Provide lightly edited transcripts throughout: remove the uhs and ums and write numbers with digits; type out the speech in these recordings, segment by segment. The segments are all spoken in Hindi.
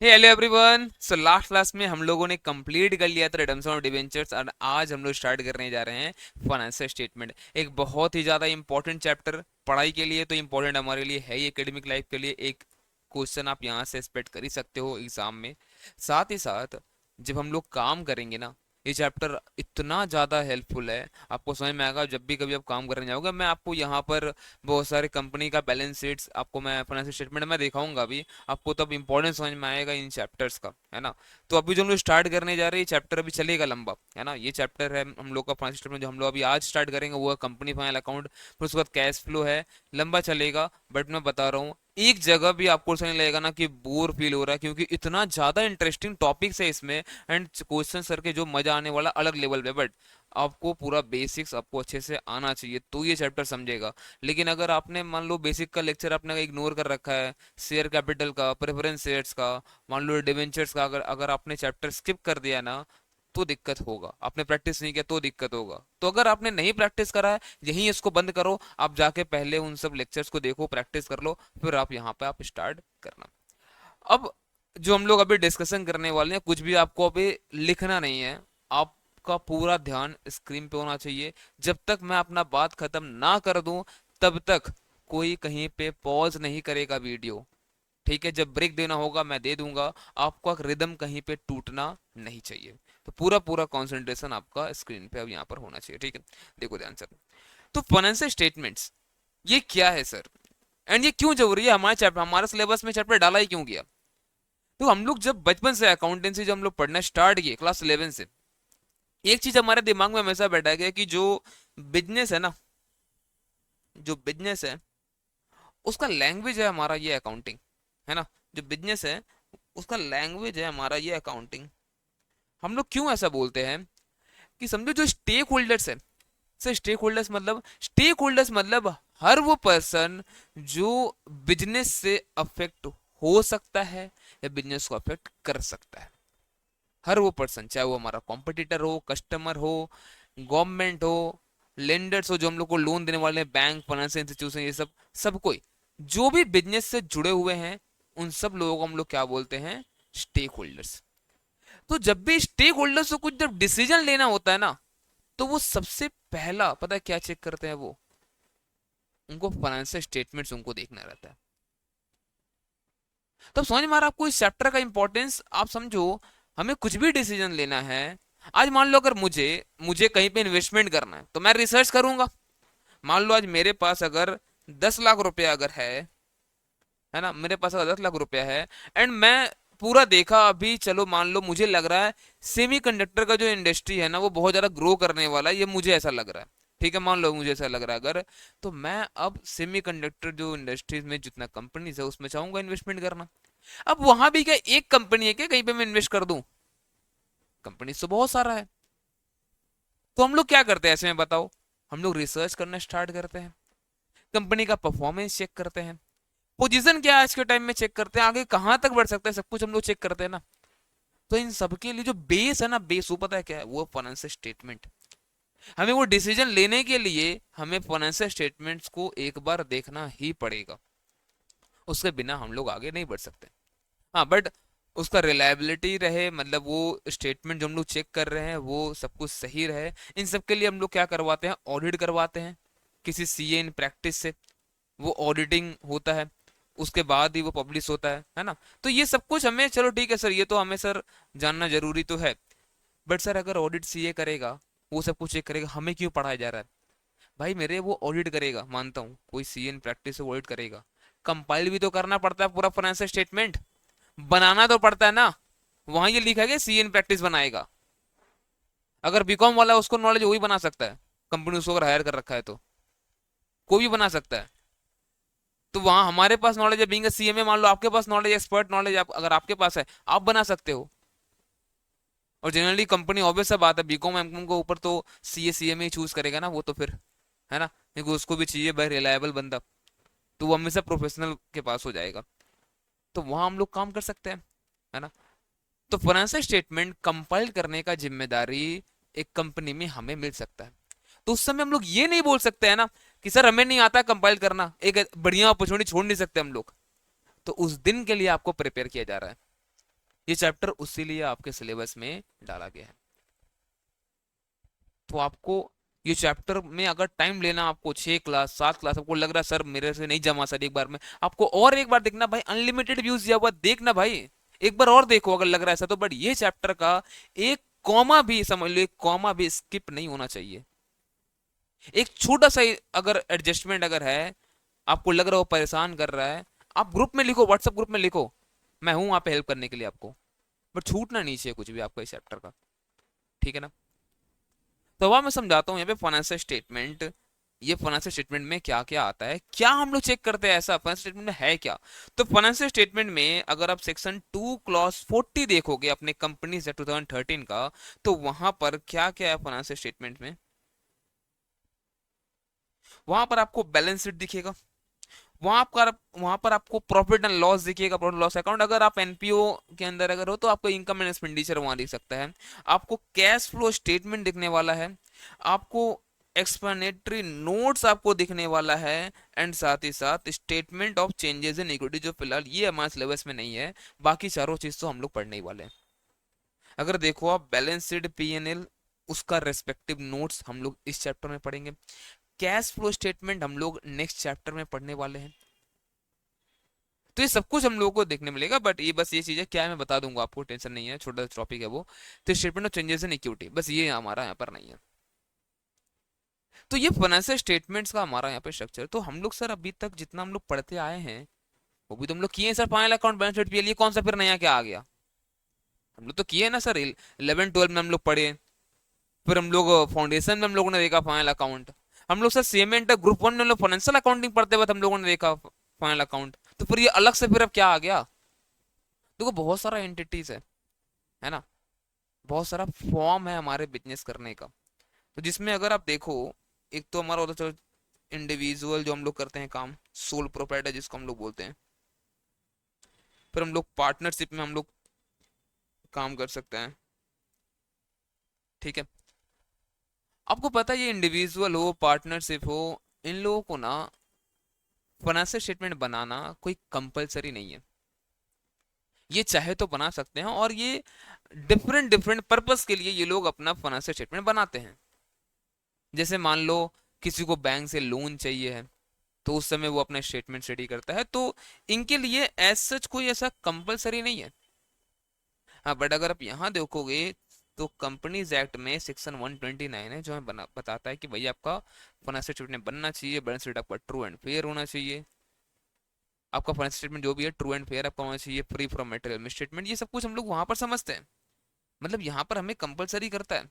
हे hello everyone. So last class में हम लोगों ने कंप्लीट कर लिया था रिडम्पशन ऑफ डिबेंचर्स और आज हम लोग स्टार्ट करने जा रहे हैं फाइनेंशियल स्टेटमेंट। एक बहुत ही ज़्यादा इंपॉर्टेंट चैप्टर, पढ़ाई के लिए तो इंपॉर्टेंट, हमारे लिए है ही, एकेडमिक लाइफ के लिए एक क्वेश्चन आप यहाँ से एक्सपेक्ट कर ही सकते हो एग्जाम में। साथ ही साथ जब हम लोग काम करेंगे ना, ये चैप्टर इतना ज़्यादा हेल्पफुल है, आपको समझ में आएगा। जब भी कभी आप काम करने जाओगे, मैं आपको यहाँ पर बहुत सारे कंपनी का बैलेंस शीट्स, आपको मैं फाइनेंशियल स्टेटमेंट में दिखाऊंगा भी, आपको तब इंपॉर्टेंस समझ में आएगा इन चैप्टर्स का, है ना। तो अभी जो हम लोग स्टार्ट करने जा रहे हैं, ये चैप्टर अभी चलेगा लंबा, है ना। ये चैप्टर है हम लोग का फाइनेंशियल स्टेटमेंट, जो हम लोग अभी आज स्टार्ट करेंगे वो है कंपनी फाइनल अकाउंट, फिर उसके बाद कैश फ्लो है, लंबा चलेगा। बट मैं बता रहा हूँ, एक जगह भी आपको ऐसा नहीं लगेगा ना कि बोर फील हो रहा है, क्योंकि इतना ज्यादा इंटरेस्टिंग टॉपिक्स है इसमें, एंड क्वेश्चन सर के जो मजा आने वाला अलग लेवल पे। बट आपको पूरा बेसिक्स आपको अच्छे से आना चाहिए तो ये चैप्टर समझेगा। लेकिन अगर आपने मान लो बेसिक का लेक्चर आपने इग्नोर कर रखा है, शेयर कैपिटल का, प्रेफरेंस शेयर्स का, मान लो डिवेंचर्स का, अगर अगर आपने चैप्टर स्किप कर दिया ना, तो दिक्कत होगा। आपने प्रैक्टिस नहीं किया तो दिक्कत होगा। तो अगर आपने नहीं प्रैक्टिस करा है, यहीं इसको बंद करो, आप जाके पहले उन सब लेक्चर्स को देखो, प्रैक्टिस कर लो, फिर आप यहाँ पे आप स्टार्ट करना। अब जो हम लोग अभी डिस्कशन करने वाले हैं, कुछ भी आपको अभी लिखना नहीं है, आपका पूरा ध्यान स्क्रीन पे होना चाहिए। जब तक मैं अपना बात खत्म ना कर दूं, तब तक कोई कहीं पे पॉज नहीं करेगा वीडियो, ठीक है। जब ब्रेक देना होगा मैं दे दूंगा, आपका रिदम कहीं पे टूटना नहीं चाहिए। तो पूरा पूरा कंसंट्रेशन आपका स्क्रीन पे अब यहाँ पर होना चाहिए, ठीक है। देखो ध्यान से। तो फाइनेंशियल स्टेटमेंट्स ये क्या है सर, एंड ये क्यों जरूरी है, हमारे चैप्टर, हमारे सिलेबस में चैप्टर डाला ही क्यों गया। तो हम लोग जब बचपन से अकाउंटेंसी जब हम लोग पढ़ना स्टार्ट किए क्लास 11 से, एक चीज हमारे दिमाग में हमेशा बैठा गया कि जो बिजनेस है ना, जो बिजनेस है उसका लैंग्वेज है हमारा ये अकाउंटिंग, है ना। जो बिजनेस है उसका लैंग्वेज है हमारा ये अकाउंटिंग। हम लोग क्यों ऐसा बोलते हैं कि समझो जो स्टेक होल्डर्स है, सर स्टेक होल्डर्स मतलब हर वो पर्सन जो बिजनेस से अफेक्ट हो सकता है या बिजनेस को अफेक्ट कर सकता है। हर वो पर्सन, चाहे वो हमारा कॉम्पिटिटर हो, कस्टमर हो, गवर्नमेंट हो, लेंडर्स हो, जो हम लोग को लोन देने वाले बैंक, फाइनेंशियल इंस्टीट्यूशन, ये सब, सब कोई जो भी बिजनेस से जुड़े हुए हैं, उन सब लोगों को हम लोग क्या बोलते हैं, स्टेक होल्डर्स। तो जब भी स्टेक होल्डर्स को कुछ जब डिसीजन लेना होता है ना, तो वो सबसे पहला पता है क्या चेक करते हैं, वो उनको फाइनेंशियल स्टेटमेंट्स उनको देखना रहता है। तब समझ में आ रहा है आपको इस चैप्टर का इंपॉर्टेंस। आप समझो, हमें कुछ भी डिसीजन लेना है, आज मान लो अगर मुझे मुझे कहीं पे इन्वेस्टमेंट करना है तो मैं रिसर्च करूंगा। मान लो आज मेरे पास अगर 10 लाख रुपया अगर है ना, मेरे पास अगर 10 लाख रुपया है, एंड मैं पूरा देखा अभी, चलो मान लो मुझे लग रहा है सेमीकंडक्टर का जो इंडस्ट्री है ना वो बहुत ज्यादा ग्रो करने वाला है, ये मुझे ऐसा लग रहा है, ठीक है। मान लो मुझे ऐसा लग रहा है अगर, तो मैं अब सेमीकंडक्टर जो इंडस्ट्रीज में जितना कंपनीज है उसमें चाहूंगा इन्वेस्टमेंट करना। अब वहां भी क्या एक कंपनी है क्या कहीं पे मैं इन्वेस्ट कर दूं, कंपनी तो बहुत सारा है। तो हम लोग क्या करते हैं ऐसे में बताओ, हम लोग रिसर्च करना स्टार्ट करते हैं, कंपनी का परफॉर्मेंस चेक करते हैं, पोजीशन क्या है आज के टाइम में चेक करते हैं, आगे कहां तक बढ़ सकता है, सब कुछ हम लोग चेक करते हैं ना। तो इन सबके लिए जो बेस है ना, बेस वो पता है क्या है, वो फाइनेंशियल स्टेटमेंट। हमें वो डिसीजन लेने के लिए हमें फाइनेंशियल स्टेटमेंट्स को एक बार देखना ही पड़ेगा, उसके बिना हम लोग आगे नहीं बढ़ सकते। हाँ बट उसका रिलायबिलिटी रहे, मतलब वो स्टेटमेंट जो हम लोग चेक कर रहे हैं वो सब कुछ सही रहे, इन सब के लिए हम लोग क्या करवाते हैं, ऑडिट करवाते हैं किसी सीए इन प्रैक्टिस से। वो ऑडिटिंग होता है, उसके बाद ही वो पब्लिश होता है ना। तो ये सब कुछ हमें, चलो ठीक है सर, ये तो हमें सर जानना जरूरी तो है। बट सर अगर ऑडिट सीए करेगा, वो सब कुछ चेक करेगा, हमें क्यों पढ़ाया जा रहा है। भाई मेरे वो ऑडिट करेगा, मानता हूँ कोई सीए इन प्रैक्टिस से ऑडिट करेगा, कंपाइल भी तो करना पड़ता है पूरा फाइनेंशियल स्टेटमेंट, बनाना तो पड़ता है ना। वहां ये लिखा गया सीए इन प्रैक्टिस बनाएगा, अगर बीकॉम वाला उसको नॉलेज वही बना सकता है, कंपनी उसको अगर हायर कर रखा है तो कोई भी बना सकता है। तो वहां हमारे पास नॉलेज है, बीइंग सीएमए, मान लो आपके पास नॉलेज, एक्सपर्ट नॉलेज अगर आपके पास है, आप बना सकते हो। और जनरली कंपनी, ऑब्वियस सा बात है, बीकॉम एमकॉम के ऊपर तो सीए सीएमए चूज करेगा ना वो तो, फिर है ना, क्योंकि उसको भी चाहिए भाई रिलायबल बंदा, तो वो हमेशा प्रोफेशनल के पास हो जाएगा। तो वहां हम लोग काम कर सकते हैं, है ना। तो फाइनेंशियल स्टेटमेंट कंपाइल करने का जिम्मेदारी एक कंपनी में हमें मिल सकता है। तो उस समय हम लोग ये नहीं बोल सकते हैं ना कि सर हमें नहीं आता कंपाइल करना, एक बढ़िया अपॉर्चुनिटी छोड़ नहीं सकते हम लोग। तो उस दिन के लिए आपको प्रिपेयर किया जा रहा है, ये चैप्टर उसी लिए आपके सिलेबस में डाला गया है। तो आपको ये चैप्टर में अगर टाइम लेना, आपको 6 क्लास 7 क्लास आपको लग रहा है सर मेरे से नहीं जमा सर एक बार में, आपको और एक बार देखना भाई, अनलिमिटेड व्यूज दिया हुआ देखना भाई, एक बार और देखो अगर लग रहा है ऐसा तो। बट ये चैप्टर का एक कॉमा भी, समझ लो एक कॉमा भी स्किप नहीं होना चाहिए। एक छोटा सा अगर एडजस्टमेंट अगर है, आपको लग रहा हो परेशान कर रहा है, आप ग्रुप में लिखो, व्हाट्सएप ग्रुप में लिखो, मैं हूं वहां पे हेल्प करने के लिए आपको। बट छूटना नहीं चाहिए कुछ भी आपका इस चैप्टर का, ठीक है ना। तो अब मैं समझाता हूँ यहाँ पे फाइनेंशियल स्टेटमेंट, ये फाइनेंशियल स्टेटमेंट में क्या क्या आता है, क्या हम लोग चेक करते हैं, ऐसा फाइनेंशियल स्टेटमेंट में है क्या। तो फाइनेंशियल स्टेटमेंट में अगर आप सेक्शन 2 क्लॉज 40 देखोगे अपने कंपनी से 2013 का, तो वहां पर क्या क्या है फाइनेंशियल स्टेटमेंट में। वहां पर आपको बैलेंस शीट दिखेगा, वहां पर आपको प्रॉफिट एंड लॉस दिखेगा, प्रॉफिट लॉस अकाउंट। अगर आप एनपीओ के अंदर अगर हो तो आपको इनकम एंड एक्सपेंडिचर वहां दिख सकता है। आपको कैश फ्लो स्टेटमेंट दिखने वाला है, आपको एक्सप्लेनेटरी नोट्स आपको दिखने वाला है, एंड साथ ही साथ statement of changes in equity, जो फिलहाल ये हमारे सिलेबस में नहीं है। बाकी चारों चीज तो हम लोग पढ़ने ही वाले हैं। अगर देखो आप बैलेंस शीट पीएनएल, उसका रेस्पेक्टिव नोट्स हम लोग इस चैप्टर में पढ़ेंगे। कैश फ्लो स्टेटमेंट हम लोग नेक्स्ट चैप्टर में पढ़ने वाले हैं। तो ये सब कुछ हम लोगों को देखने मिलेगा। बट ये बस ये चीज है क्या है, मैं बता दूंगा आपको, टेंशन नहीं है, छोटा सा टॉपिक है वो। तो statement of changes in equity, बस ये हमारा यहाँ पर नहीं है। तो ये फाइनेंशियल स्टेटमेंट्स का हमारा यहाँ पे स्ट्रक्चर। तो हम लोग सर अभी तक जितना हम लोग पढ़ते आए हैं वो भी तो हम लोग किए हैं sir, final account balance sheet PL, ये कौन सा फिर नया क्या आ गया। हम लोग तो किए ना सर, 11 12 में हम लोग पढ़े, फिर हम लोग फाउंडेशन में हम लोगों ने देखा फाइनल अकाउंट। हम लोग सर सीएमए ग्रुप 1 में हम लोग फाइनेंशियल अकाउंटिंग पढ़ते वक्त हम लोगों ने देखा फाइनल अकाउंट। तो फिर ये अलग से फिर अब क्या आ गया। देखो बहुत सारा एंटिटीज है ना, बहुत सारा फॉर्म है हमारे बिजनेस करने का। तो जिसमें अगर आप देखो, एक तो हमारा होता है इंडिविजुअल जो हम लोग करते हैं काम, सोल प्रोप्राइटर जिसको हम लोग बोलते हैं। फिर हम लोग पार्टनरशिप में हम लोग काम कर सकते हैं, ठीक है। आपको पता है ये इंडिविजुअल हो पार्टनरशिप हो, इन लोगों को ना फाइनेंशियल स्टेटमेंट बनाना कोई कंपलसरी नहीं है। ये चाहे तो बना सकते हैं, और ये डिफरेंट डिफरेंट पर्पस के लिए ये लोग अपना फाइनेंशियल स्टेटमेंट बनाते हैं। जैसे मान लो किसी को बैंक से लोन चाहिए है, तो उस समय वो अपना स्टेटमेंट रेडी करता है। तो इनके लिए एज सच कोई ऐसा कंपलसरी नहीं है। हाँ बट अगर आप यहाँ देखोगे तो कंपनीज एक्ट में सेक्शन 129 है जो हमें बताता है कि भाई आपका फाइनेंशियल स्टेटमेंट बनना चाहिए, बैलेंस शीट आपका ट्रू एंड फेयर होना चाहिए, आपका फाइनेंशियल स्टेटमेंट जो भी है ट्रू एंड फेयर आपका होना चाहिए, फ्री फ्रॉम मटेरियल मिसस्टेटमेंट। ये सब कुछ हम लोग वहां पर समझते हैं, मतलब यहाँ पर हमें कंपलसरी करता है।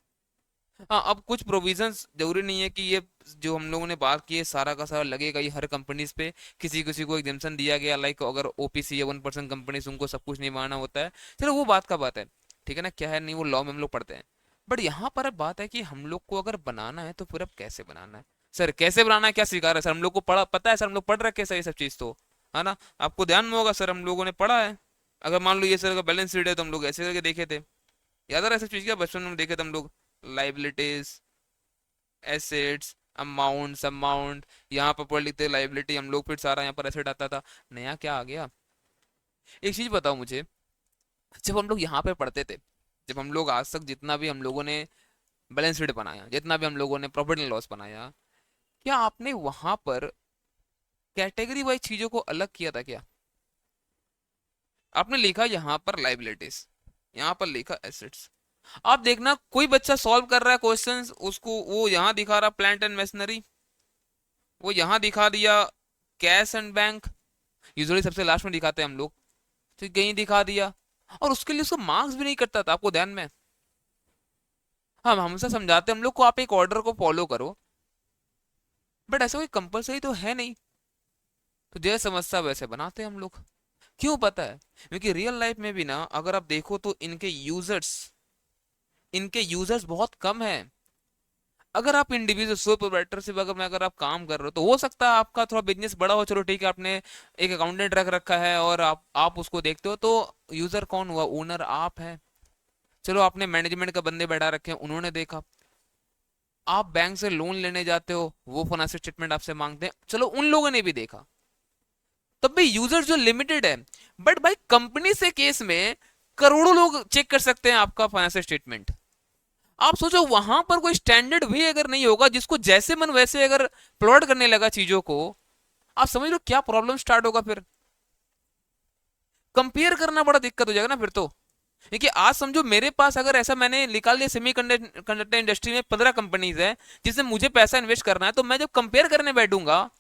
हाँ अब कुछ प्रोविजंस जरूरी नहीं है कि ये जो हम लोगों ने बात की है सारा का सारा लगेगा ये हर कंपनीज पे। किसी किसी को एग्जेम्पशन दिया गया, लाइक अगर ओपीसी या 1% कंपनीज उनको सब कुछ नहीं मानना होता है, चलो वो बात का बात है, ठीक है ना, क्या है नहीं वो लॉ में हम लोग पढ़ते हैं। बट यहाँ पर अब बात है कि हम लोग को अगर बनाना है तो फिर अब कैसे बनाना है। सर कैसे बनाना है क्या सिखा रहा है सर, हम लोग को पढ़ा पता है सर, हम लोग पढ़ रखे हैं सर ये सब चीज़ तो, है ना, आपको ध्यान में होगा सर हम लोगों ने पढ़ा है। अगर मान लो ये सर का बैलेंस शीट है तो हम लोग ऐसे करके देखे थे, याद आ रहा है सब चीज़ क्या, बचपन में देखे थे हम लोग, लाइबिलिटीज एसेट्स अमाउंट्स अमाउंट, यहाँ पर पढ़ लिखते लाइबिलिटी हम लोग, फिर सारा यहाँ पर एसेट आता था। नया क्या आ गया, एक चीज बताओ मुझे, जब हम लोग यहाँ पे पढ़ते थे, जब हम लोग आज तक जितना भी हम लोगों ने बैलेंस शीट बनाया, जितना भी हम लोगों ने प्रॉफिट एंड लॉस बनाया, क्या आपने वहां पर कैटेगरी वाइज चीजों को अलग किया था क्या। आपने लिखा यहाँ पर लाइबिलिटीज, यहाँ पर लिखा एसेट्स। आप देखना कोई बच्चा सॉल्व कर रहा है क्वेश्चंस, उसको वो यहाँ दिखा रहा प्लांट एंड मशीनरी, वो यहाँ दिखा दिया कैश एंड बैंक, यूजुअली सबसे लास्ट में दिखाते हैं हम लोग, तो कहीं दिखा दिया, और उसके लिए उसको मार्क्स भी नहीं करता था, आपको ध्यान में। हम हमसे समझाते हम लोग को आप एक ऑर्डर को फॉलो करो, बट ऐसा कोई कंपलसरी तो है नहीं, तो जैसे समझता वैसे बनाते हैं हम लोग। क्यों पता है, क्योंकि रियल लाइफ में भी ना अगर आप देखो तो इनके यूजर्स बहुत कम है। अगर आप इंडिविजुअल सोल प्रोप्राइटरशिप अगर आप काम कर रहे हो तो हो सकता है आपका थोड़ा बिजनेस बड़ा हो, चलो ठीक है, आपने एक अकाउंटेंट रख रखा है और आप उसको देखते हो, तो यूजर कौन हुआ, ओनर आप है। चलो आपने मैनेजमेंट का बंदे बैठा रखे हैं, उन्होंने देखा। आप बैंक से लोन लेने जाते हो, वो फाइनेंशियल स्टेटमेंट आपसे मांगते हैं, चलो उन लोगों ने भी देखा। तब भी यूजर जो लिमिटेड है। बट भाई कंपनी से केस में करोड़ों लोग चेक कर सकते हैं आपका फाइनेंशियल स्टेटमेंट। आप सोचो वहां पर कोई स्टैंडर्ड वे अगर नहीं होगा, जिसको जैसे मन वैसे अगर प्लॉट करने लगा चीजों को, आप समझ लो क्या प्रॉब्लम स्टार्ट होगा फिर। कंपेयर करना बड़ा दिक्कत हो जाएगा ना फिर तो। क्योंकि आज समझो मेरे पास अगर ऐसा मैंने निकाल लिया, सेमी कंडक्टर इंडस्ट्री में 15 कंपनीज है जिसमें मुझे पैसा इन्वेस्ट करना है, तो मैं जब कंपेयर करने बैठूंगा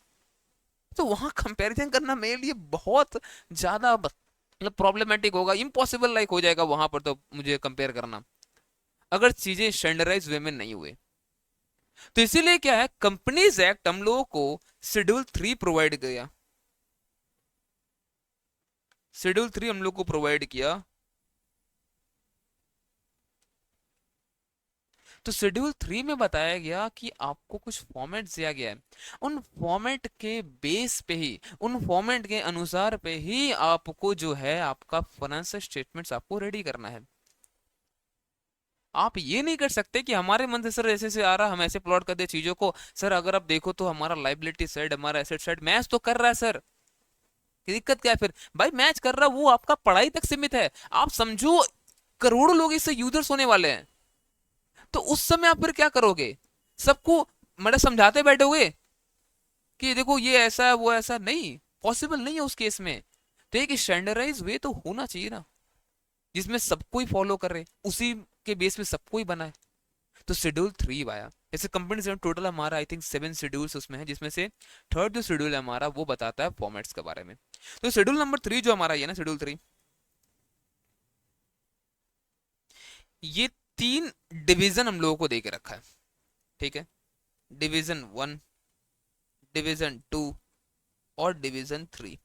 तो वहां कंपैरिजन करना मेरे लिए बहुत ज्यादा मतलब प्रॉब्लमेटिक होगा, इम्पॉसिबल लाइक हो जाएगा वहां पर तो मुझे कंपेयर करना, अगर चीजें स्टैंडर्डाइज वे में नहीं हुए। तो इसीलिए क्या है, कंपनीज एक्ट हम लोगों को शेड्यूल 3 प्रोवाइड किया। शेड्यूल 3 हम लोग को प्रोवाइड किया। तो शेड्यूल 3 में बताया गया कि आपको कुछ फॉर्मेट दिया गया है, उन फॉर्मेट के बेस पे ही, उन फॉर्मेट के अनुसार पे ही आपको जो है आपका फाइनेंशियल स्टेटमेंट्स आपको रेडी करना है। आप ये नहीं कर सकते कि हमारे मन से सर ऐसे से आ रहा हम ऐसे प्लॉट कर दे चीजों को। सर अगर आप देखो तो हमारा लाइबिलिटी साइड हमारा एसेट साइड मैच तो कर रहा है सर, कि दिक्कत क्या है फिर? भाई मैच कर रहा, वो आपका पढ़ाई तक सीमित है। आप समझो करोड़ों लोग इससे यूजर्स होने वाले हैं, तो उस समय आप फिर क्या करोगे? सबको मतलब समझाते बैठोगे कि देखो ये ऐसा है वो ऐसा? नहीं, पॉसिबल नहीं है उस केस में। तो एक स्टैंडर्डाइज वे तो होना चाहिए ना, जिसमें सबको ही फॉलो करे, उसी के बेस पे सबको ही बनाए। तो शेड्यूल 3 आया। जैसे कंपनी से टोटल हमारा आई थिंक 7 शेड्यूल्स उसमें है, जिसमें से थर्ड जो शेड्यूल है हमारा वो बताता है फॉर्मेट्स के बारे में। तो शेड्यूल नंबर 3 जो हमारा ये ना शेड्यूल 3, ये 3 डिवीजन हम लोगों को दे के रखा है, ठीक है? डिवीजन 1, डिवीजन 2 और डिवीजन 3।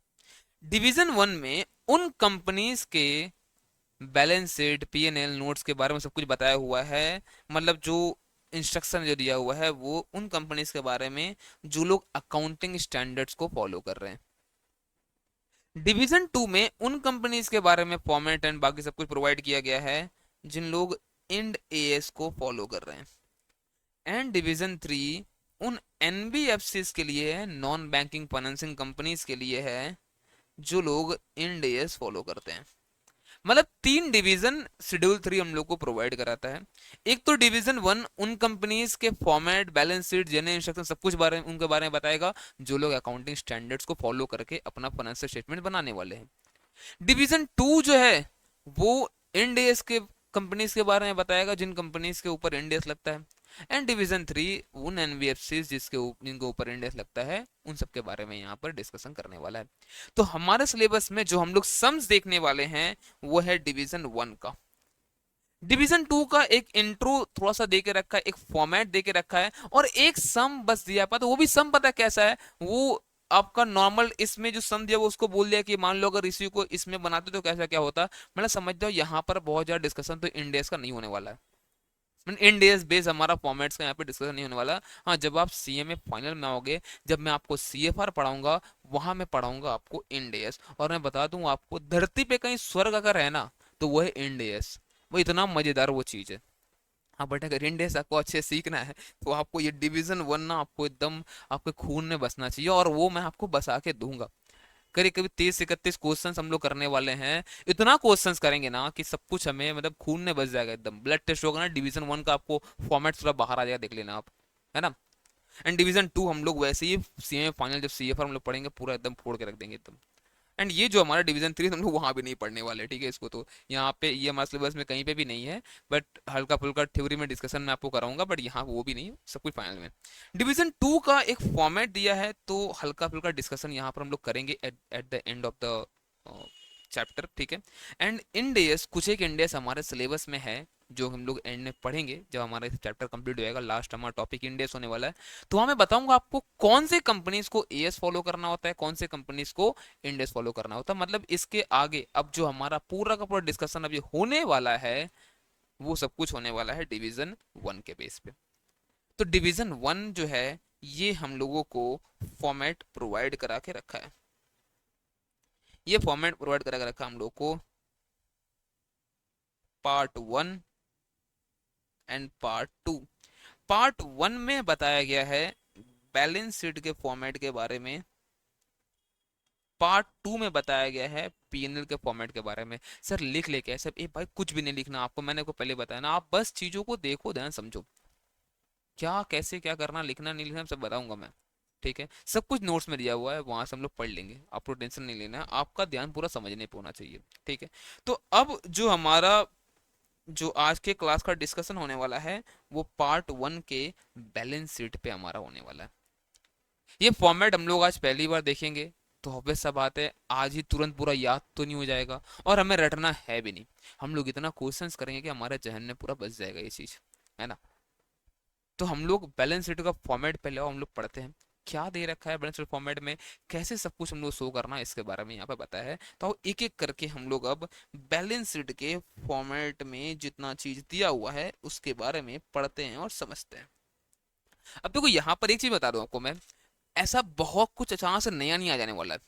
डिवीजन 1 में उन कंपनीज के बैलेंस शीट P&L नोट्स के बारे में सब कुछ बताया हुआ है। मतलब जो इंस्ट्रक्शन जो दिया हुआ है वो उन कंपनीज के बारे में जो लोग अकाउंटिंग स्टैंडर्ड्स को फॉलो कर रहे हैं। डिवीजन 2 में उन कंपनीज के बारे में फॉर्मेट एंड बाकी सब कुछ प्रोवाइड किया गया है जिन लोग इंड एएस को फॉलो कर रहे हैं। एंड डिवीजन 3 उन एनबीएफसीज के लिए है, नॉन बैंकिंग फाइनेंसिंग कंपनीज के लिए है, जो लोग इंड एएस फॉलो करते हैं। मतलब 3 डिवीजन शेड्यूल 3 हम लोग को प्रोवाइड कराता है। एक तो डिवीजन 1 उन कंपनीज के format balance sheet general instruction सब कुछ बारे में उनके बारे में बताएगा जो लोग अकाउंटिंग स्टैंडर्ड्स को फॉलो करके अपना फाइनेंशियल स्टेटमेंट बनाने वाले हैं। डिवीजन 2 जो है वो इंड एएस के कंपनीज के बारे में बताएगा जिन कंपनीज के ऊपर इंड एएस लगता है। एंड डिवीजन 3 उन एनबीएफसी जिनके ऊपर इंड एएस लगता है उन सब के बारे में यहाँ पर डिस्कशन करने वाला है। तो हमारे सिलेबस में जो हम लोग सम्स देखने वाले हैं वो है डिवीजन 1 का। डिवीजन 2 का एक इंट्रो थोड़ा सा दे के रखा है, एक फॉर्मेट दे के रखा है और एक सम बस दिया पाता। वो भी सम पता कैसा है, वो आपका नॉर्मल इसमें जो सम दिया वो उसको बोल दिया कि मान लो अगर इसी को इसमें बनाते तो कैसा क्या होता। मतलब समझ जाओ यहाँ पर बहुत ज्यादा डिस्कशन तो इंडेक्स का नहीं होने वाला है। इंडेक्स बेस हमारा फॉर्मेट्स का यहाँ पे डिस्कशन नहीं होने वाला। हाँ, जब आप सीए में फाइनल में आओगे, जब मैं आपको सीएफआर पढ़ाऊंगा वहां मैं पढ़ाऊंगा आपको इंडेक्स। और मैं बता दूं आपको, धरती पे कहीं स्वर्ग अगर है ना तो वो है इंडेक्स। वो इतना मजेदार वो चीज है। हाँ बट अगर इंडेक्स आपको अच्छे सीखना है तो आपको ये डिवीजन 1 ना आपको एकदम आपके खून में बसना चाहिए, और वो मैं आपको बसा के दूंगा। करीब करीब 30 से 31 क्वेश्चन हम लोग करने वाले हैं। इतना क्वेश्चंस करेंगे ना कि सब कुछ हमें मतलब खून में बस जाएगा, एकदम ब्लड टेस्ट होगा ना डिवीजन 1 का, आपको फॉर्मेट थोड़ा बाहर आ जाएगा, देख लेना आप, है ना? एंड डिवीजन 2 हम लोग वैसे ही सीए फाइनल जब सीएफआर हम लोग पढ़ेंगे पूरा एकदम फोड़ के रख देंगे एकदम। एंड ये जो हमारा डिवीजन 3 हम लोग वहां भी नहीं पढ़ने वाले, ठीक है? इसको तो यहाँ पे ये हमारे सिलेबस में कहीं पे भी नहीं है, बट हल्का फुल्का थ्योरी में डिस्कशन में आपको कराऊंगा, बट यहाँ वो भी नहीं, सब कुछ फाइनल में। डिवीजन 2 का एक फॉर्मेट दिया है तो हल्का फुल्का डिस्कशन यहाँ पर हम लोग करेंगे at the end of the chapter, ठीक है? एंड इंडेस कुछ एक इंडेस हमारे सिलेबस में है जो हम लोग एंड में पढ़ेंगे जब हमारा चैप्टर कंप्लीट हो जाएगा। लास्ट हमारा टॉपिक इंडेस होने वाला है। तो वहां मैं बताऊंगा आपको कौन से कंपनीज को एएस फॉलो करना होता है, कौन से कंपनीज को इंडेस फॉलो करना होता है। मतलब इसके आगे अब जो हमारा पूरा का पूरा डिस्कशन अभी होने वाला है वो सब कुछ होने वाला है डिवीजन 1 के बेस पे। तो डिवीजन 1 जो है ये हम लोगों को फॉर्मेट प्रोवाइड करा के रखा है। ये फॉर्मेट प्रोवाइड करा के रखा हम लोग को पार्ट 1 एंड पार्ट 2। पार्ट 1 में बताया गया है बैलेंस शीट के फॉर्मेट के बारे में, पार्ट 2 में बताया गया है पीएनएल के फॉर्मेट के बारे में। सर लिख लेके ऐसे ए भाई कुछ भी नहीं लिखना आपको, मैंने को पहले बताया ना, आप बस चीजों को देखो, ध्यान समझो, क्या कैसे क्या करना, लिखना नहीं लिखना सब बताऊंगा मैं। ठीक है, सब कुछ नोट्स में दिया हुआ है, वहां से हम लोग पढ़ लेंगे, आपको टेंशन नहीं लेना है, आपका ध्यान पूरा समझने पे होना चाहिए। ठीक है, तो अब जो हमारा जो आज के क्लास का डिस्कशन होने वाला है वो पार्ट 1 के बैलेंस शीट पे हमारा होने वाला है। ये फॉर्मेट हम लोग आज पहली बार देखेंगे, तो ऑब्वियस सा बात है आज ही तुरंत पूरा याद तो नहीं हो जाएगा, और हमें रटना है भी नहीं। हम लोग इतना क्वेश्चंस करेंगे कि हमारे जहन में पूरा बस जाएगा ये चीज, है ना। तो हम लोग बैलेंस शीट का फॉर्मेट पहले हम लोग पढ़ते हैं, क्या दे रखा है बैलेंस शीट फॉर्मेट में, कैसे सब कुछ हम लोग शो करना है इसके बारे में यहाँ पे बताया है। तो एक एक करके हम लोग अब बैलेंस शीट के फॉर्मेट में जितना चीज दिया हुआ है उसके बारे में पढ़ते हैं और समझते हैं। अब देखो यहाँ पर एक चीज बता दूं आपको मैं, ऐसा बहुत कुछ अचानक से नया नहीं आ जाने वाला है।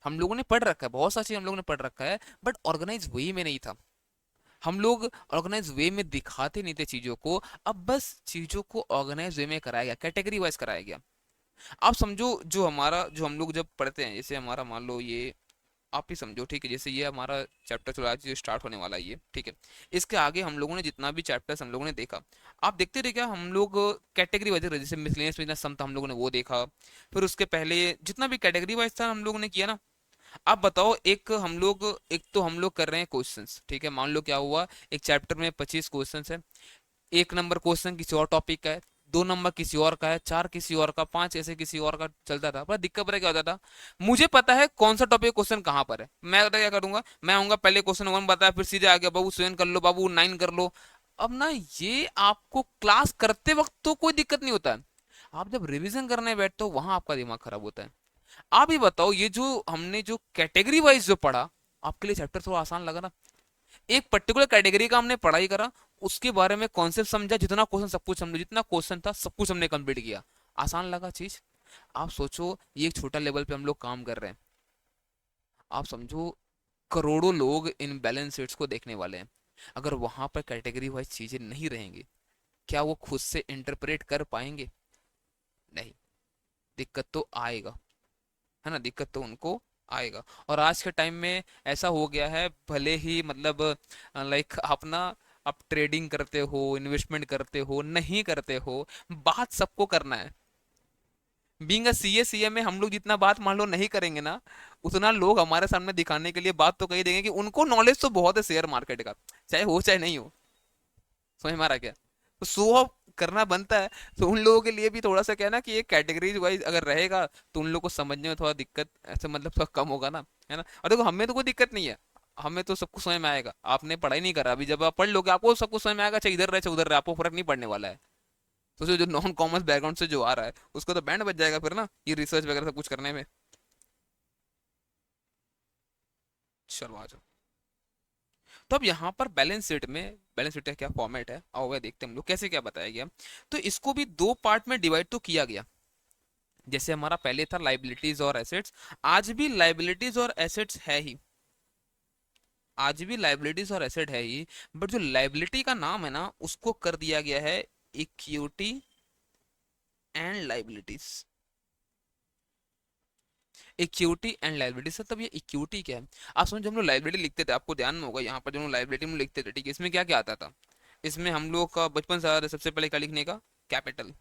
हम लोगों ने पढ़ रखा है, बहुत सारी चीज हम लोगों ने पढ़ रखा है, बट ऑर्गेनाइज वे में नहीं था। हम लोग ऑर्गेनाइज वे में दिखाते नहीं थे चीजों को, अब बस चीजों को ऑर्गेनाइज वे में कराया गया, कैटेगरी वाइज कराया गया। आप समझो जो हमारा जो हम लोग जब पढ़ते हैं, जैसे हमारा मान लो ये, आप ही समझो, ठीक है, जैसे ये हमारा चैप्टर चला आज जो स्टार्ट होने वाला है ये, ठीक है, इसके आगे हम लोगों ने जितना भी चैप्टर्स हम लोगों ने देखा, आप देखते रहे क्या, हम लोग कैटेगरी वाइज, जैसे मिसलेनियस बिजनेस सम था हम लोगों ने वो देखा, फिर उसके पहले जितना भी कैटेगरी वाइज था हम लोगों ने किया ना। आप बताओ, एक तो हम लोग कर रहे हैं क्वेश्चंस, ठीक है, मान लो क्या हुआ, एक चैप्टर में 25 क्वेश्चंस है, एक नंबर क्वेश्चन किसी और टॉपिक का है, 2 नंबर किसी और का है, 4 किसी और का, 5 ऐसे किसी और का चलता था। पर दिक्कत पता है क्या होता था, मुझे पता है कौन सा टॉपिक क्वेश्चन कहाँ पर है, मैं पता क्या करूंगा, मैं आऊंगा पहले क्वेश्चन 1 बताया, फिर सीधे आ गया बाबू 7 कर लो, बाबू 9 कर लो। अब ना ये आपको क्लास करते वक्त तो कोई दिक्कत नहीं होता है, आप जब रिवीजन करने बैठते हो वहां आपका दिमाग खराब होता है। आप ही बताओ, ये जो हमने जो कैटेगरी वाइज जो पढ़ा, आपके लिए चैप्टर थोड़ा आसान लगा ना। एक पर्टिकुलर कैटेगरी का हमने पढ़ाई करा, उसके बारे में कॉन्सेप्ट समझा, जितना क्वेश्चन सब कुछ समझो, जितना क्वेश्चन था सब कुछ हमने कंप्लीट किया, आसान लगा चीज। आप सोचो ये एक छोटा लेवल पे हम लोग काम कर रहे हैं, आप समझो करोड़ों लोग इन बैलेंस शीट्स को देखने वाले हैं, अगर वहां पर कैटेगरी वाइज चीजें नहीं रहेंगी, क्या वो खुद से इंटरप्रेट कर पाएंगे? नहीं, दिक्कत तो आएगा, है ना, दिक्कत तो उनको आएगा। और आज के टाइम में ऐसा हो गया है, भले ही मतलब लाइक आप ना, आप ट्रेडिंग करते हो, इन्वेस्टमेंट करते हो, नहीं करते हो, बात सबको करना है। बीइंग अ सीए में हम लोग जितना बात मान लो नहीं करेंगे ना, उतना लोग हमारे सामने दिखाने के लिए बात तो कही देंगे कि उनको नॉलेज तो बहुत है शेयर मार्केट का, चाहे हो चाहे नहीं हो। समझ मारा क्या, तो शो ऑफ करना बनता है। तो उन लोगों के लिए भी थोड़ा सा क्या है ना, कि ये कैटेगरीज वाइज अगर रहेगा तो उन लोगों को समझने में थोड़ा दिक्कत ऐसे मतलब थोड़ा कम होगा ना, है ना। और देखो हमें तो कोई दिक्कत नहीं है, हमें तो सब कुछ समझ में आएगा, आपने पढ़ाई नहीं करा, अभी जब आप पढ़ लोगे आपको सब कुछ समझ में आएगा, चाहे इधर रहे चाहे उधर रहे, आपको फर्क नहीं पड़ने वाला है। तो जो नॉन कॉमर्स बैकग्राउंड से जो आ रहा है उसको तो बैंड बज जाएगा फिर ना, ये रिसर्च वगैरह सब कुछ करने में। चलो आ जाओ। तो अब यहाँ पर बैलेंस शीट में, बैलेंस शीट का क्या फॉर्मेट है, आओ वह देखते हैं हम लोग कैसे क्या बताया गया। तो इसको भी 2 पार्ट में डिवाइड तो किया गया, जैसे हमारा पहले था लाइबिलिटीज और एसेट्स, आज भी लाइबिलिटीज और एसेट्स है ही, आज भी लाइबिलिटीज और एसेट है ही, बट जो लाइबिलिटी का नाम है ना उसको कर दिया गया है equity and liabilities. Equity and liabilities, मतलब ये इक्विटी क्या है, आप समझो हम लोग लाइबिलिटी लिखते थे, आपको ध्यान में होगा यहाँ पर जो हम लाइबिलिटी में लिखते थे, ठीक है, इसमें क्या क्या आता था, इसमें हम लोग का बचपन से आ रहा था सबसे पहले क्या लिखने का, कैपिटल,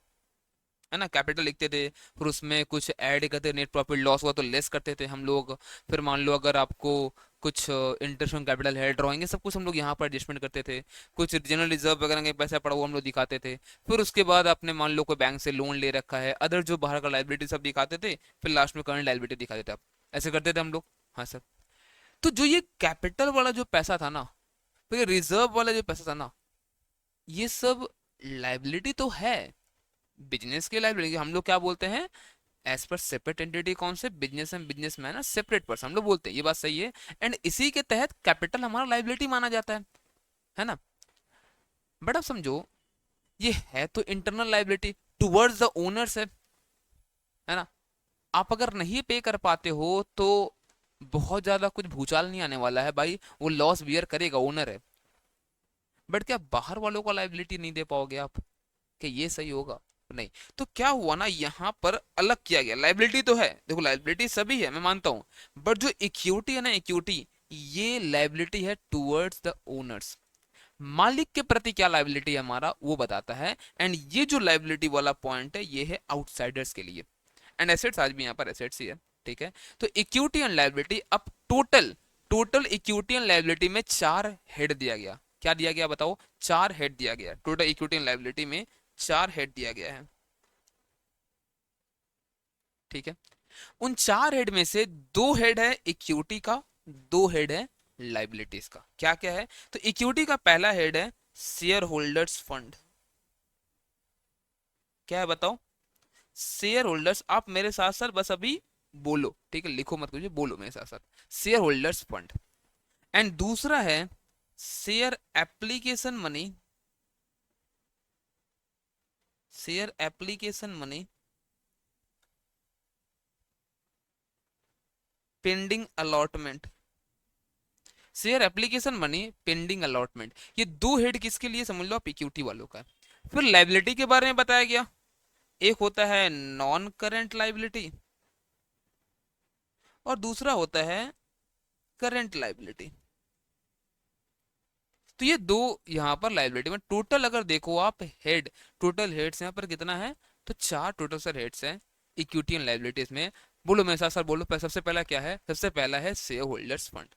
है ना, कैपिटल लिखते थे, फिर उसमें कुछ ऐड करते, नेट प्रॉफिट लॉस हुआ तो लेस करते थे हम लोग, फिर मान लो अगर आपको कुछ इंटरेस्ट ऑन कैपिटल है, ड्राइंग, सब कुछ हम लोग यहाँ पर एडजस्टमेंट करते थे, कुछ जनरल रिजर्व वगैरह के पैसा पड़ा वो हम लोग दिखाते थे, फिर उसके बाद आपने मान लो कोई बैंक से लोन ले रखा है, अदर जो बाहर का लाइबिलिटी सब दिखाते थे, फिर लास्ट में करंट लाइबिलिटी दिखाते थे, आप ऐसे करते थे हम लोग। हाँ सर। तो जो ये कैपिटल वाला जो पैसा था ना, फिर रिजर्व वाला जो पैसा था ना, ये सब लाइबिलिटी तो है, बिजनेस के लाइबिलिटी हम लोग क्या बोलते हैं, एज पर सेपरेट एंटिटी, कौन से, business and business man separate person हम लोग बोलते हैं, ये बात सही है। एंड इसी के तहत कैपिटल हमारा लाइबिलिटी माना जाता है ना। बट अब समझो ये है तो internal liability towards the owners है ना। आप अगर नहीं पे कर पाते हो तो बहुत ज्यादा कुछ भूचाल नहीं आने वाला है भाई, वो लॉस बियर करेगा, ओनर है। बट क्या बाहर वालों का लाइबिलिटी नहीं दे पाओगे आप, कि ये सही होगा, नहीं। तो क्या हुआ ना, यहाँ पर अलग किया गया। लाइबिलिटी तो है, देखो लाइबिलिटी सभी है मैं मानता हूँ, बट जो इक्विटी है ना, इक्विटी ये लाइबिलिटी है टूवर्ड्स द ओनर्स, मालिक के प्रति क्या लाइबिलिटी है हमारा वो बताता है। एंड ये जो लाइबिलिटी वाला पॉइंट है ये है आउटसाइडर्स के लिए। एंड एसेट्स, आज भी यहाँ पर एसेट्स ही है, ठीक है। तो इक्विटी एंड लाइबिलिटी, अब total total equity and liability में 4 हेड दिया गया। क्या दिया गया बताओ? 4 हेड दिया गया। टोटल इक्विटी एंड लाइबिलिटी में 4 हेड दिया गया है, ठीक है। उन 4 हेड में से 2 हेड है इक्विटी का, 2 हेड है लाइबिलिटीज का। क्या क्या है? तो इक्विटी का पहला हेड है शेयर होल्डर्स फंड। क्या है बताओ? शेयर होल्डर्स, आप मेरे साथ साथ बस अभी बोलो, ठीक है, लिखो मत कुछ, बोलो मेरे साथ साथ, शेयर होल्डर्स फंड। एंड दूसरा है share application money, share application money pending allotment, share application money pending allotment. ये 2 हेड किसके लिए समझ लो आप? इक्विटी वालों का। फिर लाइबिलिटी के बारे में बताया गया, एक होता है नॉन करेंट लाइबिलिटी और दूसरा होता है करेंट लाइबिलिटी। तो ये 2 यहाँ पर लाइबिलिटी में टोटल अगर देखो आप हेड, टोटल हेड्स यहाँ पर कितना है? तो 4 टोटल सर हेड्स हैं इक्विटी एंड लाइबिलिटीज में। बोलो मेरे साथ साथ बोलो, सबसे पहला क्या है? सबसे पहला है share holders fund.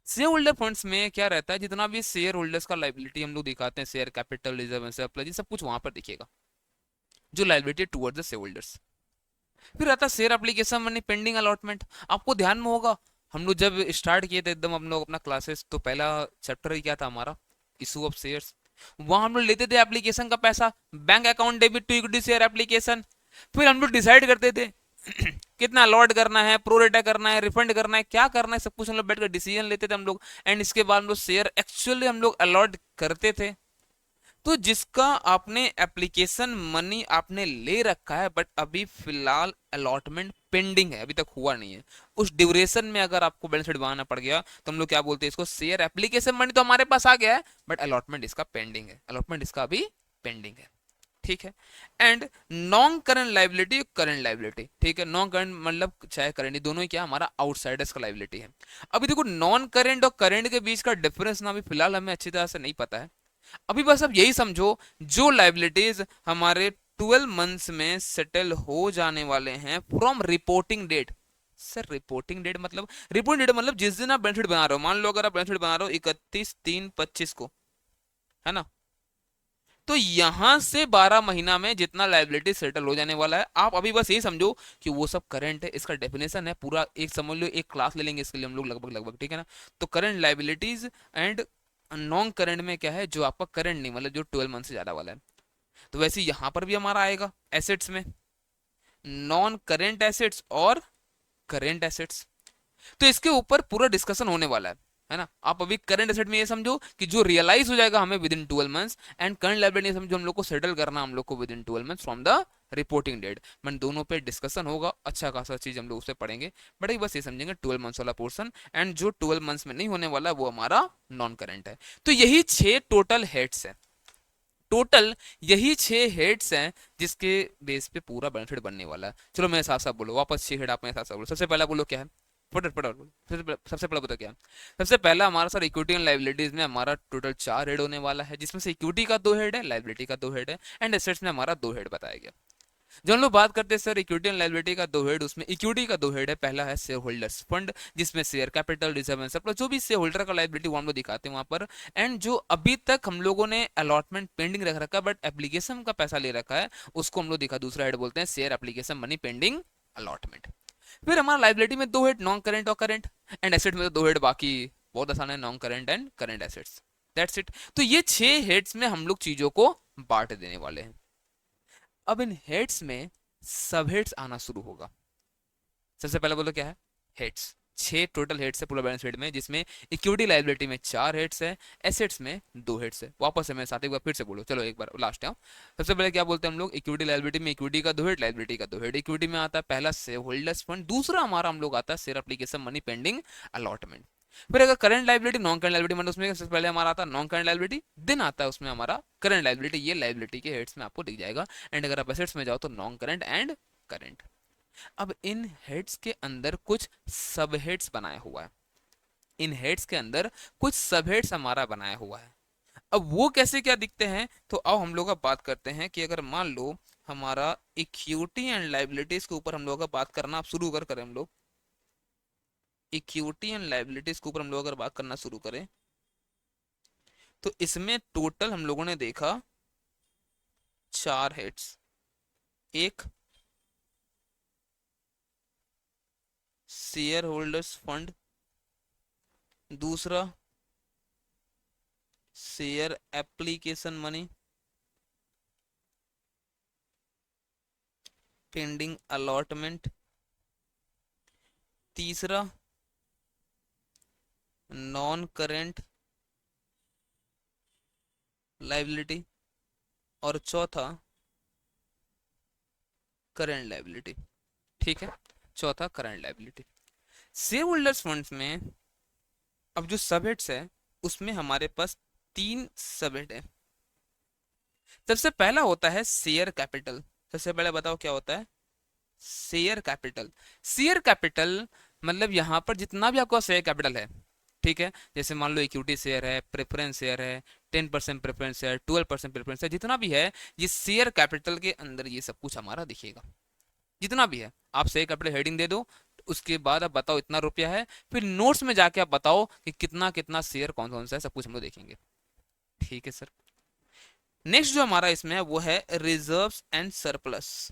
Share holder funds में क्या रहता है? जितना भी शेयर होल्डर्स का लाइबिलिटी हम लोग दिखाते हैं, शेयर कैपिटल, रिजर्व, सरप्लस, सब कुछ वहां पर दिखेगा, जो liability towards the share holders. फिर आता है share application money pending allotment. आपको ध्यान में होगा हम लोग जब स्टार्ट किए थे एकदम हम लोग अपना क्लासेस, तो पहला चैप्टर ही क्या था हमारा? Issue of shares. वहां हम लोग लेते थे एप्लीकेशन का पैसा, bank account debit to equity share application. फिर हम लोग डिसाइड करते थे कितना अलॉट करना है, प्रोरेटा करना है, रिफंड करना है, क्या करना है, सब कुछ हम लोग बैठ कर डिसीजन लेते थे हम लोग। एंड इसके बाद हम लोग शेयर एक्चुअली हम लोग अलॉट करते थे। तो जिसका आपने एप्लीकेशन मनी आपने ले रखा है, बट अभी फिलहाल अलॉटमेंट पेंडिंग है, अभी तक हुआ नहीं है, उस ड्यूरेशन में अगर आपको बेनिफिट बनाना पड़ गया, तो हम लोग क्या बोलते हैं इसको? शेयर एप्लीकेशन मनी तो हमारे पास आ गया है, बट अलॉटमेंट इसका पेंडिंग है, अलॉटमेंट इसका अभी पेंडिंग है, ठीक है। And non current liability, current liability, ठीक है। नॉन करंट मतलब चाहे करंट, दोनों ही क्या हमारा आउटसाइडर्स का लाइबिलिटी है। अभी देखो नॉन करंट और करंट के बीच का डिफरेंस ना अभी फिलहाल हमें अच्छी तरह से नहीं पता है। अभी बस अब यही समझो, जो लाइबिलिटीज हमारे 12 मंथ्स में सेटल हो जाने वाले हैं from reporting date. Sir reporting date मतलब? रिपोर्टिंग डेट मतलब जिस दिन आप बेनिफिट बना रहे हो, मान लो अगर आप बेनिफिट बना रहे हो 31/3/25 को, है ना, तो यहां से 12 महीना में जितना लाइबिलिटी सेटल हो जाने वाला है, आप अभी बस यही समझो कि वो सब करंट है। इसका डेफिनेशन है पूरा, एक समझ लो एक क्लास ले लेंगे इसके लिए हम लोग लगभग लगभग, ठीक है ना। तो current liabilities and non current में क्या है? जो आपका करंट नहीं, मतलब जो 12 मंथ से ज्यादा वाला है। तो वैसे यहां पर भी हमारा आएगा एसेट्स में नॉन करेंट एसेट्स और करेंट एसेट्स। तो इसके ऊपर पूरा डिस्कशन होने वाला है ना। आप अभी करंट एसेट में ये समझो कि जो रियलाइज हो जाएगा हमें within 12 months, and current liability समझो हम लोग को सेटल करना हम लोग को within 12 months from the reporting date. मैं दोनों पे डिस्कशन होगा, अच्छा खासा चीज हम लोग उससे पढ़ेंगे, बट एक बस ये समझेंगे 12 मंथ्स वाला पोर्सन, एंड जो 12 मंथ्स में नहीं होने वाला वो हमारा नॉन करंट है। तो यही 6 टोटल हेड्स है, टोटल यही 6 हेड्स हैं जिसके बेस पे पूरा बेनिफिट बनने वाला है। चलो मेरे साथ साथ बोलो वापस 6 हेड, आप मेरे साथ साथ बोलो। सबसे पहला बोलो क्या है? फटाफट फटाफट बोलो। सबसे पहला बताओ क्या है? सबसे पहला हमारा सर इक्विटी एंड लाइबिलिटीज में हमारा टोटल 4 हेड होने वाला है, जिसमें से इक्विटी का 2 हेड है, लाइबिलिटी का 2 हेड है, एंड एसेट्स में हमारा 2 हेड बताया गया। जब हम लोग बात करते हैं सर इक्विटी एंड लायबिलिटी का 2 हेड, उसमें इक्विटी का 2 हेड है, पहला है शेयर होल्डर्स फंड, जिसमें share capital, reserve and surplus, जो भी शेयर होल्डर का लायबिलिटी वो हम लोग दिखाते हैं वहां पर। एंड जो अभी तक हम लोगों ने अलॉटमेंट पेंडिंग रख रखा है बट एप्लीकेशन का पैसा ले रखा है, उसको हम लोग दिखा, दूसरा हेड बोलते हैं share application money pending allotment. फिर हमारा लायबिलिटी में 2 हेड, नॉन करेंट और करेंट, एंड एसेट में तो 2 हेड बाकी बहुत आसान है, non current and current assets, that's it. तो ये 6 हेड्स में हम लोग चीजों को बांट देने वाले हैं। अब इन हेड्स में सब हेड्स आना शुरू होगा। सबसे पहले बोलो क्या है? हेड्स। 6 टोटल हेड्स है पूरा बैलेंस शीट में, जिसमें इक्विटी लायबिलिटी में 4 हेड्स है, एसेट्स में 2 हेड्स है। वापस से मेरे साथ एक बार फिर से बोलो, चलो एक बार लास्ट है। सबसे पहले क्या बोलते हैं हम लोग? इक्विटी लायबिलिटी में इक्विटी का 2 हेड, लायबिलिटी का 2 हेड। इक्विटी में आता है पहला शेयर होल्डर्स फंड, दूसरा हमारा हम लोग आता है share application money pending allotment. फिर अगर current liability non current liability, मतलब उसमें सबसे पहले हमारा आता है नॉन करंट लाइबिलिटी, देन आता है उसमें हमारा करंट लाइबिलिटी, ये लाइबिलिटी के हेड्स में आपको दिख जाएगा। एंड अगर आप एसेट्स में जाओ तो नॉन करंट एंड करंट। अब इन हेड्स के अंदर कुछ सब हेड्स बनाया हुआ है, इन हेड्स के अंदर कुछ सब हेड्स हमारा बनाया हुआ है। अब वो कैसे क्या दिखते हैं, तो आओ हम लोग अब बात करते हैं कि अगर मान लो हमारा इक्विटी एंड लाइबिलिटीज के ऊपर हम लोग का बात करना आप शुरू करें, हम लोग इक्विटी एंड लाइबिलिटीज के ऊपर हम लोग अगर बात करना शुरू करें, तो इसमें टोटल हम लोगों ने देखा 4 हेड्स। एक शेयर होल्डर्स फंड, दूसरा share application money pending allotment, तीसरा नॉन करेंट लाइबिलिटी, और चौथा करंट लाइबिलिटी। ठीक है, चौथा current liability. Share holders funds में अब जो सबहेड्स है उसमें हमारे पास 3 सबहेड है। सबसे पहला होता है शेयर कैपिटल। सबसे पहले बताओ क्या होता है शेयर कैपिटल। शेयर कैपिटल मतलब यहाँ पर जितना भी आपका शेयर कैपिटल है, ठीक है, जैसे मान लो इक्विटी शेयर है, प्रेफरेंस शेयर है, 10% प्रेफरेंस शेयर, 12% प्रेफरेंस शेयर, जितना भी है ये शेयर कैपिटल के अंदर ये सब कुछ हमारा दिखेगा। जितना भी है आप शेयर कैपिटल हेडिंग दे दो, उसके बाद आप बताओ इतना रुपया है, फिर नोट्स में जाके आप बताओ कि कितना कितना शेयर कौन कौन सा है, सब कुछ हम लोग देखेंगे। ठीक है सर। नेक्स्ट जो हमारा इसमें है वो है reserves and surplus.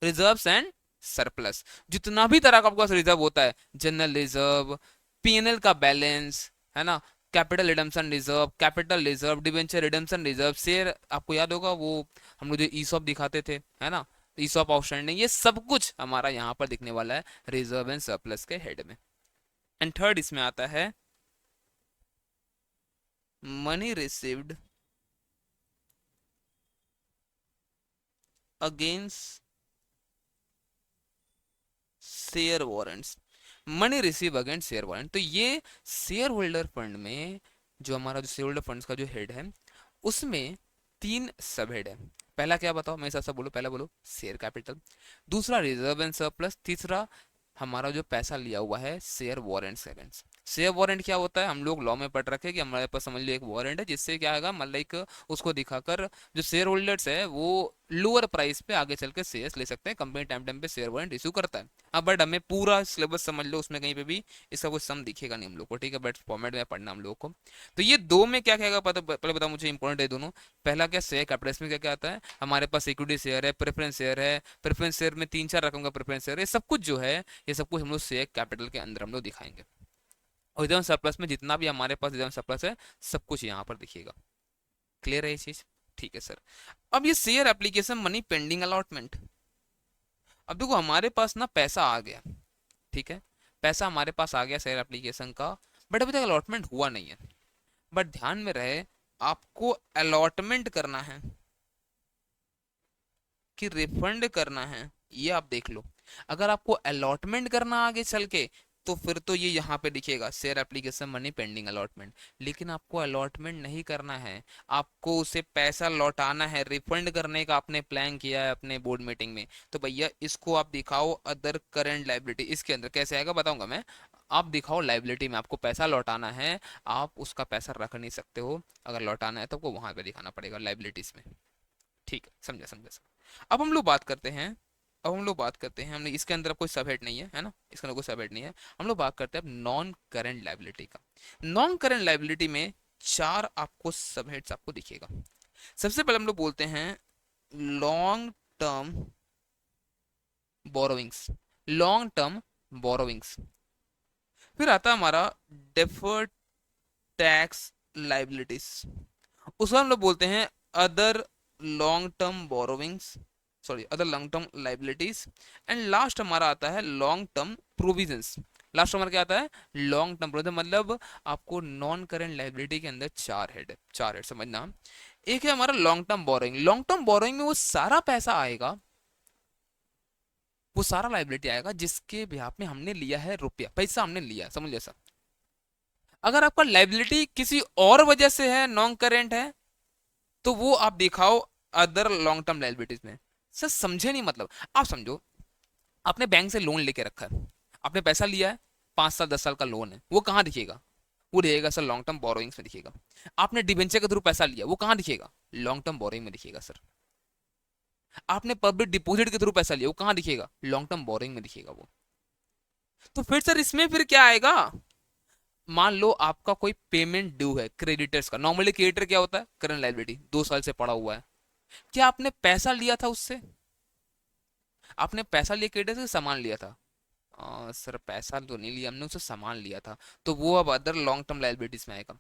Reserves and surplus, जितना भी तरह का आपके पास रिजर्व होता है, जनरल रिजर्व, पीएनएल का बैलेंस, है ना, capital redemption reserve, capital reserve, debenture redemption reserve, share आपको याद होगा वो हम लोग जो ईसॉप दिखाते थे, है ना, ईसॉप आउटस्टैंडिंग, ये सब कुछ हमारा यहाँ पर दिखने वाला है रिजर्व एंड सरप्लस के हेड में। एंड थर्ड इसमें आता है money received against share warrants. Money receive against share warrant, तो ये शेयर होल्डर फंड में जो हमारा जो शेयर होल्डर फंड्स का जो हेड है उसमें 3 सब हेड है। पहला क्या बताओ, मेरे साथ साथ बोलो, पहला बोलो शेयर कैपिटल, दूसरा रिजर्व एंड सरप्लस, तीसरा हमारा जो पैसा लिया हुआ है share warrant against. Share warrant क्या होता है, हम लोग लॉ में पढ़ रखे कि हमारे पास समझ लो एक वारंट है जिससे क्या होगा, मतलब एक उसको दिखाकर जो शेयर होल्डर्स है वो लोअर प्राइस पे आगे चल के शेयर्स ले सकते हैं, कंपनी टाइम टाइम पे शेयर वारंट इशू करता है। अब बट हमें पूरा सिलेबस समझ लो, उसमें कहीं पे भी इसका कुछ सम दिखेगा नहीं हम लोग को, ठीक है, बट फॉर्मेट में पढ़ना हम लोग को। तो ये दो में क्या क्या पता, पहले बताओ मुझे, इंपॉर्टेंट है दोनों। पहला क्या शेयर कैपिटल में क्या क्या आता है, हमारे पास इक्विटी शेयर है, प्रेफरेंस शेयर है, प्रेफरेंस शेयर में 3-4 रकम का प्रेफरेंस शेयर, ये सब कुछ जो है ये सब कुछ हम लोग शेयर कैपिटल के अंदर हम लोग दिखाएंगे। और रिजर्व सरप्लस में जितना भी हमारे पास रिजर्व सरप्लस है सब कुछ यहाँ पर दिखेगा। क्लियर है ये चीज? ठीक है सर। अब ये share application money pending allotment, अब देखो हमारे पास ना पैसा आ गया, ठीक है, पैसा हमारे पास आ गया शेयर एप्लीकेशन का, बट अभी तक अलॉटमेंट हुआ नहीं है। बट ध्यान में रहे आपको अलॉटमेंट करना है कि रिफंड करना है, ये आप देख लो। अगर आपको अलॉटमेंट करना आगे चल के तो फिर तो ये यहाँ पे दिखेगा share application money pending allotment. लेकिन आपको अलॉटमेंट नहीं करना है, आपको उसे पैसा लौटाना है, रिफंड करने का आपने प्लान किया है अपने बोर्ड मीटिंग में, तो भैया इसको आप दिखाओ अदर करेंट लाइबिलिटी। इसके अंदर कैसे आएगा बताऊंगा मैं। आप दिखाओ लाइबिलिटी में आपको पैसा लौटाना है, आप उसका पैसा रख नहीं सकते हो, अगर लौटाना है तो आपको वहां पे दिखाना पड़ेगा लाइबिलिटीज में। ठीक है, समझा समझा समझा। अब हम लोग बात करते हैं, अब हम लोग बात करते हैं, हमने इसके अंदर कोई सबहेड नहीं है ना, इसके अंदर कोई सबहेड नहीं है। हम लोग बात करते हैं नॉन करंट लाइबिलिटी का। नॉन करंट लाइबिलिटी में 4 आपको सबहेड्स आपको दिखेगा। सबसे पहले हम लोग बोलते हैं long term borrowings, long term borrowings. फिर आता है हमारा डेफर्ड टैक्स लाइबिलिटीज, उसको हम लोग बोलते हैं other long term borrowings, sorry other long term liabilities. And last हमारा आता है लॉन्ग टर्म प्रोविजंस। लास्ट हमारा क्या आता है लॉन्ग टर्म प्रोविजन, मतलब आपको नॉन करेंट लाइबिलिटी के अंदर 4 हेड है, 4 हेड समझना। एक है हमारा long term borrowing, long term borrowing में वो सारा पैसा आएगा, वो सारा लाइबिलिटी आएगा जिसके बिहाफ में हमने लिया है रुपया, पैसा हमने लिया, समझ जैसा। अगर आपका लाइबिलिटी किसी और वजह से है, नॉन करेंट है, तो वो आप दिखाओ अदर लॉन्ग टर्म लाइबिलिटीज में। सर समझे नहीं मतलब, आप समझो, आपने बैंक से लोन लेके रखा है, आपने पैसा लिया है, 5 साल 10 साल का लोन है, वो कहाँ दिखेगा? वो दिखेगा सर लॉन्ग टर्म बोरोइंग्स में दिखेगा। आपने डिबेंचर के थ्रू पैसा लिया, वो कहाँ दिखेगा? लॉन्ग टर्म बोरोइंग में दिखेगा सर। आपने पब्लिक डिपॉजिट के थ्रू पैसा लिया, वो कहाँ दिखेगा? लॉन्ग टर्म बोरोइंग में दिखेगा वो। तो फिर सर इसमें फिर क्या आएगा? मान लो आपका कोई पेमेंट ड्यू है क्रेडिटर्स का, नॉर्मली क्रेडिटर क्या होता है? करंट लायबिलिटी, 2 साल से पड़ा हुआ है। क्या आपने पैसा लिया था उससे? आपने पैसा लिया क्रेडिटर से, सामान लिया था? सर पैसा तो नहीं लिया हमने, उससे सामान लिया था। तो वो अब अदर लॉन्ग टर्म लायबिलिटीज में आएगा।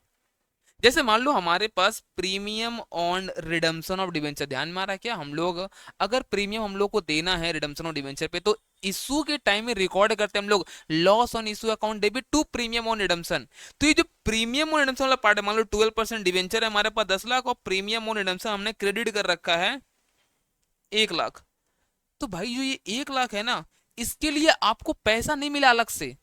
जैसे मान लो हमारे पास premium on redemption of debenture, ध्यान में आ रहा है क्या? हम लोग अगर प्रीमियम हम लोग को देना है रिडम्पशन ऑफ डिवेंचर पे, तो इशू के टाइम में रिकॉर्ड करते हैं हम लोग loss on issue account debit to premium on redemption. तो ये जो प्रीमियम ऑन रिडम्पशन वाला पार्ट है, मान लो 12% डिवेंचर है हमारे पास 10 लाख, और प्रीमियम ऑन रिडम्पशन हमने क्रेडिट कर रखा है 1 लाख। तो भाई जो ये 1 लाख है ना, इसके लिए आपको पैसा नहीं मिला अलग से,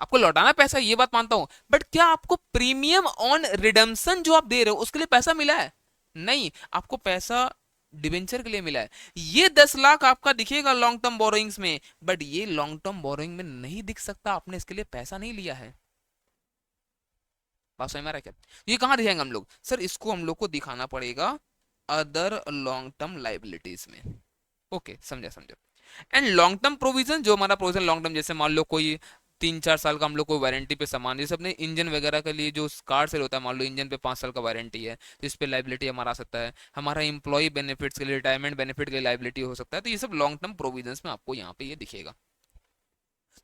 आपको लौटाना पैसा, ये बात मानता हूं, बट क्या आपको प्रीमियम ऑन रिडम्पशन जो आप दे रहे हो उसके लिए पैसा मिला है? नहीं, आपको पैसा डिवेंचर के लिए मिला है। ये 10 लाख आपका दिखेगा लॉन्ग टर्म बोरोइंग्स में, बट ये लॉन्ग टर्म बोरोइंग में नहीं दिख सकता, आपने इसके लिए पैसा नहीं लिया है। बात समझ में आ रहा है क्या? ये कहां दिखाएंगे हम लोग? सर इसको हम लोग को दिखाना पड़ेगा अदर लॉन्ग टर्म लाइबिलिटीज में। ओके, समझा समझा। एंड लॉन्ग टर्म प्रोविजन, जो हमारा प्रोविजन लॉन्ग टर्म, जैसे मान लो कोई 3 4 साल का हम लोग को वारंटी पे सामान, जैसे अपने इंजन वगैरह के लिए जो कार सेल होता है, मान लो इंजन पे 5 साल का वारंटी है, तो इस पे लाइबिलिटी हमारा आ सकता है। हमारा एम्प्लॉय बेनिफिट्स के लिए, रिटायरमेंट बेनिफिट के लिए लाइबिलिटी हो सकता है। तो ये सब लॉन्ग टर्म प्रोविजंस में आपको यहाँ पे ये दिखेगा।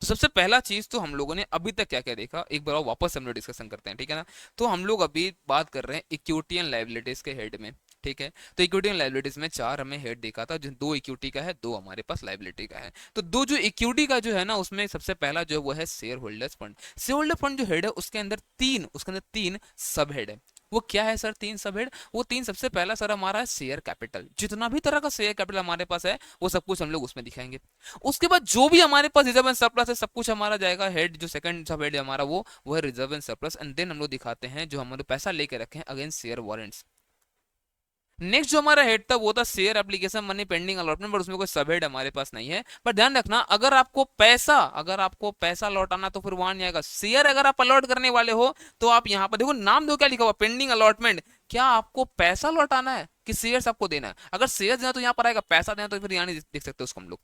तो सबसे पहला चीज तो हम लोगों ने अभी तक क्या क्या देखा, एक बार और वापस हम लोग डिस्कशन करते हैं, ठीक है ना? तो हम लोग अभी बात कर रहे हैं इक्विटी एंड लायबिलिटीज के हेड में, ठीक है? तो इक्विटी एंड लायबिलिटीज में 4 हमें हेड देखा था, जो 2 इक्विटी का है, 2 हमारे पास लायबिलिटी का है। तो 2 जो इक्विटी का जो है ना, उसमें सबसे पहला जो वो है share holders fund. Share holder fund जो हेड है, उसके अंदर तीन सब हेड है। वो क्या है सर 3 सब हेड? वो 3, सबसे पहला सर हमारा है शेयर कैपिटल, जितना भी तरह का शेयर कैपिटल हमारे पास है वो सब कुछ हम लोग उसमें दिखाएंगे। उसके बाद जो भी हमारे पास रिजर्व एंड सरप्लस है, सब कुछ हमारा जाएगा हेड, जो सेकंड सब हेड है हमारा वो है reserve and surplus. And then हम लोग दिखाते हैं जो हमारे पैसा लेके रखे हैं अगेंस्ट शेयर वारंट्स। नेक्स्ट जो हमारा हेड था वो था share application money pending allotment, but उसमें कोई सब हेड हमारे पास नहीं है। पर ध्यान रखना, अगर आपको पैसा लौटाना तो फिर वहां नहीं आएगा। शेयर अगर आप अलॉट करने वाले हो तो आप यहाँ पर देखो, नाम दो क्या लिखा हुआ, पेंडिंग अलॉटमेंट। क्या आपको पैसा लौटाना है कि शेयर्स आपको देना है? अगर शेयर्स देना तो यहाँ पर आएगा, पैसा देना तो फिर यहाँ नहीं देख सकते उसको हम लोग।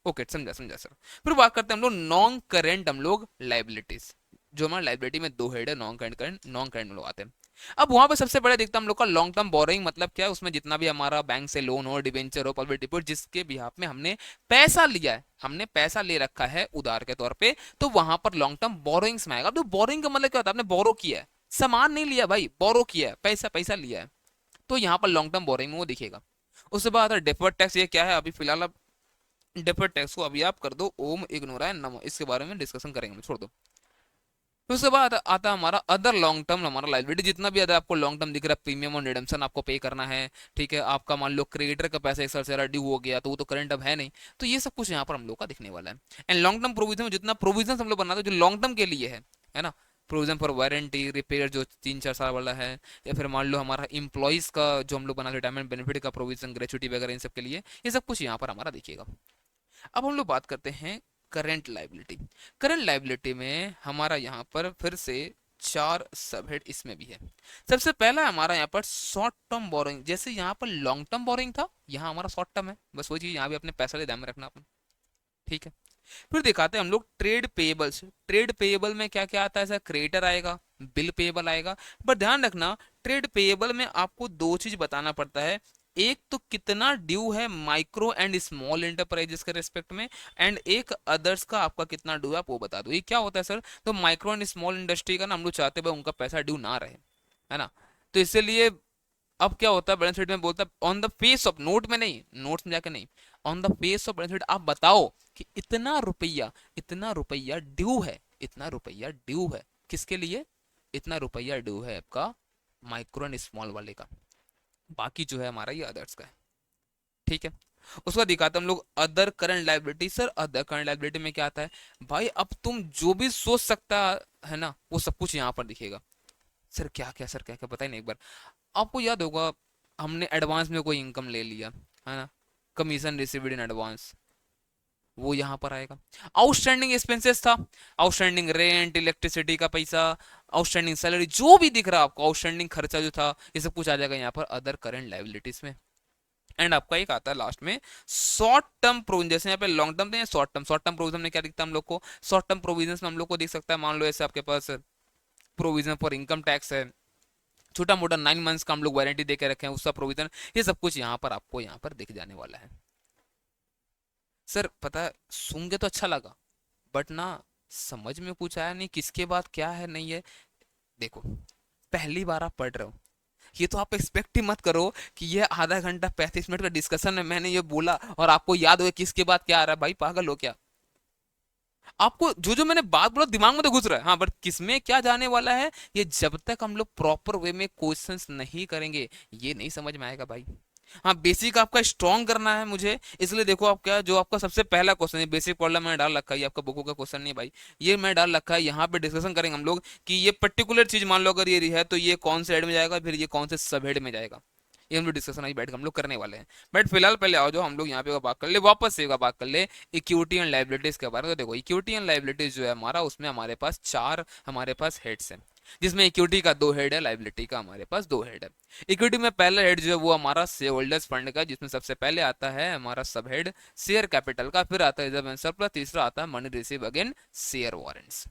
ओके, समझा समझा सर। फिर बात करते हैं हम लोग नॉन करेंट, हम लोग लाइबिलिटीज, जो हमारे लाइबिलिटी में 2 हेड है, non current current non current में लोग आते हैं। अब वहां पे सबसे बड़ा दिखता है हम लोग का लॉन्ग टर्म बोरोइंग, मतलब क्या है? उसमें जितना भी हमारा बैंक से लोन हो, डिबेंचर हो, पब्लिक डिपॉजिट, जिसके बिहाफ में हमने पैसा लिया है, हमने पैसा ले रखा है उधार के तौर पे, तो वहां पर लॉन्ग टर्म बोरोइंग्स में आएगा। तो बोरोइंग का मतलब क्या होता है? आपने बोरो किया है, सामान नहीं लिया भाई, बोरो किया है, पैसा पैसा लिया है, तो यहाँ पर लॉन्ग टर्म बोरोइंग में वो दिखेगा। उसके बाद आता है डेफर्ड टैक्स। ये क्या है? अभी फिलहाल आप डेफर्ड टैक्स को अभी आप कर दो ओम इग्नोराय नमो, इसके बारे में डिस्कशन करेंगे, छोड़ दो। फिर उसके बाद आता हमारा अदर लॉन्ग टर्म, हमारा लाइबिलिटी, जितना भी अदर आपको लॉन्ग टर्म दिख रहा है, प्रीमियम और रिडेम्पशन आपको पे करना है, ठीक है? आपका मान लो क्रेडिटर का पैसा 1 साल से ड्यू हो गया, तो वो तो करंट अब है नहीं, तो ये सब कुछ यहाँ पर हम लोग का दिखने वाला है। एंड लॉन्ग टर्म प्रोविजन में जितना प्रोविजन हम लोग बनाते हैं जो लॉन्ग टर्म के लिए है ना, प्रोविजन फॉर वारंटी रिपेयर जो 3 4 साल वाला है, या फिर मान लो हमारा इंप्लॉइज का जो हम लोग बना रिटायरमेंट बेनिफिट का प्रोविजन, ग्रेचुटी वगैरह, इन सब के लिए ये सब कुछ यहाँ पर हमारा दिखेगा। अब हम लोग बात करते हैं करंट लाइबिलिटी। करंट लाइबिलिटी में हमारा यहाँ पर फिर से 4 सबहेड इसमें भी है। सबसे पहला हमारा यहाँ पर शॉर्ट टर्म बोरोइंग, जैसे यहाँ पर लॉन्ग टर्म बोरोइंग था, यहाँ हमारा शॉर्ट टर्म है, बस वही चीज यहाँ भी अपने पैसा ले ध्यान में रखना अपन, ठीक है? फिर दिखाते हैं हम लोग ट्रेड पेएबल्स। ट्रेड पेएबल में क्या क्या आता है? सर क्रेडिटर आएगा, बिल पेएबल आएगा, पर ध्यान रखना ट्रेड पेएबल में आपको 2 चीज बताना पड़ता है। एक तो कितना ड्यू है माइक्रो एंड स्मॉल एंटरप्राइजेस के रेस्पेक्ट में, एंड एक अदर्स का आपका कितना ड्यू है आप वो बता दो। ये क्या होता है सर? तो माइक्रो एंड स्मॉल इंडस्ट्री का ना हम लोग चाहते हैं उनका पैसा ड्यू ना रहे, है ना? तो इसलिए अब क्या होता है, बैलेंस शीट में बोलता है on the face of, note में नहीं, नोट्स में जाके नहीं, on the face of balance sheet आप बताओ कि इतना रुपया ड्यू है, इतना रुपया ड्यू है, किसके लिए? इतना रुपया ड्यू है आपका माइक्रो एंड स्मॉल वाले का, बाकी जो है हमारा ये अदर्स का है, ठीक है? उसका दिखाते हम लोग other current liability. Sir other current liability में क्या आता है? भाई अब तुम जो भी सोच सकता है ना, वो सब कुछ यहाँ पर दिखेगा। सर क्या क्या, सर क्या क्या बताइए ना एक बार। आपको याद होगा हमने एडवांस में कोई इनकम ले लिया है ना, कमीशन रिसीव्ड इन एडवांस, वो यहाँ पर आएगा। आउटस्टैंडिंग एक्सपेंसेस था, आउटस्टैंडिंग रेंट, इलेक्ट्रिसिटी का पैसा, आउटस्टैंडिंग सैलरी, जो भी दिख रहा है आपको आउटस्टैंडिंग खर्चा जो था, ये सब कुछ आ जाएगा यहाँ पर अदर करंट लाइबिलिटीज में। एंड आपका एक आता है लास्ट में शॉर्ट टर्म प्रोविजन, जैसे यहाँ पे लॉन्ग टर्म थे, short term, short term provision में क्या दिखता है हम लोग को, शॉर्ट टर्म प्रोविजन में हम लोग को दिख सकता है, मान लो ऐसे आपके पास प्रोविजन फॉर इनकम टैक्स है, छोटा मोटा 9 मंथ्स का हम लोग वारंटी दे के रखे हैं उसका प्रोविजन, ये सब कुछ यहाँ पर आपको यहाँ पर दिख जाने वाला है। सर पता है सुन के तो अच्छा लगा, बट ना समझ में कुछ आया नहीं किसके बाद क्या है नहीं है। देखो पहली बार आप पढ़ रहे हो, ये तो आप एक्सपेक्ट ही मत करो कि ये आधा घंटा 35 मिनट का डिस्कशन है, मैंने ये बोला और आपको याद हो किसके बाद क्या आ रहा है, भाई पागल हो क्या। आपको जो जो मैंने बात बोला दिमाग में तो घुस रहा है, हाँ, बट किसमें क्या जाने वाला है, ये जब तक हम लोग प्रॉपर वे में क्वेश्चंस नहीं करेंगे ये नहीं समझ में आएगा भाई। हाँ बेसिक आपका स्ट्रॉन्ग करना है मुझे, इसलिए देखो आप क्या, जो आपका सबसे पहला क्वेश्चन है बेसिक प्रॉब्लम मैंने डाल रखा है, ये आपका बुकों का क्वेश्चन नहीं है भाई, ये मैं डाल रखा है, यहाँ पे डिस्कशन करेंगे हम लोग कि ये पर्टिकुलर चीज मान लो अगर ये है तो ये कौन से हेड में जाएगा, फिर ये कौन से सब हेड में जाएगा, ये हम लोग डिस्कशन आज बैठ के हम लोग करने वाले हैं। बट फिलहाल पहले आओ जो हम लोग यहाँ पे बात कर ले, वापस से बात कर ले इक्विटी एंड लाइबिलिटीज के बारे में। तो देखो इक्विटी एंड लाइबिलिटीज जो है हमारा, उसमें हमारे पास चार हमारे पास हेड्स हैं, जिसमें इक्विटी का 2 हेड है, लाइबिलिटी का हमारे पास 2 हेड है। इक्विटी में पहला हेड जो है वो हमारा शेयर होल्डर्स फंड का, जिसमें सबसे पहले आता है हमारा सब हेड शेयर कैपिटल का, फिर आता है रिजर्व एंड सरप्लस, तीसरा आता है money receive again share warrants.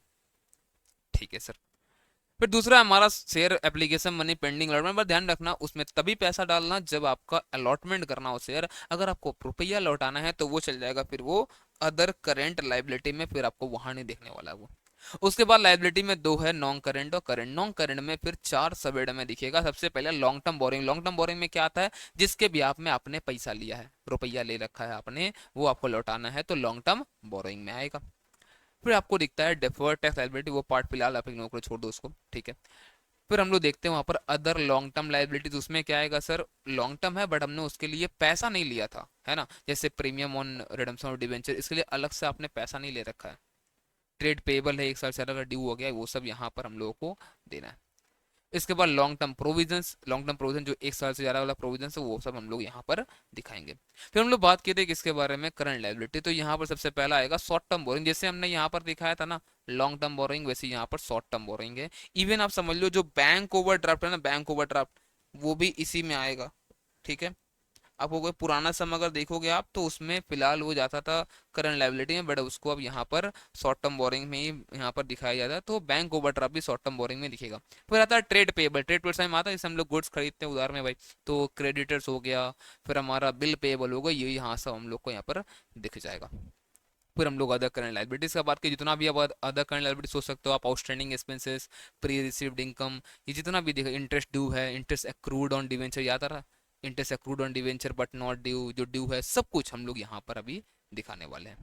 ठीक है सर। फिर दूसरा हमारा share application money pending allotment, पर ध्यान रखना उसमें तभी पैसा डालना जब आपका अलॉटमेंट करना हो शेयर, अगर आपको रुपया लौटाना है तो वो चल जाएगा फिर वो अदर करेंट लाइबिलिटी में, फिर आपको वहां नहीं देखने वाला वो। उसके बाद लाइबिलिटी में दो है नॉन करेंट और करेंट, नॉन करेंट में फिर चार सब हेड में दिखेगा। सबसे पहले long term borrowing, long term boring में क्या आता है, जिसके भी आप में आपने पैसा लिया है, रुपया ले रखा है आपने, वो आपको लौटाना है तो लॉन्ग टर्म बोरिंग में आएगा। फिर आपको दिखता है डेफर्ड टैक्स लायबिलिटी, वो पार्ट फिलहाल आप इग्नोर करो, छोड़ दो उसको, ठीक है। फिर हम लोग देखते हैं वहां पर अदर लॉन्ग टर्म लायबिलिटीज, उसमें क्या आएगा सर, लॉन्ग टर्म है बट हमने उसके लिए पैसा नहीं लिया था, है ना, जैसे premium on redemption of debenture, इसके लिए अलग से आपने पैसा नहीं ले रखा है। ट्रेड पेबल है 1 साल से अगर ड्यू हो गया है, वो सब यहाँ पर हम लोगों को देना है। इसके बाद long term provisions, long term provision जो 1 साल से ज़्यादा वाला प्रोविजन है वो सब हम लोग यहाँ पर दिखाएंगे। फिर हम लोग बात किए थे किसके बारे में, करंट लायबिलिटी, तो यहाँ पर सबसे पहला आएगा शॉर्ट टर्म बोरिंग, जैसे हमने यहाँ पर दिखाया था ना लॉन्ग टर्म बोरिंग, वैसे यहाँ पर शॉर्ट टर्म बोरिंग है। इवन आप समझ लो जो बैंक ओवरड्राफ्ट है ना, बैंक ओवरड्राफ्ट वो भी इसी में आएगा, ठीक है। आपको कोई पुराना सम अगर देखोगे आप तो उसमें फिलहाल वो जाता था करंट लायबिलिटी में, बट उसको अब यहाँ पर शॉर्ट टर्म बोरिंग में ही यहाँ पर दिखाया जाता है, तो बैंक ओवरड्राफ्ट भी शॉर्ट टर्म बोरिंग में दिखेगा। फिर आता है ट्रेड पेबल, ट्रेड पेबल में आता है जैसे हम लोग गुड्स खरीदते हैं उधार में भाई, तो क्रेडिटर्स हो गया, फिर हमारा बिल पेबल होगा, ये यहाँ सब हम लोग को यहाँ पर दिख जाएगा। फिर हम लोग अदर करंट लायबिलिटीज का बात की, जितना भी आप अदर करंट लायबिलिटी सोच सकते हो आप, outstanding expenses, pre received income, ये जितना भी देखो, इंटरेस्ट ड्यू है, इंटरेस्ट एक्रूड ऑन डिवेंचर, याद आ रहा, interest accrued on debenture but not due, जो ड्यू है सब कुछ हम लोग यहाँ पर अभी दिखाने वाले हैं।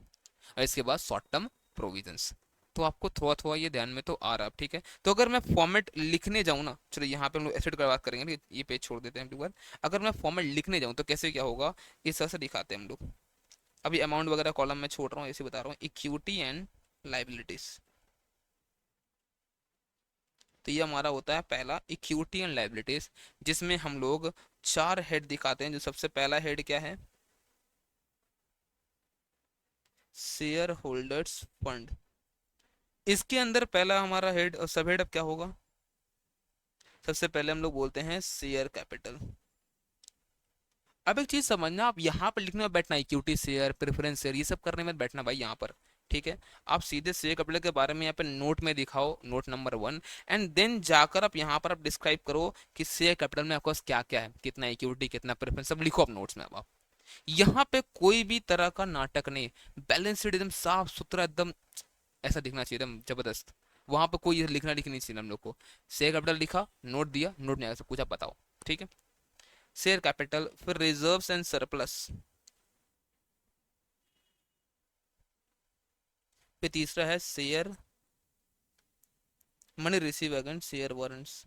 और इसके बाद शॉर्ट टर्म प्रोविजंस, तो आपको थोड़ा थोड़ा ये ध्यान में तो आ रहा है, ठीक है। तो अगर मैं फॉर्मेट लिखने जाऊँ ना, चलो यहाँ पे हम लोग एसेट का बात करेंगे, ये पेज छोड़ देते हैं एक बार। अगर मैं फॉर्मेट लिखने जाऊँ तो कैसे क्या होगा, इस तरह से दिखाते हैं हम लोग। अभी अमाउंट वगैरह कॉलम में छोड़ रहा हूँ, ऐसे बता रहा हूँ, इक्विटी एंड लाइबिलिटीज, तो ये हमारा होता है पहला इक्विटी एंड लाइबिलिटीज, जिसमें हम लोग चार हेड दिखाते हैं। जो सबसे पहला हेड क्या है, शेयर होल्डर्स फंड, इसके अंदर पहला हमारा हेड और सब हेड अब क्या होगा, सबसे पहले हम लोग बोलते हैं शेयर कैपिटल। अब एक चीज समझना, आप यहाँ पर लिखने में बैठना इक्विटी शेयर प्रेफरेंस शेयर ये सब करने में बैठना भाई यहाँ पर, ठीक है। आप सीधे शेयर कैपिटल के बारे में यहाँ पे नोट में दिखाओ, नोट नंबर 1, एंड देन जाकर आप यहाँ पर आप डिस्क्राइब करो कि शेयर कैपिटल में आपके पास क्या क्या है, कितना इक्विटी कितना प्रेफरेंस, सब लिखो आप नोट्स में। अब आप यहाँ पे कोई भी तरह का नाटक नहीं, बैलेंस शीट एकदम साफ सुथरा एकदम ऐसा दिखना चाहिए एकदम जबरदस्त, वहां पे कोई लिखना लिखनी चाहिए हम लोग को। शेयर कैपिटल लिखा, नोट दिया, नोट नहीं आया, सब कुछ आप बताओ, ठीक है। शेयर कैपिटल, फिर रिजर्व्स एंड सरप्लस, फिर तीसरा है share money receive against share warrants,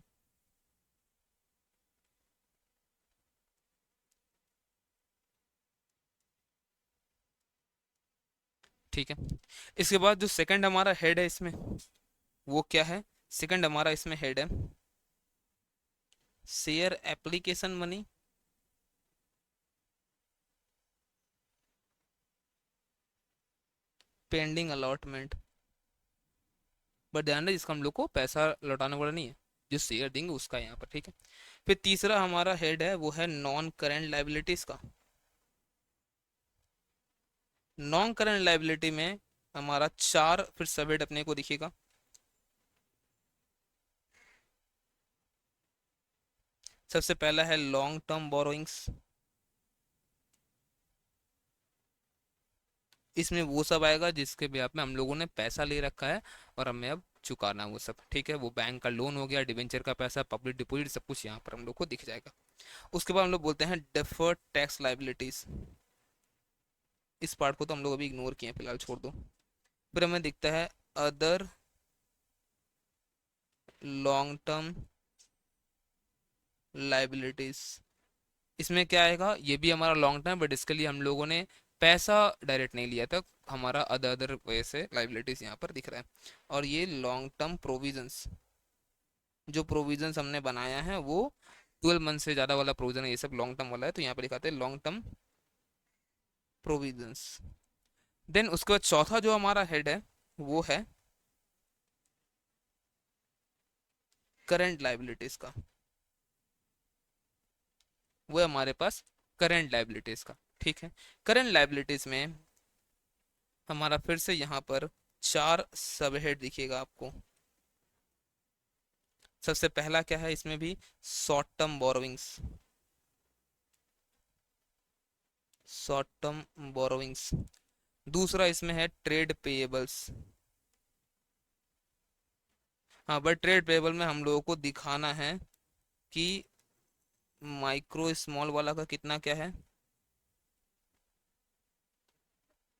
ठीक है। इसके बाद जो सेकंड हमारा हेड है इसमें, वो क्या है? सेकंड हमारा इसमें हेड है share application money, pending allotment. But ध्यान रहे, इसका हम लोग को पैसा लौटाने वाला नहीं है, जो शेयर देंगे उसका यहाँ पर, ठीक है। फिर तीसरा हमारा हेड है वो है नॉन करेंट लाइबिलिटीज का। नॉन करेंट लाइबिलिटी में हमारा चार फिर सब हेड अपने को दिखेगा। सबसे पहला है लॉन्ग टर्म बोरोइंग्स। इसमें वो सब आएगा जिसके ब्याह में हम लोगों ने पैसा ले रखा है और हमें अब चुकाना है वो सब, ठीक है। वो बैंक का लोन हो गया, डिवेंचर का पैसा, पब्लिक डिपॉजिट, सब कुछ यहाँ पर हम लोग को दिख जाएगा। उसके बाद हम लोग बोलते हैं डिफर्ड टैक्स लाइबिलिटीज। इस पार्ट को तो हम लोग अभी इग्नोर किए हैं, फिलहाल छोड़ दो। फिर हमें दिखता है अदर लॉन्ग टर्म लाइबिलिटीज। इसमें क्या आएगा? ये भी हमारा लॉन्ग टर्म, बट इसके लिए हम लोगों ने पैसा डायरेक्ट नहीं लिया था, हमारा अदर अदर वे से लाइबिलिटीज यहाँ पर दिख रहा है। और ये लॉन्ग टर्म प्रोविजंस, जो प्रोविजंस हमने बनाया है वो 12 मंथ से ज़्यादा वाला प्रोविजन है, ये सब लॉन्ग टर्म वाला है, तो यहाँ पर दिखाते हैं लॉन्ग टर्म प्रोविजंस। देन उसके बाद चौथा जो हमारा हेड है वो है करंट लाइबिलिटीज का। वो है हमारे पास करंट लाइबिलिटीज का, ठीक है। करंट लाइबिलिटीज में हमारा फिर से यहाँ पर चार सब हेड दिखेगा आपको। सबसे पहला क्या है इसमें भी? Short term borrowings. Short term borrowings. दूसरा इसमें है ट्रेड पेएबल्स। हाँ, बट ट्रेड पेएबल में हम लोगों को दिखाना है कि माइक्रो स्मॉल वाला का कितना क्या है,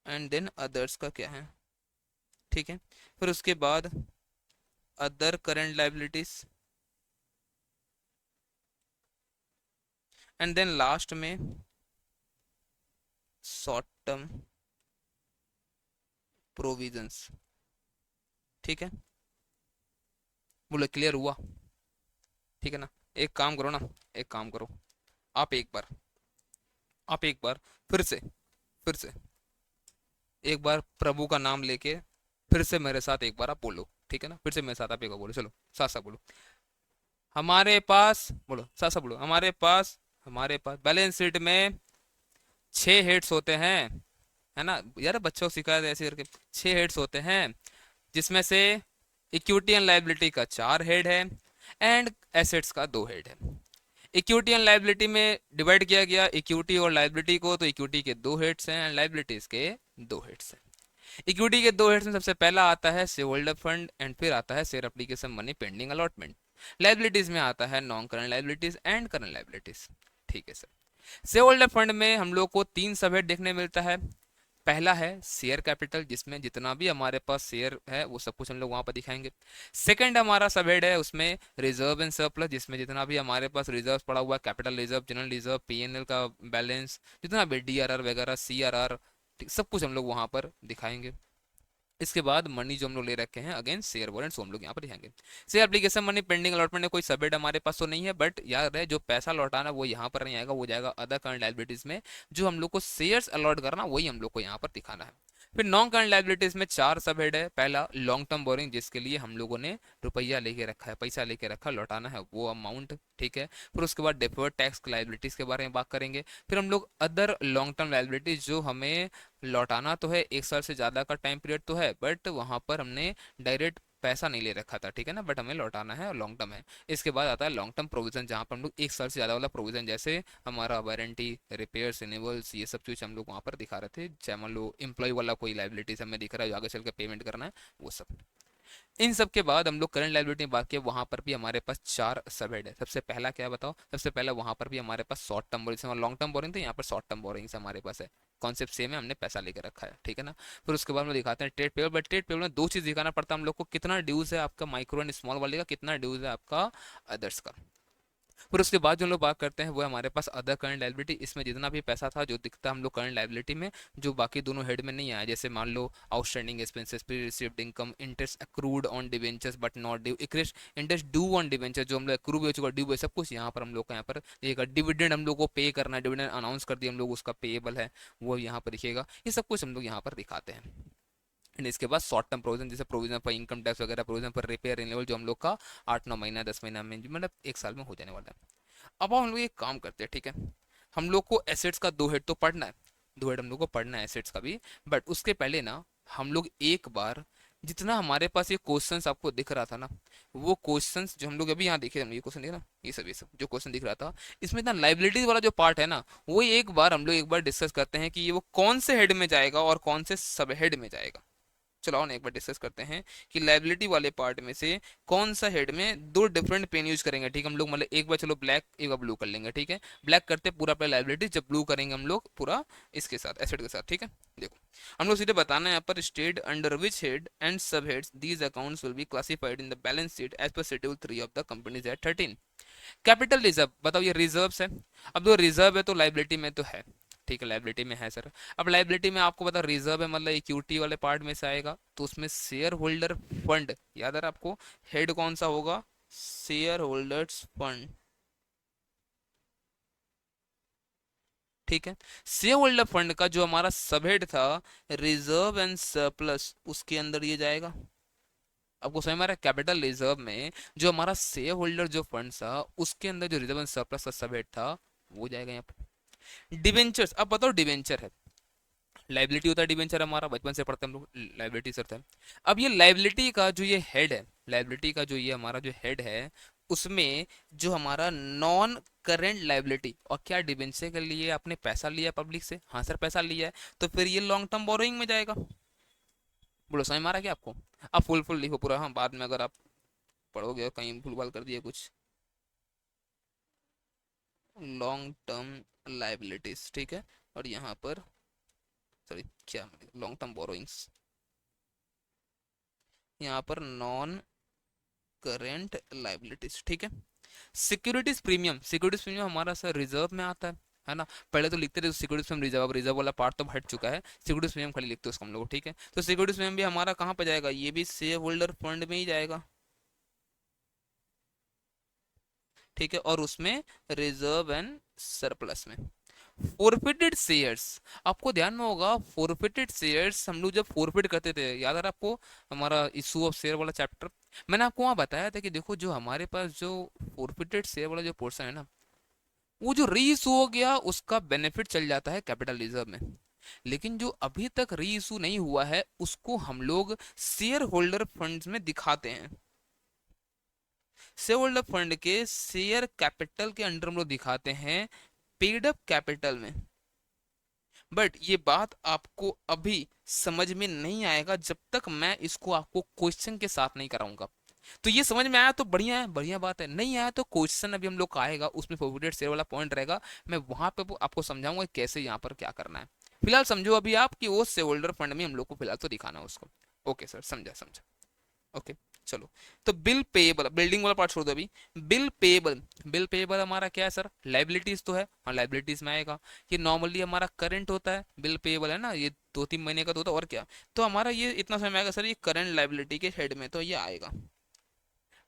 एंड देन अदर्स का क्या है, ठीक है। फिर उसके बाद other current liabilities, and then last में शॉर्ट टर्म प्रोविजंस, ठीक है। बोलो क्लियर हुआ? ठीक है ना। एक काम करो ना, एक काम करो, आप एक बार आप एक बार फिर से एक बार प्रभु का नाम लेके फिर से मेरे साथ एक बार आप बोलो, ठीक है ना। फिर से मेरे साथ आप एक बार बोलो, चलो साथ साथ बोलो। हमारे पास, बोलो साथ साथ बोलो, हमारे पास बैलेंस शीट में 6 हेड्स होते हैं, है ना यार, बच्चों को सिखाया था ऐसे करके। 6 हेड्स होते हैं, जिसमें से इक्विटी एंड लाइबिलिटी का 4 हेड है, एंड एसेट्स का 2 हेड है। इक्विटी एंड लाइबिलिटी में डिवाइड किया गया इक्विटी और लाइबिलिटी को, तो इक्विटी के 2 हेड्स हैं एंड लाइबिलिटीज के 2 हेड्स हैं। इक्विटी के 2 हेड्स में सबसे पहला आता है शेयर होल्डर फंड, एंड फिर आता है share application money pending allotment. Liabilities में आता है non current liabilities and current liabilities, ठीक है सर। शेयर होल्डर फंड में हम लोग को 3 सब हेड देखने मिलता है। पहला है शेयर कैपिटल, जिसमें जितना भी हमारे पास शेयर है वो सब कुछ हम लोग वहां पर दिखाएंगे। सेकंड हमारा सबहेड है उसमें रिजर्व एंड सरप्लस, जिसमें जितना भी हमारे पास रिजर्व पड़ा हुआ है, capital reserve, general reserve, PNL का बैलेंस, जितना भी डीआरआर वगैरह, सीआरआर, सब कुछ हम लोग वहां पर दिखाएंगे। इसके बाद मनी जो हम लोग ले रखे हैं अगेंस्ट शेयर वारंट्स, हम लोग यहाँ पर दिखाएंगे। Share application money pending allotment में कोई सबहेड हमारे पास तो नहीं है, बट याद रहे जो पैसा लौटाना वो यहाँ पर नहीं आएगा, वो जाएगा अदर करंट लाइबिलिटीज में। जो हम लोग को शेयर्स अलॉट करना वही हम लोग को यहाँ पर दिखाना है। फिर नॉन करंट लाइबिलिटीज में 4 सबहेड है। पहला लॉन्ग टर्म बोरिंग, जिसके लिए हम लोगों ने रुपया लेके रखा है, पैसा लेके रखा, लौटाना है वो अमाउंट, ठीक है। फिर उसके बाद डिफर्ड टैक्स लाइबिलिटीज के बारे में बात करेंगे। फिर हम लोग अदर लॉन्ग टर्म लाइबिलिटीज, जो हमें लौटाना तो है, 1 साल से ज़्यादा का टाइम पीरियड तो है, बट वहाँ पर हमने डायरेक्ट पैसा नहीं ले रखा था, ठीक है ना, बट हमें लौटाना है और लॉन्ग टर्म है। इसके बाद आता है लॉन्ग टर्म प्रोविजन, जहाँ पर हम लोग 1 साल से ज़्यादा वाला प्रोविजन, जैसे हमारा वारंटी, रिपेयर्स, रिन्यूअल्स, ये सब चीज़ हम लोग वहाँ पर दिखा रहे थे। चाहे मान लो एम्प्लॉय वाला कोई लाइबिलिटीज हमें दिख रहा है जो आगे चल के पेमेंट करना है, वो सब। इन सब के बाद हम लोग करंट लाइबिलिटी में बात किया, वहां पर भी हमारे पास 4 सबहेड है। सबसे पहला क्या है बताओ? सबसे पहला वहां पर भी हमारे पास short term borrowing, long term borrowing थे, यहाँ पर शॉर्ट टर्म बोरिंग हमारे पास है। कॉन्सेप्ट सेम है, हमने पैसा लेकर रखा है, ठीक है ना। फिर उसके बाद में दिखाते हैं trade payable, but trade payable में 2 चीज दिखाना पड़ता है हम लोग को, कितना ड्यूज है आपका माइक्रो एंड स्मॉल वाले का, कितना ड्यूज है आपका अदर्स का। फिर उसके बाद जो हम लोग बात करते हैं वो है हमारे पास अदर करंट लायबिलिटी। इसमें जितना भी पैसा था जो दिखता है हम लोग करंट लायबिलिटी में, जो बाकी दोनों हेड में नहीं आया, जैसे मान लो outstanding expenses, pre received income, interest accrued on debentures but not due, interest due on debenture जो हम लोग अक्रू भी हो चुका, ड्यू, सब कुछ यहाँ पर हम लोग का यहाँ पर दिखेगा। डिविडेंड हम लोग को पे करना है, डिविडेंड अनाउंस कर दिया हम लोग, उसका पेएबल है, वो यहाँ पर दिखेगा। ये सब कुछ हम लोग यहाँ पर दिखाते हैं। एंड इसके बाद शॉर्ट टर्म प्रोविजन, जैसे प्रोविजन पर इनकम टैक्स वगैरह, प्रोविजन पर रिपेयर रिन्यूअल, जो हम लोग का 8-9 महीना 10 महीना में, मतलब 1 साल में हो जाने वाला है। अब हम लोग एक काम करते हैं, ठीक है, हम लोग को एसेट्स का दो हेड तो पढ़ना है, दो हेड हम लोग को पढ़ना है एसेट्स का भी। बट उसके पहले ना हम लोग एक बार जितना हमारे पास ये क्वेश्चंस आपको दिख रहा था ना, वो क्वेश्चंस जो हम लोग अभी यहाँ देखे, हम ये क्वेश्चन दिख ना, ये सब जो क्वेश्चन दिख रहा था, इसमें इतना लाइबिलिटीज वाला जो पार्ट है ना, वो एक बार हम लोग एक बार डिस्कस करते हैं कि ये वो कौन से हेड में जाएगा और कौन से सब हेड में जाएगा। चलो ना एक बार डिस्कस करते हैं कि लाइबिलिटी वाले पार्ट में से कौन सा हेड में दो डिफरेंट पेन यूज करेंगे, ठीक है, हम लोग मतलब एक बार चलो ब्लैक एक बार ब्लू कर लेंगे, ठीक है, ब्लैक करते पूरा अपना लाइबिलिटी, जब ब्लू करेंगे हम लोग पूरा इसके साथ एसेट के साथ, ठीक है। देखो हम लोग सीधे बताना है यहाँ पर, state under which head and sub heads these accounts will be classified in the balance sheet as per schedule 3 of the companies act 13। Capital reserve, बताओ ये रिजर्व है। अब जो रिजर्व है तो लाइबिलिटी में तो है, ठीक है, लाइबिलिटी में है सर। अब लाइबिलिटी में आपको पता रिजर्व है मतलब इक्विटी वाले पार्ट में से आएगा, तो उसमें शेयर होल्डर फंड याद आ रहा है आपको, हेड कौन सा होगा, शेयर होल्डर्स फंड, ठीक है। शेयर होल्डर फंड का जो हमारा सब हेड था रिजर्व एंड सरप्लस, उसके अंदर ये जाएगा। आपको समझ में आ रहा है, कैपिटल रिजर्व में जो हमारा शेयर होल्डर जो फंड था उसके अंदर जो रिजर्व एंड सरप्लस का सब हेड था वो जाएगा यहाँ पर। डिवेंचर्स, अब बताओ डिवेंचर है, लाइबिलिटी होता है डिवेंचर, हमारा बचपन से पढ़ते हैं हम लोग, लाइबिलिटी सर था। अब ये लाइबिलिटी का जो ये हेड है, लाइबिलिटी का जो ये हमारा जो हेड है, उसमें जो हमारा नॉन करेंट लाइबिलिटी, और क्या डिवेंचर के लिए आपने पैसा लिया पब्लिक से, हाँ सर पैसा लिया है, तो फिर ये लॉन्ग टर्म बोरोइंग में जाएगा। बोलो समझ में आ रहा है क्या आपको? अब फुल फुल लिखो पूरा, हाँ बाद में अगर आप पढ़ोगे और कहीं भूल भाल कर दिया कुछ। लॉन्ग टर्म लाइबिलिटीज, ठीक है, और यहाँ पर सॉरी क्या, लॉन्ग टर्म बोरोइंग्स, यहाँ पर नॉन करेंट लाइबिलिटीज, ठीक है। सिक्योरिटीज प्रीमियम, सिक्योरिटीज प्रीमियम हमारा सर रिजर्व में आता है ना, पहले तो लिखते थे सिक्योरिटीज प्रीमियम रिजर्व, अब रिजर्व वाला पार्ट तो हट चुका है, सिक्योरिटीज प्रीमियम खाली लिखते हैं उसको हम लोग, ठीक है। तो सिक्योरिटीज प्रीमियम भी हमारा कहाँ पे जाएगा, ये भी शेयर होल्डर फंड में ही जाएगा, ठीक है, और उसमें रिजर्व एंड सरप्लस में। फोरफिटेड शेयर्स, आपको ध्यान में होगा फोरफिटेड शेयर्स हम लोग जब फोरफिट करते थे, याद आ रहा है आपको हमारा इशू ऑफ शेयर वाला चैप्टर, मैंने आपको वहां बताया था कि देखो जो हमारे पास जो फोरफिटेड शेयर वाला जो पोर्शन है ना, वो जो री इशू हो गया उसका बेनिफिट चल जाता है कैपिटल रिजर्व में, लेकिन जो अभी तक री इशू नहीं हुआ है उसको हम लोग शेयर होल्डर फंड्स में दिखाते हैं, शेयर होल्डर फंड के शेयर कैपिटल के अंडर हम लोग दिखाते हैं, पेड अप कैपिटल में। बट ये बात आपको अभी समझ में नहीं आएगा जब तक मैं इसको आपको क्वेश्चन के साथ नहीं कराऊंगा। तो ये समझ में आया तो बढ़िया है, बढ़िया बात है, नहीं आया तो क्वेश्चन अभी हम लोग का आएगा, उसमें फोरफिटेड शेयर वाला पॉइंट रहेगा, मैं वहां पे आपको समझाऊंगा कैसे यहाँ पर क्या करना है। फिलहाल समझो अभी आप कि वो शेयर होल्डर फंड में हम लोग को फिलहाल तो दिखाना है उसको। ओके सर, समझा समझा, ओके। चलो, तो बिल पेएबल, बिल्डिंग वाला पार्ट छोड़ दो अभी। बिल पेएबल, बिल पेएबल हमारा क्या है सर, लाइबिलिटीज तो है, हाँ लाइबिलिटीज में आएगा। ये नॉर्मली हमारा करंट होता है, बिल पेएबल है ना, ये 2-3 महीने का तो होता है और क्या, तो हमारा ये इतना समय आएगा सर, ये करंट लाइबिलिटी के हेड में तो ये आएगा।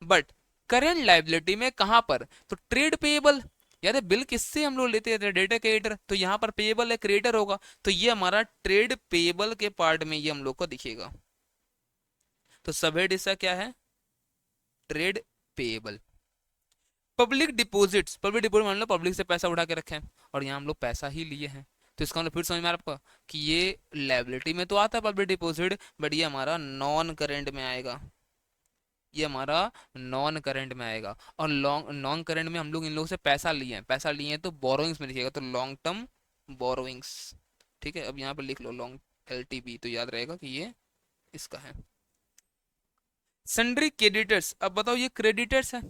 बट करंट लाइबिलिटी में कहां पर, तो ट्रेड पेएबल, याद है बिल किससे हम लोग लेते थे, डेटा क्रेडिटर, तो यहाँ पर पेएबल है क्रेडिटर होगा, तो ये हमारा ट्रेड पेएबल के पार्ट में ये हम लोग को दिखेगा। तो सब हेड इसका क्या है, trade payable. Public deposits, public deposit मान लो पब्लिक से पैसा उठा के रखे हैं और यहाँ हम लोग पैसा ही लिए हैं, तो इसका मतलब फिर समझ में आ रहा है आपको कि ये लायबिलिटी में तो आता है पब्लिक डिपॉजिट, बट ये हमारा नॉन करेंट में आएगा, ये हमारा नॉन करेंट में आएगा। और लॉन्ग नॉन करेंट में हम लोग इन लोगों से पैसा लिए हैं, पैसा लिए हैं तो बोरोइंग्स में लिखिएगा, तो लॉन्ग टर्म बोरोइंग्स, ठीक है। अब यहाँ पर लिख लो लॉन्ग LTB, तो याद रहेगा कि ये इसका है। सन्ड्री क्रेडिटर्स, अब बताओ ये क्रेडिटर्स है,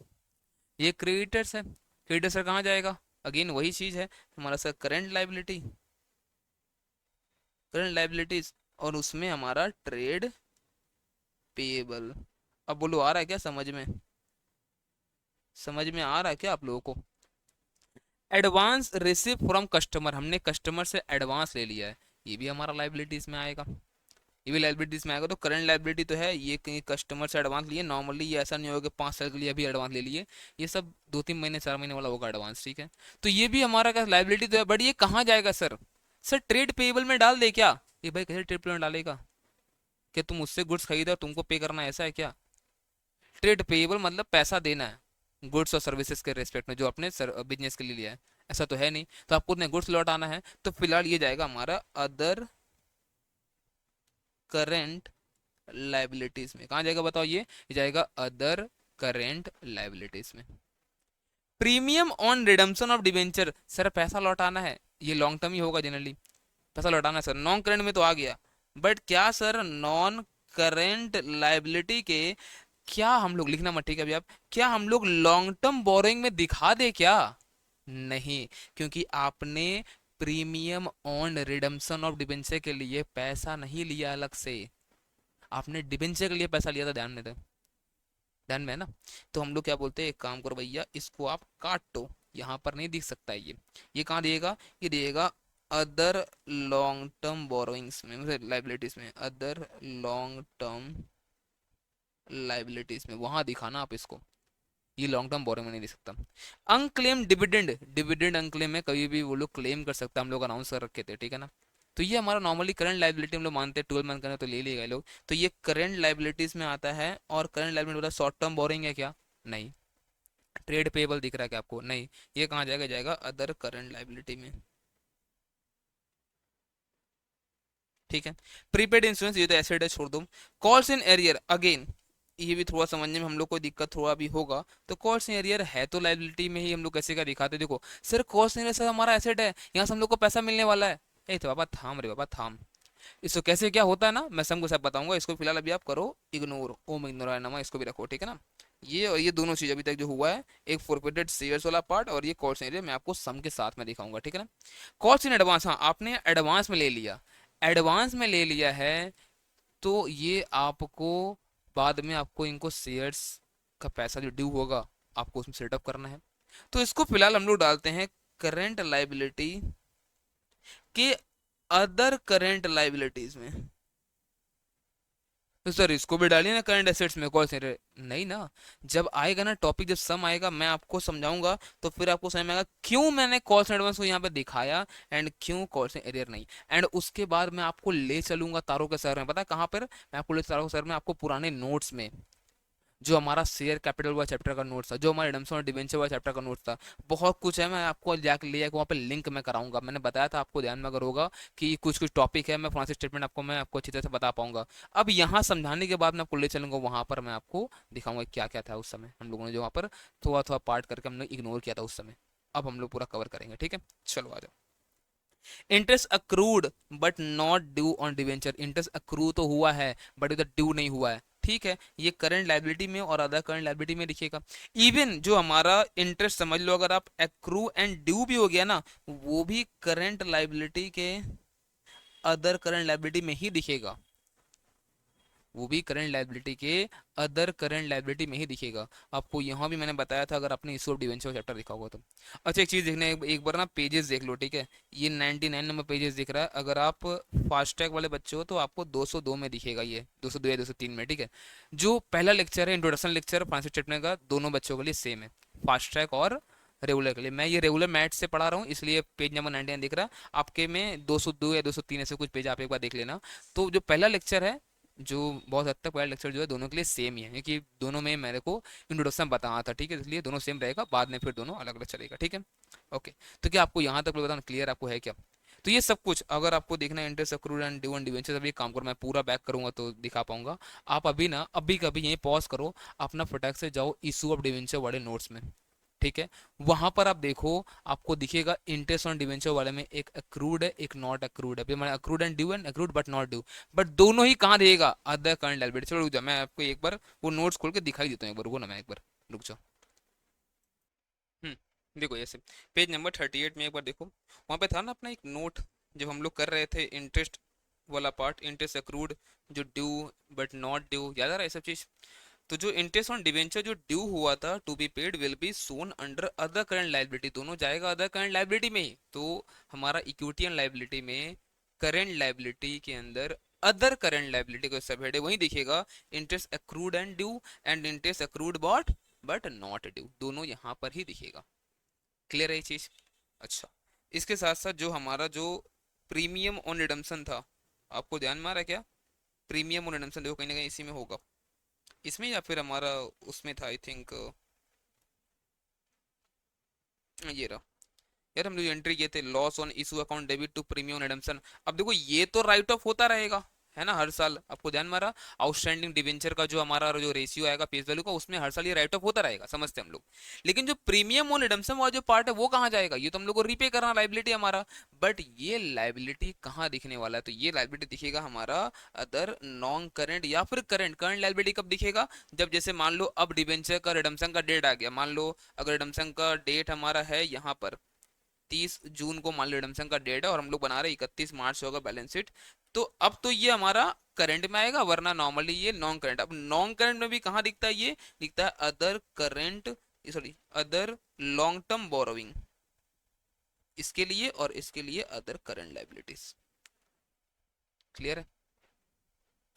ये क्रेडिटर्स है, क्रेडिटर सर कहाँ जाएगा, अगेन वही चीज है हमारा sir, current liability, current liabilities, और उसमें हमारा ट्रेड पेएबल। अब बोलो आ रहा है क्या समझ में, समझ में आ रहा है क्या आप लोगों को? एडवांस रिसीव फ्रॉम कस्टमर, हमने कस्टमर से एडवांस ले लिया है, ये भी हमारा लाइबिलिटीज में आएगा, ये भी लाइबिलिटीज में आएगा। तो करंट लाइबिलिटी तो है, ये कहीं कस्टमर से एडवांस लिए, नॉर्मली ये ऐसा नहीं होगा कि 5 साल के लिए अभी एडवांस ले लिए, ये सब 2-3 महीने 4 महीने वाला होगा एडवांस, ठीक है। तो ये भी हमारा क्या लाइबिलिटी तो है, बट ये कहाँ जाएगा सर? सर ट्रेड पेएबल में डाल दे क्या? ये भाई कैसे ट्रेड पेएबल में डालेगा? क्या तुम उससे गुड्स खरीदा और तुमको पे करना है, ऐसा है क्या? ट्रेड पेएबल मतलब पैसा देना है गुड्स और सर्विसेज के रेस्पेक्ट में जो अपने बिजनेस के लिए लिया है, ऐसा तो है नहीं। तो आपको उतने गुड्स लौटाना है, तो फिलहाल ये जाएगा हमारा अदर करेंट लाइबिलिटीज में। कहाँ जाएगा बताओ? ये जाएगा अदर करेंट लाइबिलिटीज में। Premium on redemption of debenture, sir पैसा लौटाना है, ये लॉन्ग टर्म ही होगा जनरली, पैसा लौटाना है सर, नॉन करेंट में तो आ गया, बट क्या सर नॉन करेंट लाइबिलिटी के क्या हम लोग लिखना मत, ठीक है अभी आप, क्या हम लोग लॉन्ग टर्म बोरोइंग में दिखा दे क्या? नहीं, क्योंकि आपने premium on redemption of debenture के लिए पैसा नहीं लिया अलग से, आपने डिबेंचर के लिए पैसा लिया था, ध्यान में है ना। तो हम लोग क्या बोलते हैं, एक काम करो भैया, इसको आप काट दो, यहाँ पर नहीं दिख सकता है ये कहाँ दिएगा? ये दिएगा अदर लॉन्ग टर्म बोरोइंग्स में, मतलब लाइबिलिटीज में, अदर लॉन्ग टर्म लाइबिलिटीज में, वहां दिखाना आप इसको, ये लॉन्ग टर्म बोरिंग में नहीं दे सकता। अनक्लेम डिविडेंड, डिविडेंड अनक्लेम है, कभी भी वो लोग क्लेम कर सकता है, हम लोग अनाउंस कर रखे थे, ठीक है ना। तो ये हमारा नॉर्मली करंट लाइबिलिटी हम लोग मानते हैं, 12 मंथ करने तो ले लिए गए लोग, तो ये करंट लाइबिलिटीज में आता है। और करंट लाइबिलिटी मतलब शॉर्ट टर्म बोरिंग है क्या? नहीं। ट्रेड पेबल दिख रहा है क्या आपको? नहीं। ये कहाँ जाएगा? जाएगा अदर करंट लाइबिलिटी में, ठीक है। प्रीपेड इंश्योरेंस, ये तो एसेट है, छोड़ दो। कॉल्स इन एरियर, अगेन ये भी थोड़ा समझने में हम लोग को दिक्कत थोड़ा भी होगा। तो कॉस्ट इन एरियर है तो लाइबिलिटी में ही, हम लोग कैसे क्या दिखाते, देखो sir cost in arrear sir हमारा एसेट है, यहाँ से हम लोग को पैसा मिलने वाला है। ए तो बाबा थाम रे बाबा थाम, इसको कैसे क्या होता है ना, मैं सबको सब बताऊंगा, इसको फिलहाल अभी आप करो इग्नोर, ओम इग्नोर नमा इसको भी रखो, ठीक है ना। ये और ये दोनों चीज अभी तक जो हुआ है, एक फोरफिटेड शेयर्स वाला पार्ट और ये कॉस्ट इन एरियर, मैं आपको सम के साथ में दिखाऊंगा, ठीक है ना। कॉस्ट इन एडवांस, हाँ आपने एडवांस में ले लिया, एडवांस में ले लिया है, तो ये आपको बाद में आपको इनको शेयर्स का पैसा जो ड्यू होगा आपको उसमें सेटअप करना है। तो इसको फिलहाल हम लोग डालते हैं करेंट लाइबिलिटी के अदर करेंट लाइबिलिटीज में। तो सर इसको भी डालिए ना करंट एसेट्स में, कौन से नहीं ना, जब आएगा ना टॉपिक, जब सम आएगा मैं आपको समझाऊंगा, तो फिर आपको समझ में आएगा क्यों मैंने कॉल्स एडवांस को यहाँ पे दिखाया एंड क्यों कॉल्स एरियर नहीं। एंड उसके बाद मैं आपको ले चलूंगा तारों के सर में, पता है कहाँ पर? मैं आपको ले तारों के सर में, आपको पुराने नोट्स में, जो हमारा शेयर कैपिटल वाला चैप्टर का नोट्स था, जो हमारा रिडम्पशन और डिबेंचर वाला चैप्टर का नोट्स था, बहुत कुछ है, मैं आपको जाके ले जाकर वहाँ पे लिंक में कराऊंगा। मैंने बताया था आपको, ध्यान में अगर होगा कि कुछ कुछ टॉपिक है, मैं फाइनेंशियल स्टेटमेंट आपको मैं आपको अच्छी तरह से बता पाऊंगा। अब यहाँ समझाने के बाद मैं आपको ले चलूंगा वहाँ पर, मैं आपको दिखाऊंगा क्या क्या था उस समय हम लोगों ने जो वहाँ पर थोड़ा थोड़ा पार्ट करके हमने इग्नोर किया था उस समय। अब हम लोग पूरा कवर करेंगे, ठीक है, चलो आ जाओ। Interest accrued but not due on debenture, interest accrue तो हुआ है बट इधर ड्यू नहीं हुआ है, ठीक है, ये करंट लाइबिलिटी में और अदर करंट लाइबिलिटी में लिखिएगा। इवन जो हमारा इंटरेस्ट समझ लो, अगर आप एक्रू एंड ड्यू भी हो गया ना, वो भी करंट लाइबिलिटी के अदर करंट लाइबिलिटी में ही दिखेगा, वो भी करंट लाइबिलिटी के अदर करंट लाइबिलिटी में ही दिखेगा। आपको यहाँ भी मैंने बताया था, अगर आपने इशू ऑफ डिवेंचर चैप्टर देखा होगा तो। अच्छा एक चीज़ देखना है, एक बार ना पेजेस देख लो, ठीक है, ये 99 नंबर पेजेस दिख रहा है, अगर आप फास्ट ट्रैक वाले बच्चे हो तो आपको 202 में दिखेगा, ये 202 या 203 में, ठीक है। जो पहला लेक्चर है इंट्रोडक्शन लेक्चर फाइनेंशियल स्टेटमेंट का, दोनों बच्चों के लिए सेम है, फास्ट ट्रैक और रेगुलर के लिए। मैं ये रेगुलर मैथ से पढ़ा रहा हूँ, इसलिए पेज नंबर 99 दिख रहा है आपके में, 202 या 203 ऐसे कुछ पेज आप एक बार देख लेना। तो जो पहला लेक्चर है, जो बहुत हद तक पहला लेक्चर जो है दोनों के लिए सेम ही है, क्योंकि दोनों में मेरे को इंट्रोडक्शन बताना था, ठीक है, इसलिए दोनों सेम रहेगा, बाद में फिर दोनों अलग अलग चलेगा, ठीक है। ओके, तो क्या आपको यहाँ तक बताना क्लियर आपको है क्या? तो ये सब कुछ अगर आपको देखना है, interest accrued and due and debenture, अभी काम करो, मैं पूरा बैक करूंगा तो दिखा पाऊंगा। आप अभी ना अभी कभी यहीं पॉज करो, अपना फटाक से जाओ इशू ऑफ डिवेंचर वाले नोट्स में, ठीक है, वहां पर आप देखो, आपको दिखेगा इंटरेस्ट ऑन डिवेंचर वाले में एक अक्रूड है एक नॉट अक्रूड है, मैंने accrued and due and accrued but not due, but दोनों ही कहाँ देगा? Other current liability. चलो रुक जाओ, मैं आपको एक बार वो नोट्स खोल के दिखाई देता हूँ, एक बार रुको ना, मैं एक बार रुक जाओ। देखो ऐसे पेज नंबर 38 में एक बार देखो, वहां पे था ना अपना एक नोट, जब हम लोग कर रहे थे इंटरेस्ट वाला पार्ट, इंटरेस्ट अक्रूड जो ड्यू बट नॉट ड्यू, याद आ रहा है ये सब चीज? तो जो इंटरेस्ट ऑन डिवेंचर जो ड्यू हुआ था to be paid will be shown under other current liability, दोनों जाएगा अदर करंट लायबिलिटी में ही। तो हमारा इक्विटी एंड लायबिलिटी में करंट लायबिलिटी के अंदर अदर करंट लायबिलिटी को सब हेड है वही दिखेगा, interest accrued and due and interest accrued but not due, दोनों यहाँ पर ही दिखेगा। क्लियर है ये चीज? अच्छा, इसके साथ साथ जो हमारा जो प्रीमियम ऑन रिडम्पशन था, आपको ध्यान में आ रहा है क्या? प्रीमियम ऑन रिडम्पशन देखो कहीं ना कहीं इसी में होगा, इसमें या फिर हमारा उसमें था आई थिंक, ये रहा। यार हम जो एंट्री किए थे loss on issue account debit to premium redemption, अब देखो ये तो राइट ऑफ होता रहेगा है ना हर साल, आपको ध्यान मारा आउटस्टैंडिंग डिवेंचर का जो हमारा जो रेशियो आएगा फेस वैल्यू का, उसमें हर साल ये राइट ऑफ होता रहेगा, समझते हैं हम लोग। लेकिन जो प्रीमियम ऑन रिडम्पशन वाला जो पार्ट है वो कहाँ जाएगा? ये तो हम लोग को रीपे करना लाइबिलिटी हमारा, बट ये लाइबिलिटी कहाँ दिखने वाला है? तो ये लाइबिलिटी दिखेगा हमारा अदर नॉन करेंट या फिर करंट। करंट लाइबिलिटी कब दिखेगा? जब जैसे मान लो अब डिवेंचर का रिडम्पशन का डेट आ गया, मान लो अगर रिडम्पशन का डेट हमारा है यहाँ पर 30 जून को, मान लो रिडम्पशन का डेट है और हम लोग बना रहे 31 मार्च होगा बैलेंस शीट, तो अब तो ये हमारा करंट में आएगा, वरना नॉर्मली ये नॉन करंट। अब नॉन करंट में भी कहाँ दिखता है? ये दिखता है other current, sorry other long term borrowing, इसके लिए और इसके लिए अदर करंट लाइबिलिटीज। क्लियर है?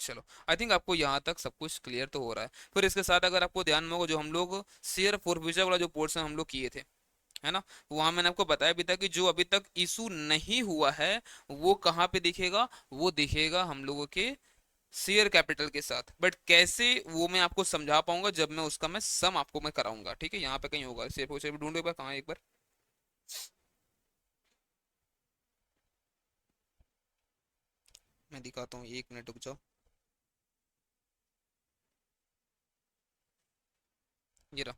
चलो आई थिंक आपको यहाँ तक सब कुछ क्लियर तो हो रहा है। फिर इसके साथ अगर आपको ध्यान में होगा जो हम लोग शेयर फॉरफिचर वाला जो पोर्शन हम लोग किए थे, है ना, वहां मैंने आपको बताया भी था कि जो अभी तक इशू नहीं हुआ है वो कहाँ पे दिखेगा? वो दिखेगा हम लोगों के शेयर कैपिटल के साथ। बट कैसे वो मैं आपको समझा पाऊंगा जब मैं उसका मैं सम आपको मैं कराऊंगा, ठीक है? यहाँ पे कहीं होगा शेयर फॉरफिचर, ढूंढो एक बार कहाँ है एक बार, मैं दिखाता हूँ, 1 मिनट रुक जाओ। ये रहा,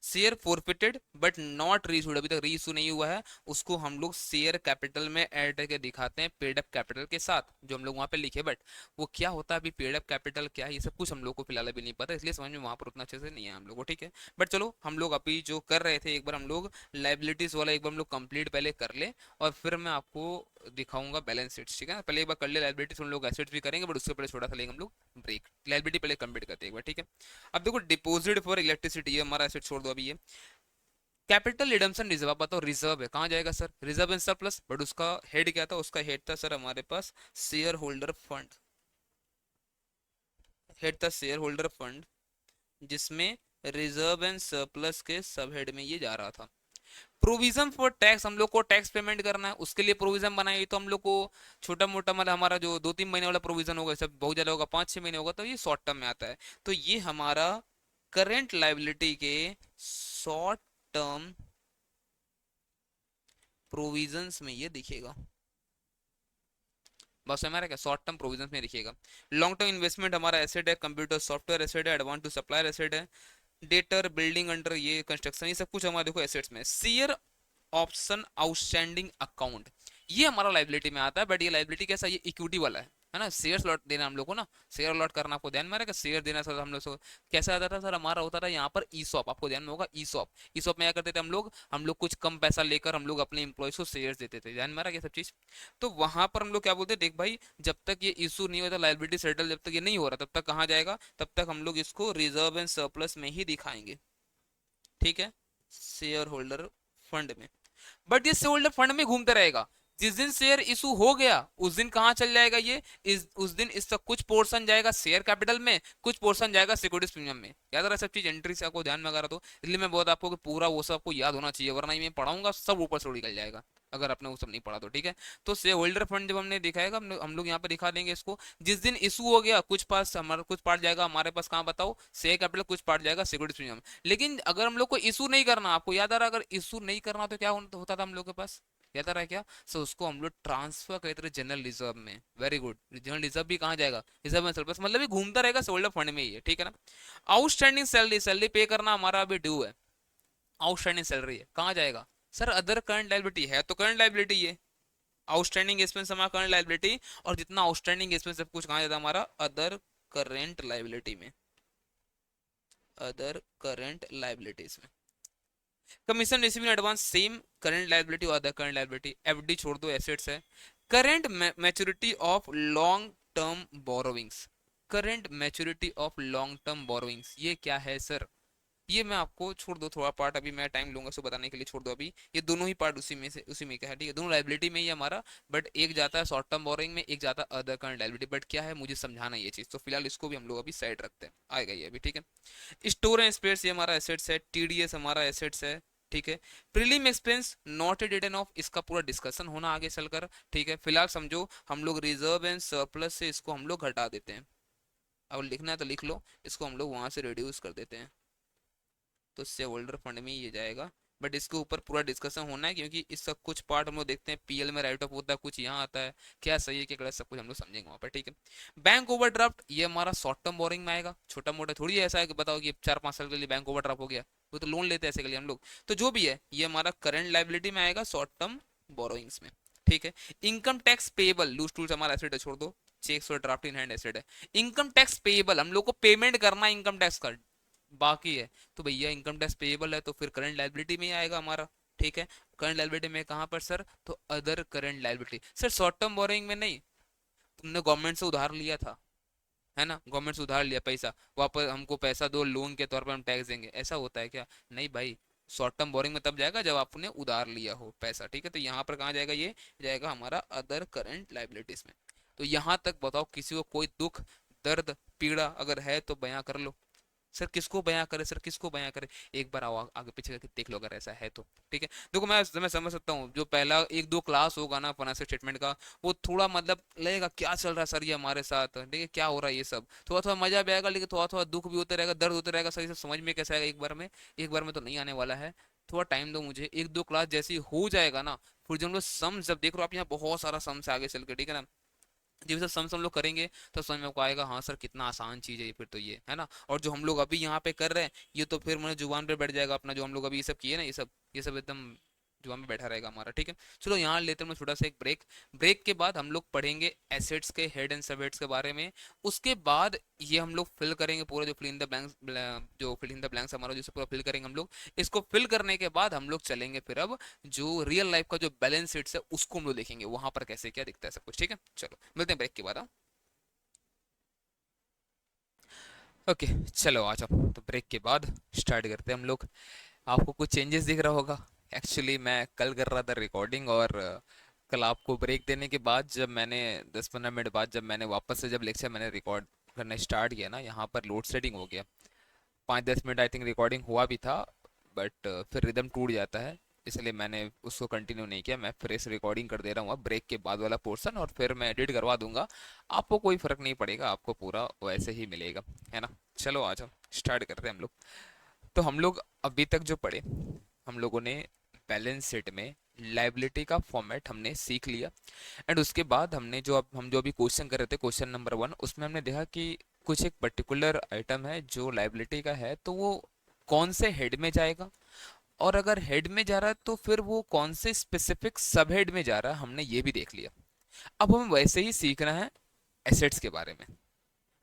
share forfeited but not reissued, अभी तक रीइशू नहीं हुआ है, उसको हम लोग शेयर कैपिटल में ऐड करके दिखाते हैं पेड अप कैपिटल के साथ, जो हम लोग वहां पे लिखे। बट वो क्या होता है अभी पेड अप कैपिटल क्या है ये सब कुछ हम लोग को फिलहाल अभी नहीं पता, इसलिए समझ में वहां पर उतना अच्छे से नहीं है हम लोग को, ठीक है? बट चलो हम लोग अभी जो कर रहे थे एक बार हम लोग लाइबिलिटीज वाला एक बार हम लोग कंप्लीट पहले कर ले, और फिर मैं आपको दिखाऊंगा बैलेंस शीट्स, ठीक है? पहले एक बार कर ले लाइबिलिटीज, हम लोग एसेट्स भी करेंगे, बट उससे पहले छोटा सा लेंगे हम लोग ब्रेक। लाइबिलिटी पहले कंप्लीट करते हैं एक बार, ठीक है? अब देखो डिपॉजिट फॉर इलेक्ट्रिसिटी, ये हमारा एसेट छोड़ दो अभी ये। कैपिटल रिडम्पशन रिजर्व, आप बताओ रिजर्व है कहाँ जाएगा sir? Reserve and surplus, but उसका हेड क्या था? उसका हेड था सर हमारे पास शेयर होल्डर फंड, हेड था शेयर होल्डर फंड, जिसमें रिजर्व एंड सरप्लस के सब हेड में ये जा रहा था। प्रोविजन फॉर टैक्स, हम लोग को टैक्स पेमेंट करना है, उसके लिए प्रोविजन बनाई, तो हम लोग को छोटा मोटा मतलब हमारा जो 2-3 महीने वाला प्रोविजन होगा, सब बहुत ज्यादा होगा 5-6 महीने होगा, तो ये शॉर्ट टर्म में आता है। तो ये हमारा करेंट लाइबिलिटी के शॉर्ट टर्म प्रोविजंस में ये दिखेगा, बस हमारा क्या शॉर्ट टर्म प्रोविजंस में दिखेगा। लॉन्ग टर्म इन्वेस्टमेंट हमारा एसेट है, कंप्यूटर सॉफ्टवेयर एसेट है, एडवांस टू सप्लायर एसेट है, डेटर बिल्डिंग अंडर ये कंस्ट्रक्शन, ये सब कुछ हमारा देखो एसेट्स में। शेयर ऑप्शन आउटस्टैंडिंग अकाउंट, ये हमारा लाइबिलिटी में आता है, बट ये लाइबिलिटी कैसा? ये इक्विटी वाला है ना? शेयर लॉट देना हम लोग को ना, शेयर अलॉट करना, आपको ध्यान में आ रहा है? शेयर देना सर हम लोग को कैसा आता था सर? हमारा होता था यहाँ पर ईसॉप, आपको ध्यान में होगा ईसॉप। ईसॉप में क्या करते थे हम लोग कुछ कम पैसा लेकर हम लोग अपने एम्प्लॉयज को शेयर देते थे, ध्यान में आ रहा है ये सब चीज? तो वहां पर हम लोग क्या बोलते हैं, देख भाई जब तक ये इशू नहीं होता लाइबिलिटी सेटल, जब तक ये नहीं हो रहा तब तक कहाँ जाएगा? तब तक हम लोग इसको रिजर्व एंड सरप्लस में ही दिखाएंगे, ठीक है? शेयर होल्डर फंड में। बट ये शेयर होल्डर फंड में घूमता रहेगा, जिस दिन शेयर इशू हो गया उस दिन कहाँ चल जाएगा ये? उस दिन इसका कुछ पोर्शन जाएगा शेयर कैपिटल में, कुछ पोर्शन जाएगा सिक्योरिटीज प्रीमियम में। याद रहा सब चीज एंट्री से आपको ध्यान में अगर तो, इसलिए मैं बहुत आपको कि पूरा वो सब आपको याद होना चाहिए, वरना मैं पढ़ाऊंगा सब ऊपर से निकल जाएगा अगर आपने वो सब नहीं पढ़ा तो, ठीक है? तो शेयर होल्डर फंड जब हमने दिखाएगा हम लोग यहाँ पे दिखा देंगे इसको, जिस दिन इशू हो गया कुछ पास हमारा कुछ पार्ट जाएगा हमारे पास कहाँ बताओ? शेयर कैपिटल, कुछ पार्ट जाएगा सिक्योरिटीज प्रीमियम। लेकिन अगर हम लोग को इशू नहीं करना, आपको याद आ रहा अगर इशू नहीं करना तो क्या होता था हम लोग के पास? याद आ रहा है क्या? सो उसको हम लोग ट्रांसफर करते थे जनरल रिजर्व में। वेरी गुड, जनरल रिजर्व भी कहाँ जाएगा? रिजर्व में सरप्लस, मतलब ये घूमता रहेगा शोल्डर फंड में ही है, ठीक है ना? आउटस्टैंडिंग सैलरी, सैलरी पे करना हमारा अभी ड्यू है, आउटस्टैंडिंग सैलरी है, कहाँ जाएगा सर? अदर करंट लायबिलिटी है तो करंट लायबिलिटी है, आउटस्टैंडिंग एक्सपेंस हमारा करंट लायबिलिटी, और जितना आउटस्टैंडिंग एक्सपेंस सब कुछ कहाँ जाता है हमारा? अदर करेंट लायबिलिटी में, अदर करंट लायबिलिटीज में। Commission receiving advance same current liability और अदर करंट लायबिलिटी। एफडी छोड़ दो, एसेट्स है। Current maturity of long term borrowings, current maturity of long term borrowings, ये क्या है सर? ये मैं आपको छोड़ दो, थोड़ा पार्ट अभी मैं टाइम लूंगा उसको बताने के लिए, छोड़ दो अभी। ये दोनों ही पार्ट उसी में से उसी में क्या है, ठीक है, दोनों लाइबिलिटी में ही है हमारा। बट एक जाता है शॉर्ट टर्म बोरिंग में, एक जाता है अदर करंट लाइबिलिटी। बट क्या है मुझे समझाना ये चीज, तो फिलहाल इसको भी हम लोग अभी साइड रखते हैं, आएगा ये अभी, ठीक है। स्टोर एंड स्पेयर्स ये हमारा एसेट्स है, टीडीएस हमारा एसेट्स है, ठीक है। Prelim expense not written off, इसका पूरा डिस्कशन होना आगे चलकर, ठीक है। फिलहाल समझो हम लोग रिजर्व एंड सरप्लस से इसको हम लोग घटा देते हैं। अब लिखना है तो लिख लो, इसको हम लोग वहां से रिड्यूस कर देते हैं, तो शेयर होल्डर फंड में ये जाएगा। बट इसके ऊपर पूरा डिस्कशन होना है, क्योंकि इसका कुछ पार्ट हम लोग देखते हैं पीएल में राइट ऑफ होता है, कुछ यहाँ आता है, क्या सही है क्या गलत सब कुछ हम लोग समझेंगे वहाँ पर, ठीक है। बैंक ओवरड्राफ्ट ये हमारा शॉर्ट टर्म बोरिंग में आएगा, छोटा मोटा थोड़ी ऐसा है कि बताओ कि 4-5 साल के लिए बैंक ओवरड्राफ्ट हो गया, वो तो लोन लेते हैं ऐसे के लिए हम लोग। तो जो भी है ये हमारा करंट लाइबिलिटी में आएगा, शॉर्ट टर्म बोरोइंग्स में, ठीक है। Income tax payable, loose tools हमारा एसेट है, छोड़ दो, चेक्स और ड्राफ्ट इन हैंड एसेट है। इनकम टैक्स पेएबल, हम लोग को पेमेंट करना है इनकम टैक्स का, बाकी है, तो भैया इनकम टैक्स पेएबल है तो फिर करंट लायबिलिटी में ही आएगा हमारा, ठीक है। करंट लायबिलिटी में कहाँ पर सर, तो other current liability. Sir short term borrowing में नहीं, तुमने गवर्नमेंट से उधार लिया था, है ना, गवर्नमेंट से उधार लिया पैसा, वापस हमको पैसा दो लोन के तौर पर हम टैक्स देंगे, ऐसा होता है क्या? नहीं भाई, शॉर्ट टर्म बोरिंग में तब जाएगा जब आपने उधार लिया हो पैसा, ठीक है। तो यहाँ पर कहाँ जाएगा, ये जाएगा हमारा अदर करंट लाइबिलिटीज में। तो यहाँ तक बताओ किसी को कोई दुख दर्द पीड़ा अगर है तो बयां कर लो। सर किसको बयां करे, सर किसको बयां करे, एक बार आओ आगे पीछे करके देख लो अगर ऐसा है तो, ठीक है। देखो मैं समझ सकता हूँ, जो पहला 1-2 क्लास होगा ना फाइनेंशियल स्टेटमेंट का, वो थोड़ा मतलब लगेगा क्या चल रहा है सर ये हमारे साथ, ठीक है, क्या हो रहा है ये सब, थोड़ा थोड़ा मजा भी आएगा, लेकिन थोड़ा थोड़ा दुख भी होता रहेगा, दर्द होता रहेगा, सर ये सब समझ में कैसे आएगा एक बार में, एक बार में तो नहीं आने वाला है। थोड़ा टाइम दो मुझे, 1-2 क्लास जैसी हो जाएगा ना, फिर जब हम लोग सम जब देख रहे हो आप यहाँ बहुत सारा सम्स है आगे चल के, ठीक है ना, जब सब सम लोग करेंगे तो समझ में आपको आएगा हाँ सर कितना आसान चीज है ये, फिर तो ये है ना। और जो हम लोग अभी यहाँ पे कर रहे हैं ये तो फिर मैंने जुबान पे बैठ जाएगा अपना, जो हम लोग अभी ये सब किए ना, ये सब एकदम जुबान पे बैठा रहेगा हमारा, ठीक है। चलो यहाँ लेते हैं छोटा सा एक ब्रेक। ब्रेक के बाद हम लोग पढ़ेंगे एसेट्स के हेड एंड सब हेड्स के बारे में। उसके बाद ये हम लोग फिल करेंगे पूरा, जो फिल इन द ब्लैंक्स, जो फिल इन द ब्लैंक्स हमारा जो पूरा फिल करेंगे हम लोग। इसको फिल करने के बाद हम लोग चलेंगे फिर अब जो रियल लाइफ का जो बैलेंस शीट्स है उसको हम लोग देखेंगे, वहां पर कैसे क्या दिखता है सब कुछ, ठीक है। चलो मिलते हैं ब्रेक के बाद, हाँ? ओके, चलो आ जाओ, तो ब्रेक के बाद स्टार्ट करते हैं हम लोग। आपको कुछ चेंजेस दिख रहा होगा, एक्चुअली मैं कल कर रहा था रिकॉर्डिंग, और कल आपको ब्रेक देने के बाद जब मैंने 10-15 मिनट बाद जब मैंने वापस से जब लेक्चर मैंने रिकॉर्ड करना स्टार्ट किया ना, यहाँ पर लोड शेडिंग हो गया। 5-10 मिनट आई थिंक रिकॉर्डिंग हुआ भी था, बट फिर रिदम टूट जाता है, इसलिए मैंने उसको कंटिन्यू नहीं किया। मैं फ्रेश रिकॉर्डिंग कर दे रहा हूँ अब ब्रेक के बाद वाला पोर्शन, और फिर मैं एडिट करवा दूंगा। आपको कोई फर्क नहीं पड़ेगा, आपको पूरा वैसे ही मिलेगा, है ना। चलो आ जाओ स्टार्ट करते हैं हम लोग। तो हम लोग अभी तक जो पढ़े, हम लोगों ने बैलेंस शीट में लाइबिलिटी का फॉर्मेट हमने सीख लिया। एंड उसके बाद हमने जो अब हम जो अभी क्वेश्चन कर रहे थे, क्वेश्चन नंबर 1, उसमें हमने देखा कि कुछ एक पर्टिकुलर आइटम है जो लाइबिलिटी का है, तो वो कौन से हेड में जाएगा, और अगर हेड में जा रहा है तो फिर वो कौन से स्पेसिफिक सब हेड में जा रहा है, हमने ये भी देख लिया। अब हमें वैसे ही सीखना है एसेट्स के बारे में।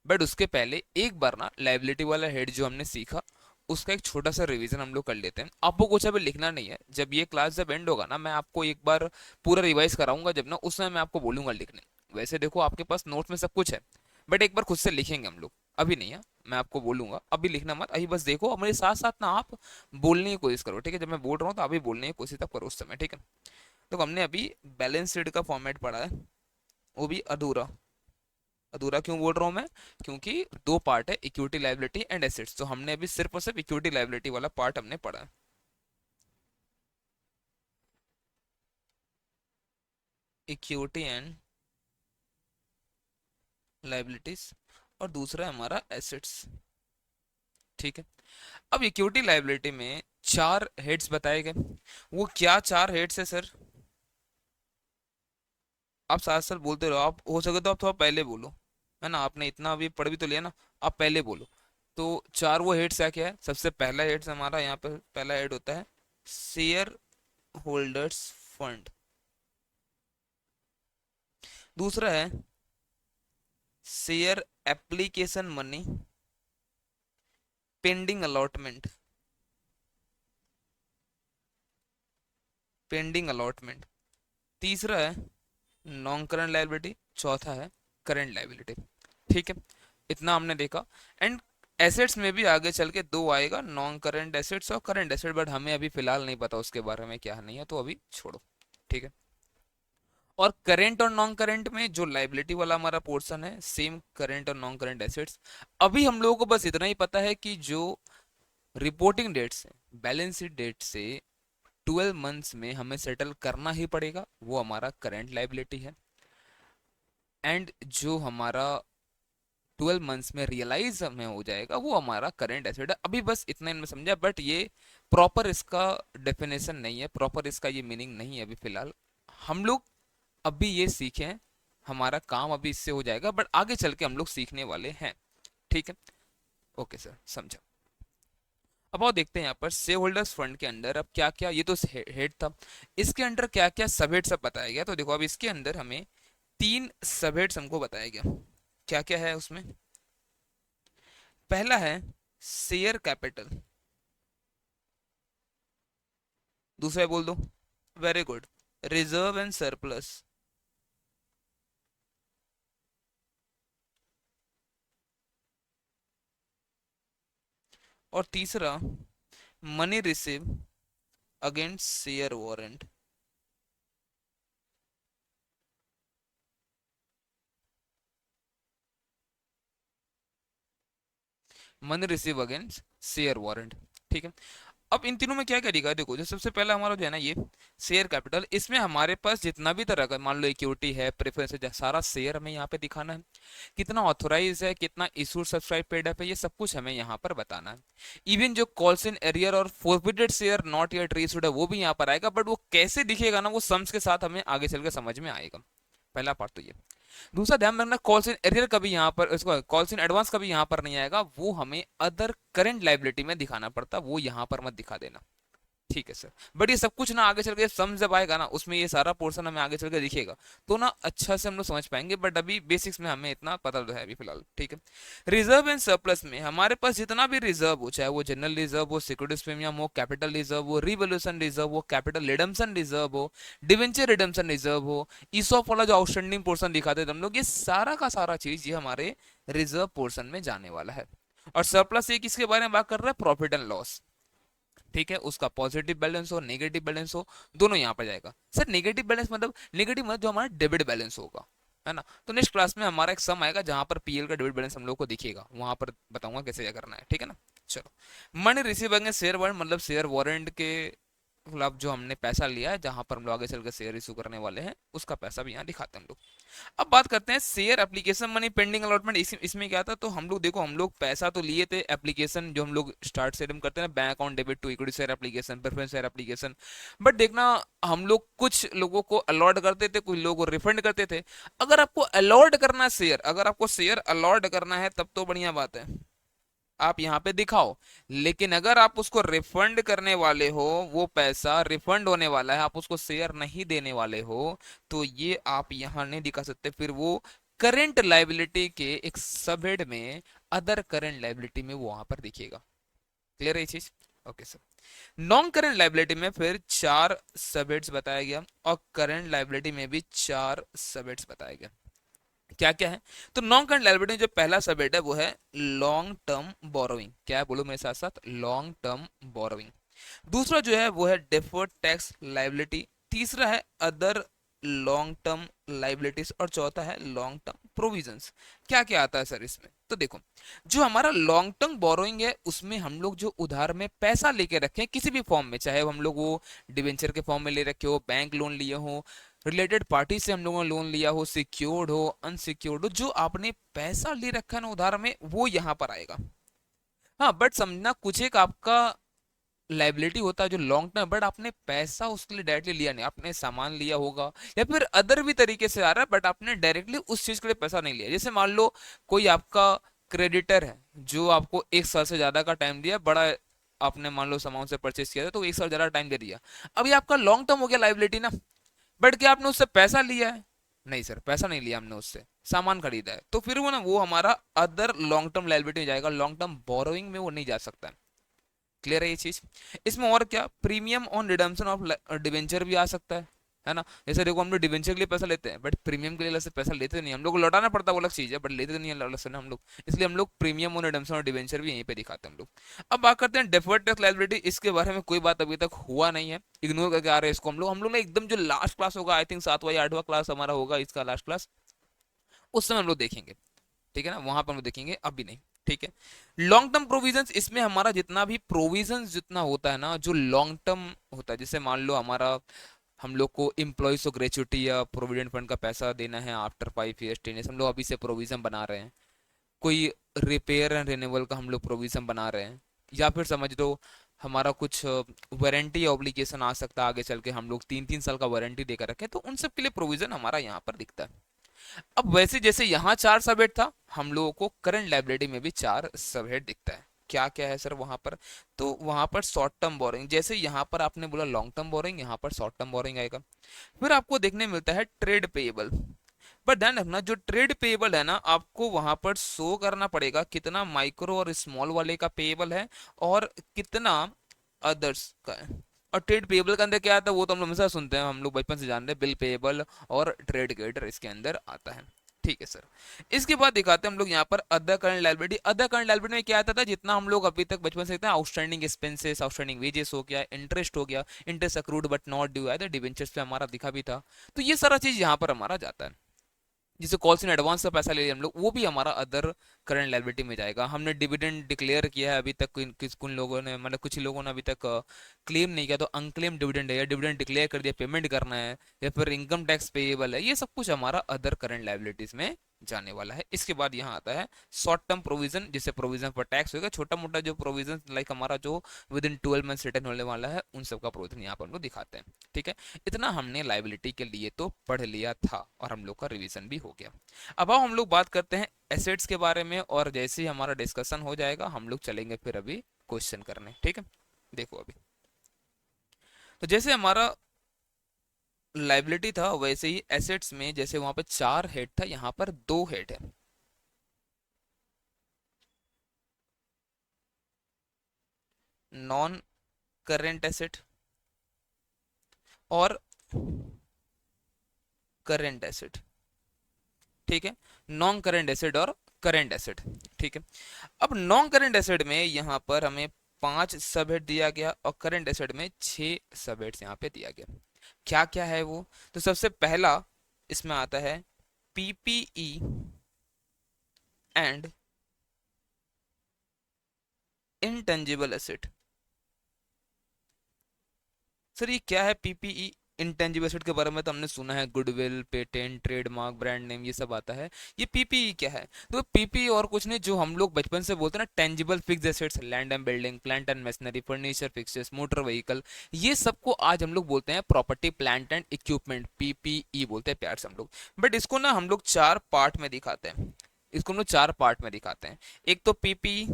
बट उसके पहले एक बार ना लाइबिलिटी वाला हेड जो हमने सीखा उसका एक छोटा सा रिवीजन हम लोग कर लेते हैं। आपको कुछ अभी लिखना नहीं है, जब ये क्लास जब एंड होगा ना मैं आपको एक बार पूरा रिवाइज कराऊंगा, जब ना उस समय मैं आपको बोलूंगा लिखने। वैसे देखो आपके पास नोट्स में सब कुछ है, बट एक बार खुद से लिखेंगे हम लोग, अभी नहीं है। मैं आपको बोलूंगा अभी लिखना मत, अभी बस देखो, और मेरे साथ साथ ना आप बोलने की कोशिश करो, ठीक है। जब मैं बोल रहा हूँ तो अभी बोलने की कोशिश तब करो उस समय, ठीक है। तो हमने अभी बैलेंस शीट का फॉर्मेट पढ़ा है, वो भी अधूरा। अधूरा क्यों बोल रहा हूँ मैं, क्योंकि 2 पार्ट है, इक्विटी लाइबिलिटी एंड एसेट्स, तो हमने अभी सिर्फ और सिर्फ इक्विटी लाइबिलिटी वाला पार्ट हमने पढ़ा है। इक्विटी एंड लाइबिलिटीज, और दूसरा है हमारा एसेट्स, ठीक है। अब इक्विटी लाइबिलिटी में 4 हेड्स बताए गए, वो क्या 4 हेड्स है सर? आप साथ साथ बोलते रहो, आप हो सके तो आप थोड़ा पहले बोलो, है ना, आपने इतना अभी पढ़ भी तो लिया ना, आप पहले बोलो। तो 4 वो हेड्स क्या क्या है, सबसे पहला हेड्स हमारा यहाँ पे पहला हेड होता है शेयर होल्डर्स फंड। दूसरा है share application money pending allotment, pending allotment. तीसरा है नॉन करंट लायबिलिटी, चौथा है करंट लायबिलिटी, ठीक है। इतना हमने देखा। एंड एसेट्स में भी आगे चल के दो आएगा, नॉन करंट एसेट्स और करंट एसेट, बट हमें अभी फिलहाल नहीं पता उसके बारे में क्या नहीं है, तो अभी छोड़ो, ठीक है। और करेंट और नॉन करेंट में जो लाइबिलिटी वाला हमारा पोर्शन है, सेम करेंट और नॉन करेंट एसेट्स। अभी हम लोगों को बस इतना ही पता है कि जो रिपोर्टिंग डेट से, बैलेंस शीट डेट से 12 मंथ्स में हमें सेटल करना ही पड़ेगा, वो हमारा करेंट लाइबिलिटी है। एंड जो हमारा 12 मंथ्स में रियलाइज हमें हो जाएगा, वो हमारा करंट एसेट है। अभी बस इतना इनमें समझा, बट ये प्रॉपर इसका डेफिनेशन नहीं है, प्रॉपर इसका ये मीनिंग नहीं है अभी फिलहाल। हम लोग अभी ये सीखे हैं, हमारा काम अभी इससे हो जाएगा, बट आगे चल के हम लोग सीखने वाले हैं, ठीक है। ओके सर, समझा। अब और देखते हैं यहाँ पर शेयर होल्डर्स फंड के अंदर अब क्या क्या, ये तो हेड था, इसके अंदर क्या क्या सब हेड सब बताया गया। तो देखो अब इसके अंदर हमें 3 सब हेड्स हमको बताया गया। क्या क्या है उसमें? पहला है शेयर कैपिटल, दूसरा है, बोल दो, very good, reserve and surplus, और तीसरा money receive against share warrant. Money receive against share warrant, ठीक है। अब इन तीनों में क्या क्या दिखा, देखो जो सबसे पहला हमारा जो है ना ये शेयर कैपिटल, इसमें हमारे पास जितना भी तरह का मान लो इक्विटी है, प्रेफरेंस है, सारा शेयर हमें यहाँ पे दिखाना है। कितना ऑथोराइज है, कितना इशूड सब्सक्राइब पेड अप है, ये सब कुछ हमें यहाँ पर बताना है। इवन जो कॉल्स इन एरियर और फोरबिडेड शेयर नॉट येट रीइश्यूड है, वो भी यहाँ पर आएगा, बट वो कैसे दिखेगा ना, वो सम्स के साथ हमें आगे चल के समझ में आएगा। पहला पार्ट तो ये। दूसरा ध्यान रखना, कॉल्स इन एरियर कभी यहाँ पर, इसको कॉल्स इन एडवांस कभी यहाँ पर नहीं आएगा, वो हमें अदर करंट लाइबिलिटी में दिखाना पड़ता, वो यहाँ पर मत दिखा देना, ठीक है सर। बट ये सब कुछ ना आगे चल के सम जब आएगा ना, उसमें ये सारा पोर्शन हमें आगे चल के दिखेगा, तो ना अच्छा से हम लोग समझ पाएंगे, बट अभी बेसिक्स में हमें इतना पता तो है अभी फिलहाल, ठीक है। रिजर्व एंड सरप्लस में हमारे पास जितना भी रिजर्व हो, चाहे वो जनरल रिजर्व हो, सिक्योरिटीज प्रीमियम हो, कैपिटल रिजर्व हो, रिवोल्यूशन रिजर्व हो, कैपिटल रिडम्पशन रिजर्व हो, डिवेंचर रिडम्पशन रिजर्व हो, ईसॉप वाला जो आउटस्टैंडिंग पोर्शन दिखाते थे हम लोग, ये सारा का सारा चीज ये हमारे रिजर्व पोर्शन में जाने वाला है। और सरप्लस ये किसके बारे में बात कर रहा है? प्रॉफिट एंड लॉस, ठीक है। उसका पॉजिटिव बैलेंस हो, नेगेटिव बैलेंस हो, दोनों यहाँ पर जाएगा। सर नेगेटिव बैलेंस मतलब? नेगेटिव मतलब जो हमारा डेबिट बैलेंस होगा, है ना। तो नेक्स्ट क्लास में हमारा एक सम आएगा जहां पर पीएल का डेबिट बैलेंस हम लोग को दिखेगा, वहां पर बताऊंगा कैसे क्या करना है, ठीक है ना। चलो, money receive against share warrant मतलब शेयर वारंट के खिलाफ जो हमने पैसा लिया है, जहां पर हम लोग आगे चलकर शेयर इशू करने वाले हैं, उसका पैसा भी यहाँ दिखाते हैं हम लोग। अब बात करते हैं share application money pending allotment. इसमें क्या था, तो हम लोग देखो, हम लोग पैसा तो लिए थे, एप्लीकेशन जो हम लोग स्टार्ट से करते हैं ना, bank account debit to equity share application, preference share application, but देखना हम लोग कुछ लोगों को अलॉट करते थे, कुछ लोगों को रिफंड करते थे। अगर आपको अलॉट करना है शेयर, अगर आपको शेयर अलॉट करना है, तब तो बढ़िया बात है, आप यहाँ पे दिखाओ। लेकिन अगर आप उसको रिफंड करने वाले हो, वो पैसा रिफंड होने वाला है, आप उसको शेयर नहीं देने वाले हो, तो ये आप यहाँ नहीं दिखा सकते, फिर वो करंट लाइबिलिटी के एक सब हेड में, अदर करंट लाइबिलिटी में वो वहां पर दिखेगा। क्लियर है ये चीज? Okay sir. Non current liability में फिर 4 सब हेड्स बताया गया, और करंट लाइबिलिटी में भी 4 सब हेड्स बताया गया। क्या क्या है? तो नॉन करंट लायबिलिटी जो पहला सबहेड है वो है लॉन्ग टर्म बोरोइंग। क्या है, बोलो मेरे साथ साथ, लॉन्ग टर्म बोरोइंग। दूसरा जो है वो है डेफर्ड टैक्स लायबिलिटी। तीसरा है अदर लॉन्ग टर्म लाइबिलिटीज, और चौथा है लॉन्ग टर्म प्रोविजंस। क्या क्या आता है सर इसमें? तो देखो, जो हमारा लॉन्ग टर्म बोरोइंग है, उसमें हम लोग जो उधार में पैसा लेके रखे हैं किसी भी फॉर्म में, चाहे हम लोग वो डिवेंचर के फॉर्म में ले रखे हो, बैंक लोन लिए हो, रिलेटेड पार्टी से हम लोगों ने लोन लिया हो, सिक्योर्ड हो, अनसिक्योर्ड हो, जो आपने पैसा ले रखा है ना उधार में, वो यहाँ पर आएगा। हाँ, बट समझना, कुछ एक आपका लाइबिलिटी होता है जो लॉन्ग टर्म, बट आपने पैसा उसके लिए डायरेक्टली लिया नहीं, आपने सामान लिया होगा, या फिर अदर भी तरीके से आ रहा है, बट आपने डायरेक्टली उस चीज के लिए पैसा नहीं लिया। जैसे मान लो कोई आपका क्रेडिटर है जो आपको 1 साल से ज्यादा का टाइम दिया, बड़ा आपने मान लो सामान से परचेस किया था, तो 1 साल ज्यादा टाइम दे दिया, अब ये आपका लॉन्ग टर्म हो गया लाइबिलिटी ना। बट क्या आपने उससे पैसा लिया है? नहीं सर, पैसा नहीं लिया हमने उससे, सामान खरीदा है, तो फिर वो ना, वो हमारा अदर लॉन्ग टर्म लायबिलिटी में जाएगा, लॉन्ग टर्म बोरोइंग में वो नहीं जा सकता। क्लियर है ये चीज? इसमें और क्या, premium on redemption of debenture भी आ सकता है है ना। जैसे देखो हम लोग डिवेंचर के लिए पैसा लेते हैं, बट प्रीमियम के लिए अलग से पैसा लेते नहीं, हम लोग को लौटाना पड़ता है, वो अलग चीज है, बट लेते नहीं है अलग से ना हम लोग। इसलिए हम लोग प्रीमियम और रिडेम्पशन और डिवेंचर भी यहीं पे दिखाते हैं हम लोग। अब बात करते हैं डेफर्ड टैक्स लायबिलिटी। इसके बारे में कोई बात अभी तक हुआ नहीं है, इग्नोर करके आ रहे हैं इसको हम लोग ने एकदम जो लास्ट क्लास होगा, आई थिंक 7वां या 8वां क्लास हमारा होगा इसका लास्ट क्लास, उस समय हम लोग देखेंगे, ठीक है ना, वहां पर हम लोग देखेंगे, अभी नहीं। ठीक है। लॉन्ग टर्म प्रोविजंस, इसमें हमारा जितना भी प्रोविजंस जितना होता है ना, जो लॉन्ग टर्म होता है, जैसे मान लो हमारा हम लोग को एम्प्लॉयज को ग्रेचुटी या प्रोविडेंट फंड का पैसा देना है आफ्टर 5 years 10 years, हम लोग अभी से प्रोविजन बना रहे हैं। कोई रिपेयर एंड रिन्यूअल का हम लोग प्रोविजन बना रहे हैं, या फिर समझ लो हमारा कुछ वारंटी ऑब्लिगेशन आ सकता है आगे चल के, हम लोग 3-3 साल का वारंटी देकर रखे, तो उन सब के लिए प्रोविजन हमारा यहाँ पर दिखता है। अब वैसे जैसे यहाँ 4 सबहेड था, हम लोगों को करंट लाइबिलिटी में भी 4 सबहेड दिखता है। क्या क्या है सर वहां पर? तो वहां पर शॉर्ट टर्म बोरिंग, जैसे यहाँ पर आपने बोला लॉन्ग टर्म बोरिंग, यहाँ पर शॉर्ट टर्म बोरिंग आएगा। फिर आपको देखने मिलता है ट्रेड पेएबल। पर ध्यान रखना, जो ट्रेड पेएबल है ना, आपको वहां पर शो करना पड़ेगा कितना माइक्रो और स्मॉल वाले का पेएबल है और कितना अदर्स का है। और ट्रेड पेएबल के अंदर क्या आता है वो तो हम लोग हमेशा सुनते हैं, हम लोग बचपन से जान रहे हैं, बिल पेएबल और ट्रेड क्रेडिटर इसके अंदर आता है। ठीक है सर। इसके बाद दिखाते हैं हम लोग यहाँ पर other current liability. Other current liability में क्या आता था, जितना हम लोग अभी तक बचपन से देखते हैं, आउटस्टैंडिंग एक्सपेंसेस, आउटस्टैंडिंग वेजेस हो गया, इंटरेस्ट हो गया, interest accrued but not due, आया था डिवेंचर्स पे हमारा दिखा भी था। तो ये सारा चीज यहाँ पर हमारा जाता है। जिसे कॉल्स इन एडवांस का पैसा ले लिया हम लोग, वो भी हमारा अदर करंट लायबिलिटी में जाएगा। हमने डिविडेंड डिक्लेयर किया है अभी तक, कुछ लोगों ने, मतलब कुछ लोगों ने अभी तक क्लेम नहीं किया, तो अनक्लेम डिविडेंड है, या डिविडेंड डिक्लेयर कर दिया, पेमेंट करना है, या फिर इनकम टैक्स पेएबल है, ये सब कुछ हमारा अदर करंट लायबिलिटीज में जाने वाला है। इसके बाद यहाँ आता है शॉर्ट टर्म प्रोविजन, जिससे प्रोविजन पर टैक्स होगा, छोटा मोटा जो प्रोविजन लाइक हमारा जो विद इन 12 मंथ्स रिटर्न होने वाला है, उन सब का प्रोविजन यहाँ पर हम लोग दिखाते हैं। ठीक है। इतना हमने लाइबिलिटी के लिए तो पढ़ लिया था और हम लोग का रिवीजन भी हो गया। अब हम लोग बात करते हैं एसेट्स के बारे में, और जैसे ही हमारा डिस्कशन हो जाएगा हम लोग चलेंगे फिर अभी क्वेश्चन करने। ठीक है। देखो अभी, तो जैसे हमारा लाइबिलिटी था, वैसे ही एसेट्स में जैसे वहां पे 4 हेड था, यहाँ पर 2 हेड है। नॉन करेंट एसेट और करेंट एसेट। ठीक है। नॉन करेंट एसेट और करेंट एसेट। ठीक है। अब नॉन करेंट एसेट में यहाँ पर हमें 5 सबहेड दिया गया, और करेंट एसेट में 6 सबहेड यहाँ पे दिया गया। क्या क्या है वो? तो सबसे पहला इसमें आता है PPE and intangible asset. Sir ये क्या है पीपीई? इंटेंजिबल एसेट के बारे में तो हमने सुना है, goodwill, patent, trademark, brand name, ये सब आता है। ये पीपीई क्या है? तो पीपीई और कुछ नहीं, जो हम लोग बचपन से बोलते हैं ना, tangible fixed assets, land and building, plant and machinery, furniture fixtures, motor vehicle, ये सबको आज हम लोग बोलते हैं property plant and equipment, PPE बोलते हैं प्यार से हम लोग। बट इसको ना हम लोग 4 पार्ट में दिखाते हैं, इसको हम लोग 4 पार्ट में दिखाते हैं। एक तो पीपीई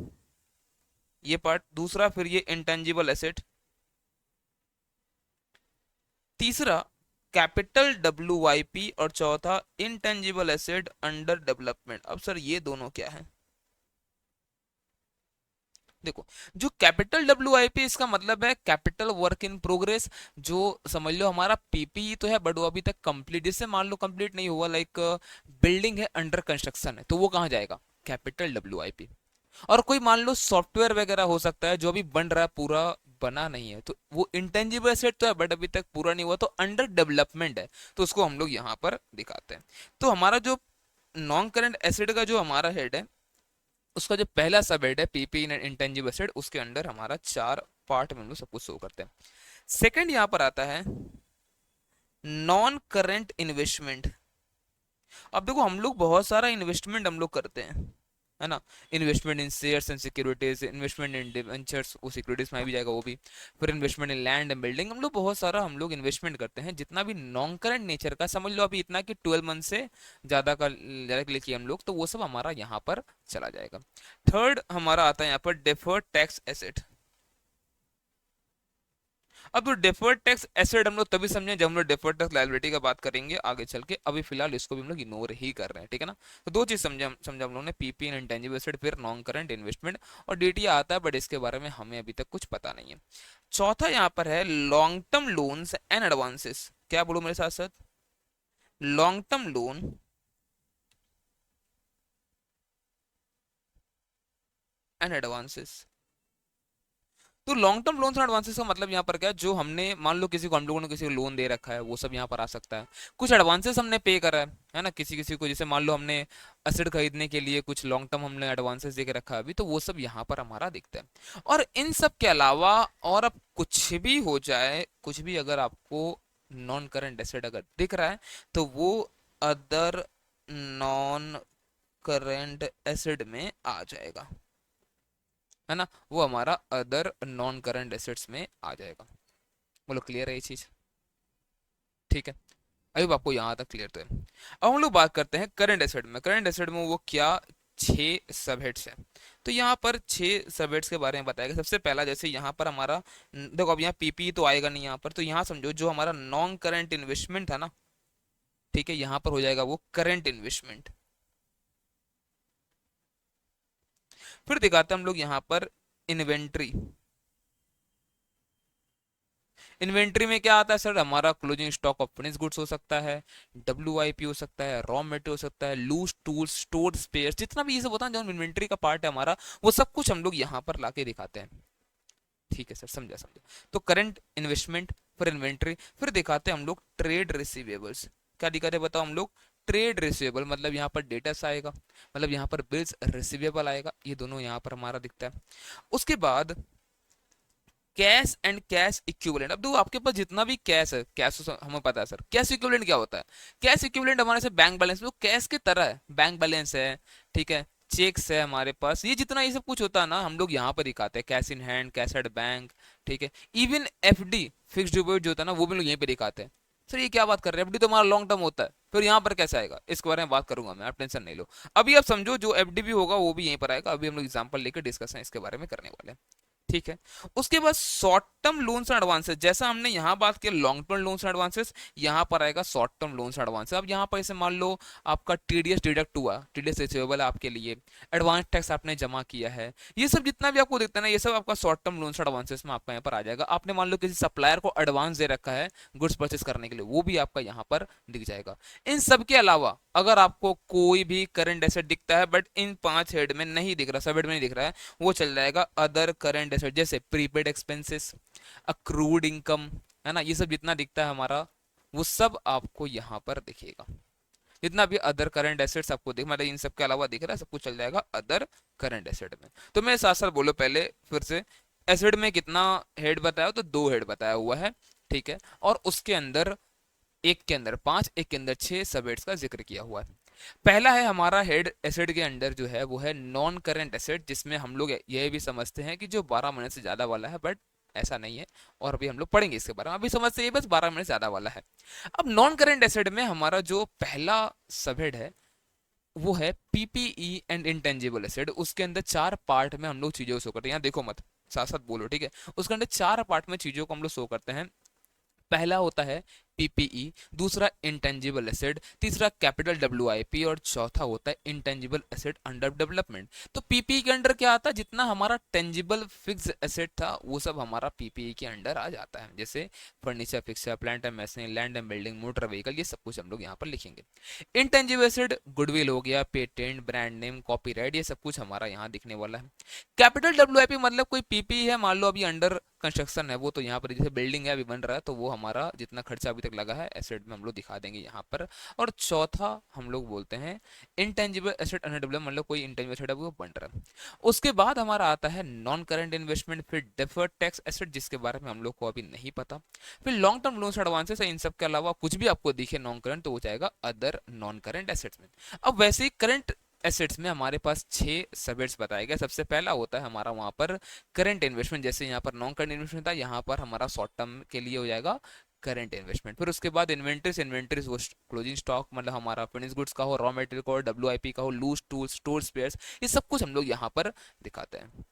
ये पार्ट, दूसरा फिर ये इंटेंजिबल एसेट, तीसरा कैपिटल डब्ल्यूआईपी, और चौथा इंटेंजिबल एसेट अंडर डेवलपमेंट। अब सर ये दोनों क्या है? देखो, जो कैपिटल डब्ल्यूआईपी, इसका मतलब है कैपिटल वर्क इन प्रोग्रेस। जो समझ लो हमारा पीपीई तो है, बट वो अभी तक कंप्लीट, जैसे मान लो कंप्लीट नहीं हुआ, लाइक बिल्डिंग है अंडर कंस्ट्रक्शन है, तो वो कहाँ जाएगा? Capital WIP. और कोई मान लो सॉफ्टवेयर वगैरह हो सकता है जो अभी बन रहा है, पूरा बना नहीं है, तो वो इंटेंजिबल एसेट तो है, बट अभी तक पूरा नहीं हुआ, तो अंडर डेवलपमेंट है, तो उसको हम लोग यहाँ पर दिखाते हैं। तो हमारा जो नॉन करंट एसेट का जो हमारा हेड है, उसका जो पहला सब हेड है पीपी इंटेंजिबल एसेट, उसके अंडर हमारा 4 पार्ट में हम लोग सब कुछ शो करते हैं। सेकंड यहाँ पर आता है नॉन करंट इन्वेस्टमेंट। अब देखो, हम लोग बहुत सारा इन्वेस्टमेंट हम लोग करते हैं, है ना। Investment in shares and securities, investment in debentures, वो सिक्योरिटीज में भी जाएगा वो भी। फिर investment in land and building, हम लोग बहुत सारा हम लोग इन्वेस्टमेंट करते हैं, जितना भी नॉन करंट नेचर का, समझ लो अभी इतना कि 12 मंथ से ज्यादा के लिए किया हम लोग, तो वो सब हमारा यहाँ पर चला जाएगा। थर्ड हमारा आता है यहाँ पर डेफर्ड टैक्स एसेट। अब तो डेफर्ड टैक्स एसेट हम लोग तभी समझे जब हम लोग डेफर्ड टैक्स लायबिलिटी का बात करेंगे आगे चल के, अभी फिलहाल इसको भी हम लोग इग्नोर ही कर रहे हैं, ठीक है ना। तो दो चीज समझा हम लोगों ने, पीपी एंड इंटेंजिबल एसेट, फिर नॉन करंट इन्वेस्टमेंट, और डीटी आता है बट इसके बारे में हमें अभी तक कुछ पता नहीं है। चौथा यहाँ पर है long term loans and advances. क्या बोलूं मेरे साथ साथ, long term loan and advances. तो long term loans and advances का मतलब यहाँ पर क्या है, जो हमने मान लो किसी को, हम लोगों ने किसी को लोन दे रखा है, वो सब यहाँ पर आ सकता है। कुछ एडवांसेस हमने पे करा है ना, किसी किसी को, जैसे मान लो हमने असेट खरीदने के लिए कुछ लॉन्ग टर्म हमने एडवांसेस दे के रखा है अभी, तो वो सब यहाँ पर हमारा दिखता है। और इन सब के अलावा, और अब कुछ भी हो जाए, कुछ भी अगर आपको नॉन करंट एसेट अगर दिख रहा है, तो वो अदर नॉन करंट एसेट में आ जाएगा, है ना, वो हमारा अदर नॉन करंट एसेट्स में आ जाएगा। बोलो क्लियर है ये चीज, ठीक है। अभी आपको यहाँ तक क्लियर तो है। अब हम लोग बात करते हैं करंट एसेट में। करंट एसेट में वो क्या, छह सब हेड्स हैं। तो यहाँ पर छह सब हेड्स के बारे में बताएगा। सबसे पहला, जैसे यहाँ पर हमारा, देखो अब यहाँ पीपी तो आएगा नहीं यहाँ पर, तो यहाँ समझो जो हमारा नॉन करंट इन्वेस्टमेंट था ना, ठीक है, यहाँ पर हो जाएगा वो करंट इन्वेस्टमेंट। फिर दिखाते हैं हम लोग यहाँ पर इन्वेंट्री। इन्वेंट्री में क्या आता है सर, हमारा closing stock of finish goods हो सकता है, डब्ल्यूआईपी हो सकता है, रॉ मटेरियल हो सकता है, लूज टूल्स, स्टोर्ड स्पेयर्स, जितना भी ये सब होता है जो इन्वेंट्री का पार्ट है हमारा, वो सब कुछ हम लोग यहाँ पर लाके दिखाते हैं। ठीक है सर, समझा समझा। तो करंट इन्वेस्टमेंट, फिर इन्वेंट्री, फिर दिखाते हैं हम लोग ट्रेड रिसीवेबल्स। क्या दिखाते हैं बताओ हम लोग, ट्रेड रिसीवेबल, मतलब यहाँ पर डेटस आएगा, मतलब यहाँ पर बिल्स रिसीवेबल आएगा, ये दोनों यहाँ पर हमारा दिखता है। उसके बाद कैश एंड कैश इक्विवेलेंट। अब देखो आपके पास जितना भी कैश है, कैश हमें पता है सर, कैश इक्विवेलेंट क्या होता है। कैश इक्विवेलेंट हमारे से बैंक बैलेंस, वो कैश की तरह है, बैंक बैलेंस है, ठीक है, चेक्स है हमारे पास, ये जितना ये सब कुछ होता है ना, हम लोग यहाँ पर दिखाते हैं, cash in hand, cash at bank, ठीक है। इवन एफडी, फिक्स डिपॉजिट जो होता है ना, वो भी लोग यहीं पे दिखाते हैं। सर ये क्या बात कर रहे हैं, एफडी तो हमारा लॉन्ग टर्म होता है, फिर यहाँ पर कैसे आएगा, इसके बारे में बात करूंगा मैं, आप टेंशन नहीं लो। अभी आप समझो जो एफडी भी होगा वो भी यहीं पर आएगा, अभी हम लोग एग्जांपल लेकर डिस्कशन इसके बारे में करने वाले हैं, ठीक है। उसके बाद short term loans and advances, जैसा हमने यहाँ बात की long term loans and advances, यहाँ पर आएगा short term loans and advances. अब यहाँ पर ऐसे मान लो आपका टीडीएस डिडक्ट हुआ, टीडीएस रिसीवेबल है आपके लिए, एडवांस टैक्स आपने जमा किया है, ये सब जितना भी आपको दिखता है ना, ये सब आपका short term loans and advances में आपका यहाँ पर आ जाएगा। आपने मान लो किसी सप्लायर को एडवांस दे रखा है गुड्स परचेस करने के लिए, वो भी आपका यहाँ पर दिख जाएगा। इन सब के अलावा अगर आपको कोई भी करंट एसेट दिखता है बट इन पांच हेड में नहीं दिख रहा, सब हेड में नहीं दिख रहा है, वो चल जाएगा अदर करंट एसेट, जैसे प्रीपेड एक्सपेंसेस, अक्रूड इनकम, है ना, ये सब जितना दिखता है हमारा, वो सब आपको यहाँ पर दिखेगा। जितना भी अदर करंट एसेट्स आपको दिख, मतलब इन सब के अलावा दिख रहा है, सब कुछ चल जाएगा अदर करंट एसेट में। तो मैं साथ साथ बोलो पहले फिर से, एसेट में कितना हेड बताया, तो दो हेड बताया हुआ है, ठीक है। और उसके अंदर, एक के अंदर पांच, एक के अंदर छह सब हेड्स का जिक्र किया हुआ है। पहला है हमारा हेड एसेट के अंडर जो है वो है नॉन करंट एसेट, जिसमें हम लोग यह भी समझते हैं कि जो 12 महीने से ज्यादा वाला है, बट ऐसा नहीं है, और अभी हम लोग पढ़ेंगे इसके बारे में, अभी समझते हैं बस 12 महीने से ज्यादा वाला है। अब नॉन करंट एसेट में हमारा जो पहला सबहेड है वो है पीपीई एंड इंटेंजिबल एसेट। उसके अंदर चार पार्ट में हम लोग चीजों को शो करते हैं, यहाँ देखो मत, साथ साथ बोलो, ठीक है। उसके अंदर चार पार्ट में चीजों को हम लोग शो करते हैं। पहला होता है पीपीई, दूसरा इंटेंजिबल एसेट, तीसरा कैपिटल डब्ल्यूआईपी, और चौथा होता है इंटेंजिबल एसेट अंडर डेवलपमेंट। तो पीपीई के अंडर क्या आता है, जितना हमारा टेंजिबल फिक्स एसेट था वो सब हमारा पीपीई के अंडर आ जाता है, जैसे furniture, fixture, plant and machinery, land and building, motor vehicle, ये सब कुछ हम लोग यहाँ पर लिखेंगे। इंटेंजिबल एसेट गुडविल हो गया, पेटेंट, ब्रांड नेम, कॉपीराइट, ये सब कुछ हमारा यहाँ दिखने वाला है। कैपिटल डब्ल्यूआईपी मतलब कोई पीपीई है, मान लो अभी अंडर कंस्ट्रक्शन है वो, तो यहाँ पर जैसे बिल्डिंग है अभी बन रहा है, तो वो हमारा जितना खर्चा अभी तक लगा है एसेट में हम लोग दिखा देंगे यहाँ पर। और चौथा हम लोग बोलते हैं इंटेंजिबल एसेट अंडर डेवलपमेंट, मतलब कोई इंटेंजिबल एसेट है वो बन रहा है। उसके बाद हमारा आता है नॉन करंट इन्वेस्टमेंट, फिर डिफर्ड टैक्स एसेट जिसके बारे में हम लोग को अभी नहीं पता, फिर लॉन्ग टर्म लोन्स एडवांसेस है। इन सब के अलावा कुछ भी आपको दिखे नॉन करंट, तो वो जाएगा अदर नॉन करंट एसेट्स में। अब वैसे ही करंट एसेट्स में हमारे पास छह सबेट्स बताए गए। सबसे पहला होता है हमारा वहां पर करंट इन्वेस्टमेंट, जैसे यहाँ पर नॉन करंट इन्वेस्टमेंट था, यहाँ पर हमारा शॉर्ट टर्म के लिए हो जाएगा करंट इन्वेस्टमेंट। फिर उसके बाद इन्वेंट्रीज, इन्वेंट्रीज वो क्लोजिंग स्टॉक, मतलब हमारा फिनिश गुड्स का हो, रॉ मटेरियल का हो, डब्ल्यूआईपी का हो, लूज टूल्स, स्टोर स्पेयर्स, ये सब कुछ हम लोग यहाँ पर दिखाते हैं।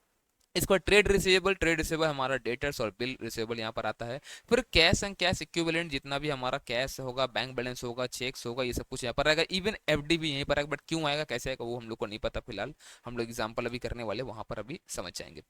इसको ट्रेड रिसीवेबल हमारा डेटर्स और बिल रिसीवेबल यहाँ पर आता है। फिर कैश एंड कैश इक्विवेलेंट, जितना भी हमारा कैश होगा, बैंक बैलेंस होगा, चेक्स होगा, ये सब कुछ यहाँ पर आएगा। इवन एफडी भी यहीं पर आएगा, बट क्यों आएगा, कैसे आएगा, वो हम लोग को नहीं पता फिलहाल। हम लोग एग्जाम्पल अभी करने वाले, वहां पर अभी समझ जाएंगे।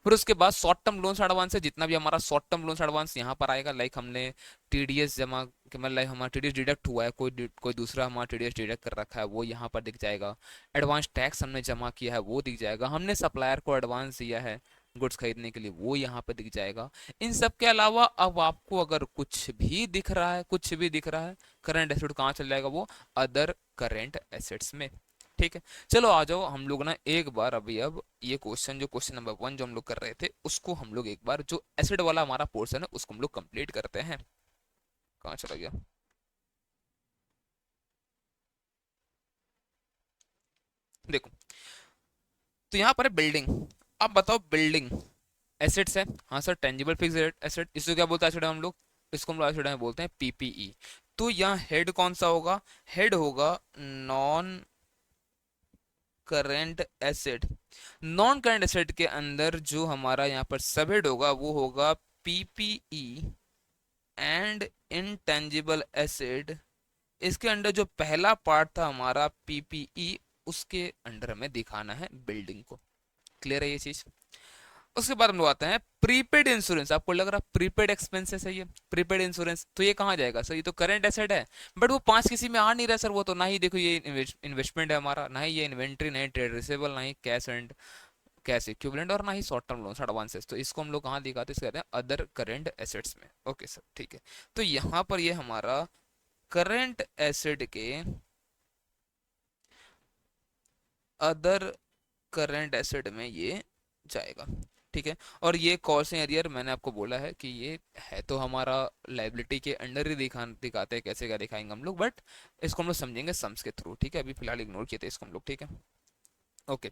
फिर उसके बाद शॉर्ट टर्म लोन्स एडवांस है, जितना भी हमारा शॉर्ट टर्म लोन्स एडवांस यहाँ पर आएगा। लाइक हमने टीडीएस जमा, मतलब हमारा टीडीएस डिडक्ट हुआ है, कोई दूसरा हमारा टीडीएस डिडक्ट कर रखा है, वो यहाँ पर दिख जाएगा। एडवांस टैक्स हमने जमा किया है, वो दिख जाएगा। हमने सप्लायर को एडवांस दिया है गुड्स खरीदने के लिए, वो यहाँ पे दिख जाएगा। इन सब के अलावा अब आपको अगर कुछ भी दिख रहा है, कुछ भी दिख रहा है, करंट एसेट कहाँ चल जाएगा, वो अदर करेंट एसेट्स में। ठीक है, चलो आ जाओ हम लोग ना एक बार अभी, अब ये क्वेश्चन जो क्वेश्चन नंबर 1 जो हम लोग कर रहे थे, उसको हम लोग एक बार, जो एसिड वाला हमारा पोर्शन है उसको हम लोग कंप्लीट करते हैं। कहाँ चला गया, देखो। तो यहाँ पर है बिल्डिंग। अब बताओ, बिल्डिंग एसेट्स है, हाँ सर, टेंजिबल फिक्स एसेट, इसको क्या बोलते हैं एसिड हम लोग, इसको हम लोग एसिड में बोलते हैं पीपीई। तो यहाँ हेड कौन सा होगा, हेड होगा non current asset. Non current asset के अंदर जो हमारा यहाँ पर सब हेड होगा वो होगा पीपीई एंड इनटेंजिबल एसेट। इसके अंडर जो पहला पार्ट था हमारा पीपीई, उसके अंडर हमें दिखाना है बिल्डिंग को। क्लियर है ये चीज। उसके बाद हम लोग आते हैं प्रीपेड इंश्योरेंस। आपको लग रहा प्रीपेड एक्सपेंसेस है ये, प्रीपेड इंश्योरेंस, तो ये कहाँ जाएगा सर, ये तो करंट एसेट है, बट वो पांच किसी में आ नहीं रहा सर। वो तो ना ही देखो ये इन्वेस्टमेंट है हमारा, ना ही ये इन्वेंट्री, ना ही ट्रेड रिसेबल, ना ही कैश एंड कैश इक्विवेलेंट, और ना ही शॉर्ट टर्म लोन्स एडवांसेस। तो इसको हम लोग कहाँ दिखाते हैं, इसको कहते हैं अदर करेंट एसेट्स में। ओके सर, ठीक है। तो यहाँ पर ये हमारा करंट एसेट के अदर करंट एसेट में ये जाएगा। ठीक है, और ये कॉस्ट एरियर मैंने आपको बोला है कि ये है तो हमारा लाइबिलिटी के अंडर ही दिखाते हैं, कैसे क्या दिखाएंगे हम लोग, बट इसको हम लोग समझेंगे सम्स के थ्रू। ठीक है, अभी फिलहाल इग्नोर किए थे इसको हम लोग। ठीक है, ओके।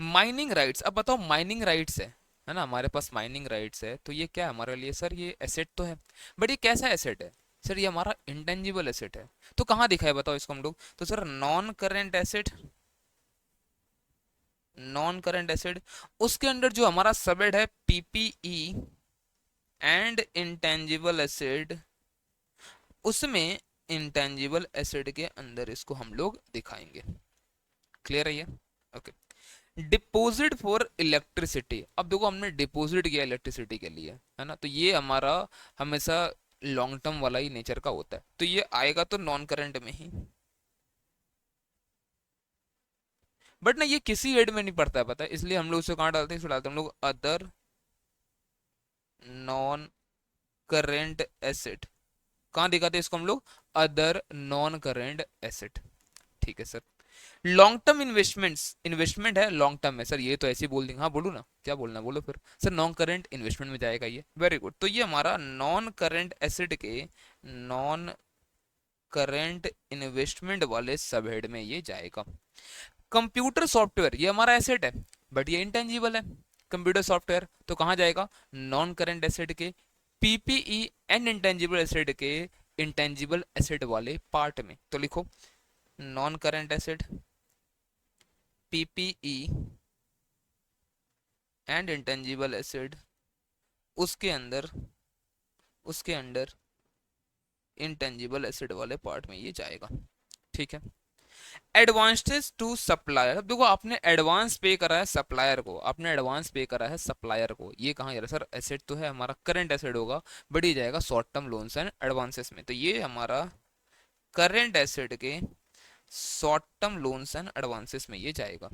माइनिंग राइट्स, अब बताओ माइनिंग राइट्स है ना, हमारे पास माइनिंग राइट्स है, तो ये क्या है हमारे लिए सर, ये एसेट तो है, बट ये कैसा एसेट है सर, ये हमारा इंटेंजिबल एसेट है। तो कहाँ दिखा है बताओ इसको हम लोग, तो sir non current asset, non current acid, उसके अंदर जो हमारा सबहेड है पीपीई एंड इंटेंजिबल एसिड, उसमें इंटेंजिबल एसिड के अंदर इसको हम लोग दिखाएंगे। क्लियर है ये, ओके। डिपोजिट फॉर इलेक्ट्रिसिटी, अब देखो हमने डिपोजिट किया इलेक्ट्रिसिटी के लिए, है ना, तो ये हमारा हमेशा लॉन्ग टर्म वाला ही नेचर का होता है, तो ये आएगा तो नॉन करंट में ही। बट ना ये किसी हेड में नहीं पड़ता है, पता है, इसलिए हम लोग उसे कहाँ डालते हैं, इसको डालते हैं हम लोग अदर नॉन करेंट एसेट। कहाँ दिखाते हैं इसको हम लोग, अदर नॉन करेंट एसेट। ठीक है sir. Long term investments, investment है लॉन्ग टर्म में सर, ये तो ऐसे ही बोल देंगे, हाँ बोलू ना, क्या बोलना बोलो फिर सर, नॉन करेंट इन्वेस्टमेंट में जाएगा ये। वेरी गुड, तो ये हमारा नॉन करेंट एसेट के नॉन करेंट इन्वेस्टमेंट वाले सब हेड में ये जाएगा। कंप्यूटर सॉफ्टवेयर, ये हमारा एसेट है, बट ये इंटेंजिबल है, कंप्यूटर सॉफ्टवेयर, तो कहाँ जाएगा, नॉन करेंट एसेट के पीपीई एंड इंटेंजिबल एसेट के इंटेंजिबल एसेट वाले पार्ट में। तो लिखो non current asset PPE and intangible asset, उसके अंदर, उसके अंडर इंटेंजिबल एसेट वाले पार्ट में ये जाएगा। ठीक है। एडवांसेस टू सप्लायर, अब देखो आपने एडवांस पे करा है सप्लायर को, आपने एडवांस पे करा है सप्लायर को, ये कहाँ जा रहा है सर, एसेट तो है हमारा, करंट एसेट होगा, बढ़ी जाएगा short term loans and advances में। तो ये हमारा करंट एसेट के short term loans and advances में ये जाएगा।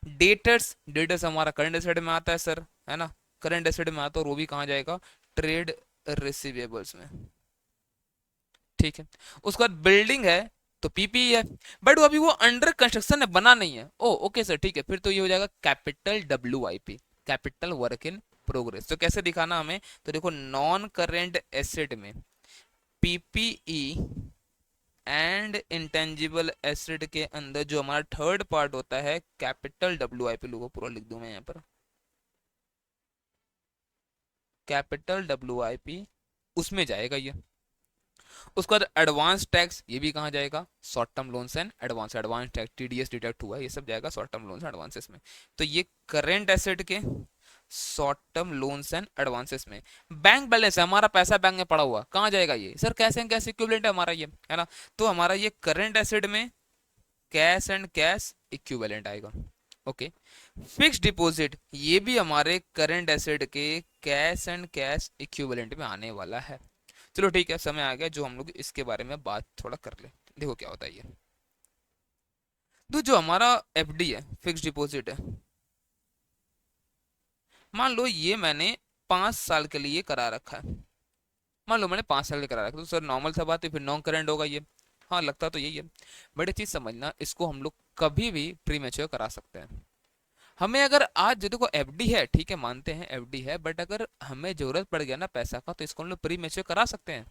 डेटर्स, डेटर्स हमारा करंट एसेट में आता है सर, है ना, करंट एसेट में आता है, और वो भी कहाँ जाएगा, ट्रेड रिसीवेबल्स में। ठीक है, उसके बाद बिल्डिंग है तो पीपी है, बट वो अभी वो अंडर कंस्ट्रक्शन है, बना नहीं है। ओ ओके सर, ठीक है, फिर तो ये हो जाएगा capital W I P, capital work in progress. तो कैसे दिखाना हमें, तो देखो नॉन करेंट एसेट में पीपीई एंड इंटेंजिबल एसेट के अंदर जो हमारा थर्ड पार्ट होता है कैपिटल डब्ल्यू आई पी, लोगों पूरा लिख दूं मैं यहाँ पर, कैपिटल डब्ल्यू आई पी, उसमें जाएगा ये। उसके बाद एडवांस टैक्स, ये भी कहाँ जाएगा, short term loans and advance, tax TDS deduct हुआ, ये सब जाएगा शॉर्ट टर्म लोन्स एडवांसेस में। तो ये करेंट एसेट के short term loans and advances में। बैंक बैलेंस है, हमारा पैसा बैंक में पड़ा हुआ, कहाँ जाएगा ये sir? Cash and cash equivalent है हमारा ये, है ना? तो हमारा ये करंट एसेट में कैश एंड कैश इक्विवेलेंट आएगा। ओके। फिक्स डिपॉजिट ये भी हमारे करंट एसेट के कैश एंड कैश इक्विवेलेंट में आने वाला है। चलो ठीक है, समय आ गया जो हम लोग इसके बारे में बात थोड़ा कर ले। देखो क्या होता है ये, तो जो हमारा एफडी है, फिक्स डिपॉजिट है, मान लो ये मैंने 5 साल के लिए करा रखा है। मान लो मैंने 5 साल के लिए करा रखा है, तो सर नॉर्मल सा बात है, फिर नॉन करंट होगा ये। हाँ लगता तो यही है, बट एक चीज समझना, इसको हम लोग कभी भी प्री मैच्योर करा सकते हैं। हमें अगर आज जो देखो एफडी है, ठीक है मानते हैं एफडी है, बट अगर हमें जरूरत पड़ गया ना पैसा का, तो इसको हम लोग प्री मैच्योर करा सकते हैं।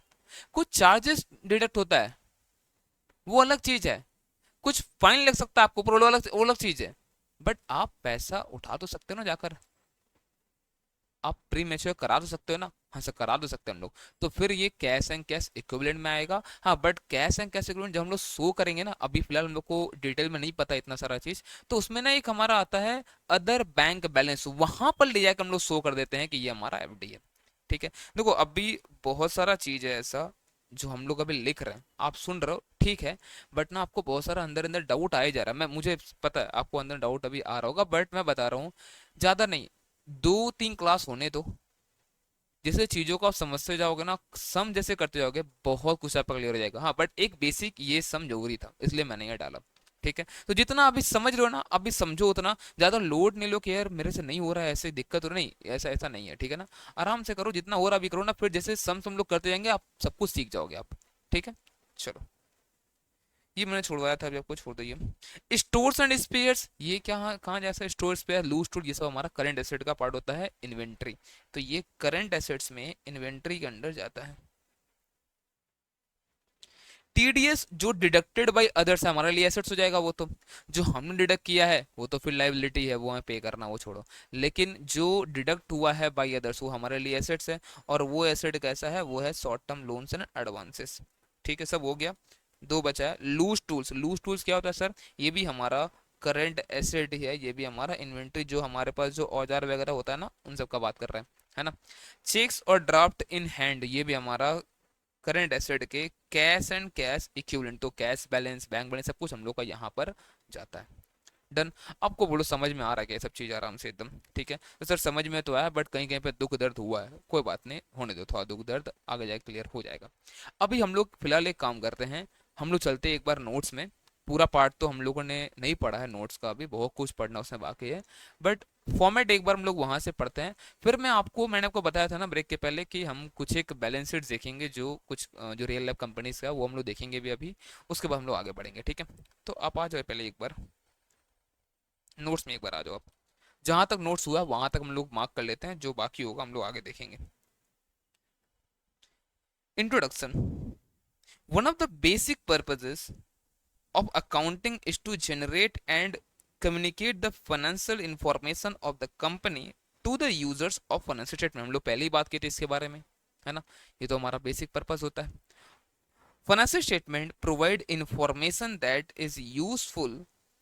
कुछ चार्जेस डिडक्ट होता है, वो अलग चीज है। कुछ फाइन लग सकता है आपको, पर वो अलग चीज है। बट आप पैसा उठा तो सकते हो ना जाकर, आप प्री मैच्योर करा तो सकते हो ना। हाँ सर करा तो सकते हैं हम लोग। तो फिर ये कैश एंड कैश इक्विवेलेंट में आएगा। हाँ but cash and cash equivalent जब हम लोग शो करेंगे ना, अभी फिलहाल हम लोग को डिटेल में नहीं पता इतना सारा चीज, तो उसमें ना एक हमारा आता है अदर बैंक बैलेंस, वहां पर ले जाकर हम लोग शो कर देते हैं कि ये हमारा एफडी है। ठीक है, देखो अभी बहुत सारा चीज है ऐसा जो हम लोग अभी लिख रहे हैं, आप सुन रहे हो ठीक है, बट ना आपको बहुत सारा अंदर अंदर डाउट आ ही जा रहा है। मैं मुझे पता है आपको अंदर डाउट अभी आ रहा होगा, बट मैं बता रहा हूँ ज्यादा नहीं, 2-3 क्लास होने दो, जैसे चीजों को आप समझते जाओगे ना, सम जैसे करते जाओगे, बहुत कुछ आपका क्लियर हो जाएगा। हाँ बट एक बेसिक ये सम जरूरी था, इसलिए मैंने ये डाला। ठीक है, तो जितना अभी समझ रहे हो ना, अभी समझो उतना, ज्यादा लोड नहीं लो कि यार मेरे से नहीं हो रहा है, ऐसे दिक्कत हो रही नहीं, ऐसा ऐसा नहीं है। ठीक है ना, आराम से करो, जितना हो रहा अभी करो ना, फिर जैसे सम लोग करते जाएंगे आप सब कुछ सीख जाओगे आप। ठीक है, चलो ये मैंने छुड़वाया था, अभी आपको छोड़ दो ये स्टोर्स एंड स्पेयर्स। ये क्या कहाँ जैसा स्टोर स्पेयर लूज टूल, ये सब हमारा करंट एसेट का पार्ट होता है, इन्वेंट्री। तो ये करंट एसेट्स में इन्वेंट्री के अंडर जाता है। टीडीएस जो डिडक्टेड बाय अदर्स है, हमारे लिए एसेट्स हो जाएगा वो तो, जो हमने डिडक्ट किया है वो तो फिर लाइबिलिटी है, वो हमें पे करना, वो छोड़ो। लेकिन जो डिडक्ट हुआ है बाय अदर्स वो हमारे लिए एसेट्स है, और वो एसेट कैसा है, वो है short term loans and advances. ठीक है, सब हो गया। दो बचा है लूज टूल्स। लूज टूल्स क्या होता है सर? ये भी हमारा करंट एसेट ही है, ये भी हमारा इन्वेंट्री, जो हमारे पास जो औजार वगैरह होता है ना, उन सब का बात कर रहे हैं, है ना? चेक्स और ड्राफ्ट इन हैंड, ये भी हमारा करंट एसेट के कैश एंड कैश इक्विवेलेंट, तो कैश बैलेंस बैंक बैलेंस सब कुछ हम लोग का यहाँ पर जाता है। डन। आपको बोलो समझ में आ रहा है क्या ये सब चीज आराम से एकदम? ठीक है, तो सर समझ में तो आया, बट कहीं कहीं पे दुख दर्द हुआ है, कोई बात नहीं, होने दो, थोड़ा दुख दर्द आगे जाके क्लियर हो जाएगा। अभी हम लोग फिलहाल एक काम करते हैं, हम लोग चलते हैं एक बार नोट्स में। पूरा पार्ट तो हम लोगों ने नहीं पढ़ा है नोट्स का, अभी बहुत कुछ पढ़ना उसमें बाकी है, बट फॉर्मेट एक बार हम लोग वहां से पढ़ते हैं। फिर मैंने आपको बताया था ना ब्रेक के पहले कि हम कुछ एक बैलेंस शीट देखेंगे, जो कुछ जो रियल लाइफ कंपनीज का, वो हम लोग देखेंगे भी अभी, उसके बाद हम लोग आगे बढ़ेंगे। ठीक है, तो आप आ जाओ पहले एक बार नोट्स में, एक बार आ जाओ आप। जहां तक नोट्स हुआ वहां तक हम लोग मार्क कर लेते हैं, जो बाकी होगा हम लोग आगे देखेंगे। Introduction. One of the basic purposes of accounting is to generate and communicate the financial information of the company to the users of financial statement। हम लोग पहले ही बात की थी इसके बारे में, है ना? ये तो हमारा बेसिक पर्पस होता है। Financial statement provide information that is useful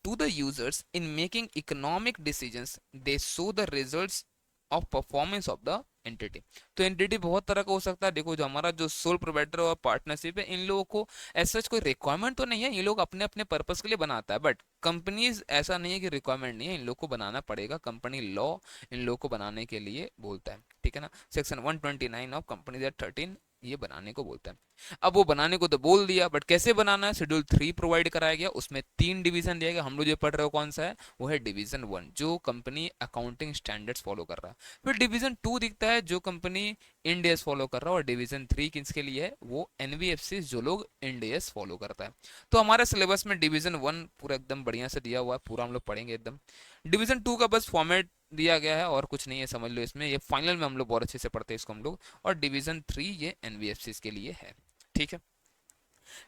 to the users in making economic decisions. They show the results of performance of the entity. तो एंटिटी बहुत तरह का हो सकता है, देखो जो हमारा जो सोल प्रोवाइडर और पार्टनरशिप है, इन लोगों को ऐसा कोई रिक्वायरमेंट तो नहीं है, ये लोग अपने अपने पर्पस के लिए बनाता है, बट कंपनीज ऐसा नहीं है कि रिक्वायरमेंट नहीं है, इन लोग को बनाना पड़ेगा, कंपनी लॉ इन लोग को बनाने के लिए बोलता है। ठीक है ना, सेक्शन 129 ऑफ कंपनीज एक्ट 13 ये बनाने को बोलता है। अब वो बनाने को तो बोल दिया, बट कैसे बनाना है, शेड्यूल 3 प्रोवाइड कराया गया, उसमें 3 डिवीजन दिया गया। हम लोग जो पढ़ रहे हो कौन सा है, वो है डिवीजन 1, जो कंपनी अकाउंटिंग स्टैंडर्ड्स फॉलो कर रहा है। फिर डिवीजन 2 दिखता है, जो कंपनी इंड एस फॉलो कर रहा है, और डिवीजन 3 किसके लिए है, वो एनबीएफसी, जो लोग इंड एस फॉलो करता है। तो हमारे सिलेबस में डिवीजन 1 पूरा एकदम बढ़िया से दिया हुआ है, पूरा हम लोग पढ़ेंगे एकदम। डिवीजन 2 का बस फॉर्मेट दिया गया है, और कुछ नहीं है, समझ लो इसमें, ये फाइनल में हम लोग बहुत अच्छे से पढ़ते हैं इसको हम लोग। और डिवीजन 3 ये एनबीएफसी के लिए है। ठीक है,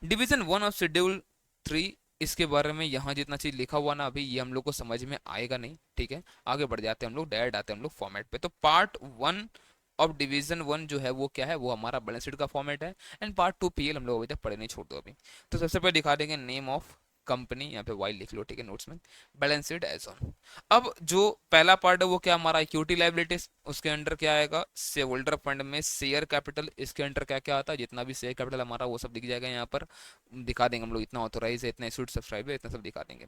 डिवीजन 1 ऑफ शेड्यूल 3, इसके बारे में यहाँ जितना चीज लिखा हुआ ना अभी, ये हम लोग को समझ में आएगा नहीं। ठीक है, आगे बढ़ जाते हैं हम लोग, डायरेक्ट आते हैं हम लोग फॉर्मेट पे। तो पार्ट 1 ऑफ डिवीजन 1 जो है वो क्या है, वो हमारा बैलेंस शीट का फॉर्मेट है, एंड पार्ट 2 पीएल हम लोग अभी तक पढ़े नहीं, छोड़ दो अभी। तो सबसे पहले दिखा देंगे नेम ऑफ कंपनी, यहाँ पे वाई लिख लो, ठीक है, नोट्स में, बैलेंस शीट एज ऑन। अब जो पहला पार्ट है वो क्या हमारा इक्विटी लाइबिलिटीज, उसके अंडर क्या आएगा, शेयर होल्डर फंड में शेयर कैपिटल, इसके अंडर क्या क्या आता है, जितना भी शेयर कैपिटल हमारा वो सब दिख जाएगा यहाँ पर, दिखा देंगे हम लोग, इतना ऑथोराइज है, इतना इशूड सब्सक्राइब है, इतना सब दिखा देंगे।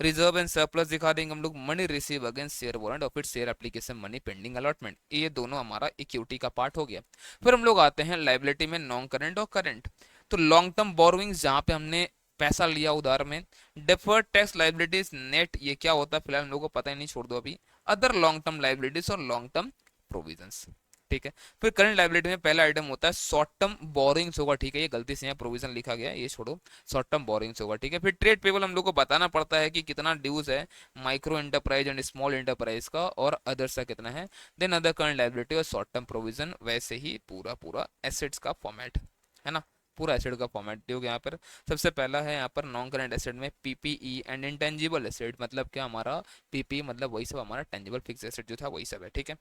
रिजर्व एंड सरप्लस दिखा देंगे हम लोग, money receive against share warrant और फिर share application money pending allotment, ये दोनों हमारा इक्विटी का पार्ट हो गया। फिर हम लोग आते हैं लाइबिलिटी में नॉन करेंट और करेंट। तो लॉन्ग टर्म बोरोइंग्स जहाँ पे हमने पैसा लिया उधार में, डेफर्ड टैक्स लाइबिलिटीज नेट, ये क्या होता है फिलहाल हम लोगों को पता ही नहीं, छोड़ दो अभी। अदर लॉन्ग टर्म लाइबिलिटीज और लॉन्ग टर्म प्रोविजंस, ठीक है। फिर करंट लाइबिलिटी में पहला आइटम होता है शॉर्ट टर्म बोरिंग्स होगा, ठीक है, ये गलती से यहाँ प्रोविजन लिखा गया है, ये छोड़ो, शॉर्ट टर्म बोरिंग्स होगा, ठीक है। फिर ट्रेड पेबल हम लोग को बताना पड़ता है कि कितना ड्यूज है micro enterprise and small enterprise का, और अदर्स का कितना है। देन अदर करंट लाइबिलिटी और शॉर्ट टर्म प्रोविजन, वैसे ही पूरा पूरा एसेट्स का फॉर्मेट है ना, पूरा एसेट का फॉर्मेट दियोगे यहाँ पर। सबसे पहला है यहाँ पर नॉन करेंट एसेट में पीपीई एंड इंटेंजिबल एसेट, मतलब क्या हमारा पीपीई मतलब वही सब हमारा टेंजिबल फिक्स एसेट जो था वही सब है, ठीक है।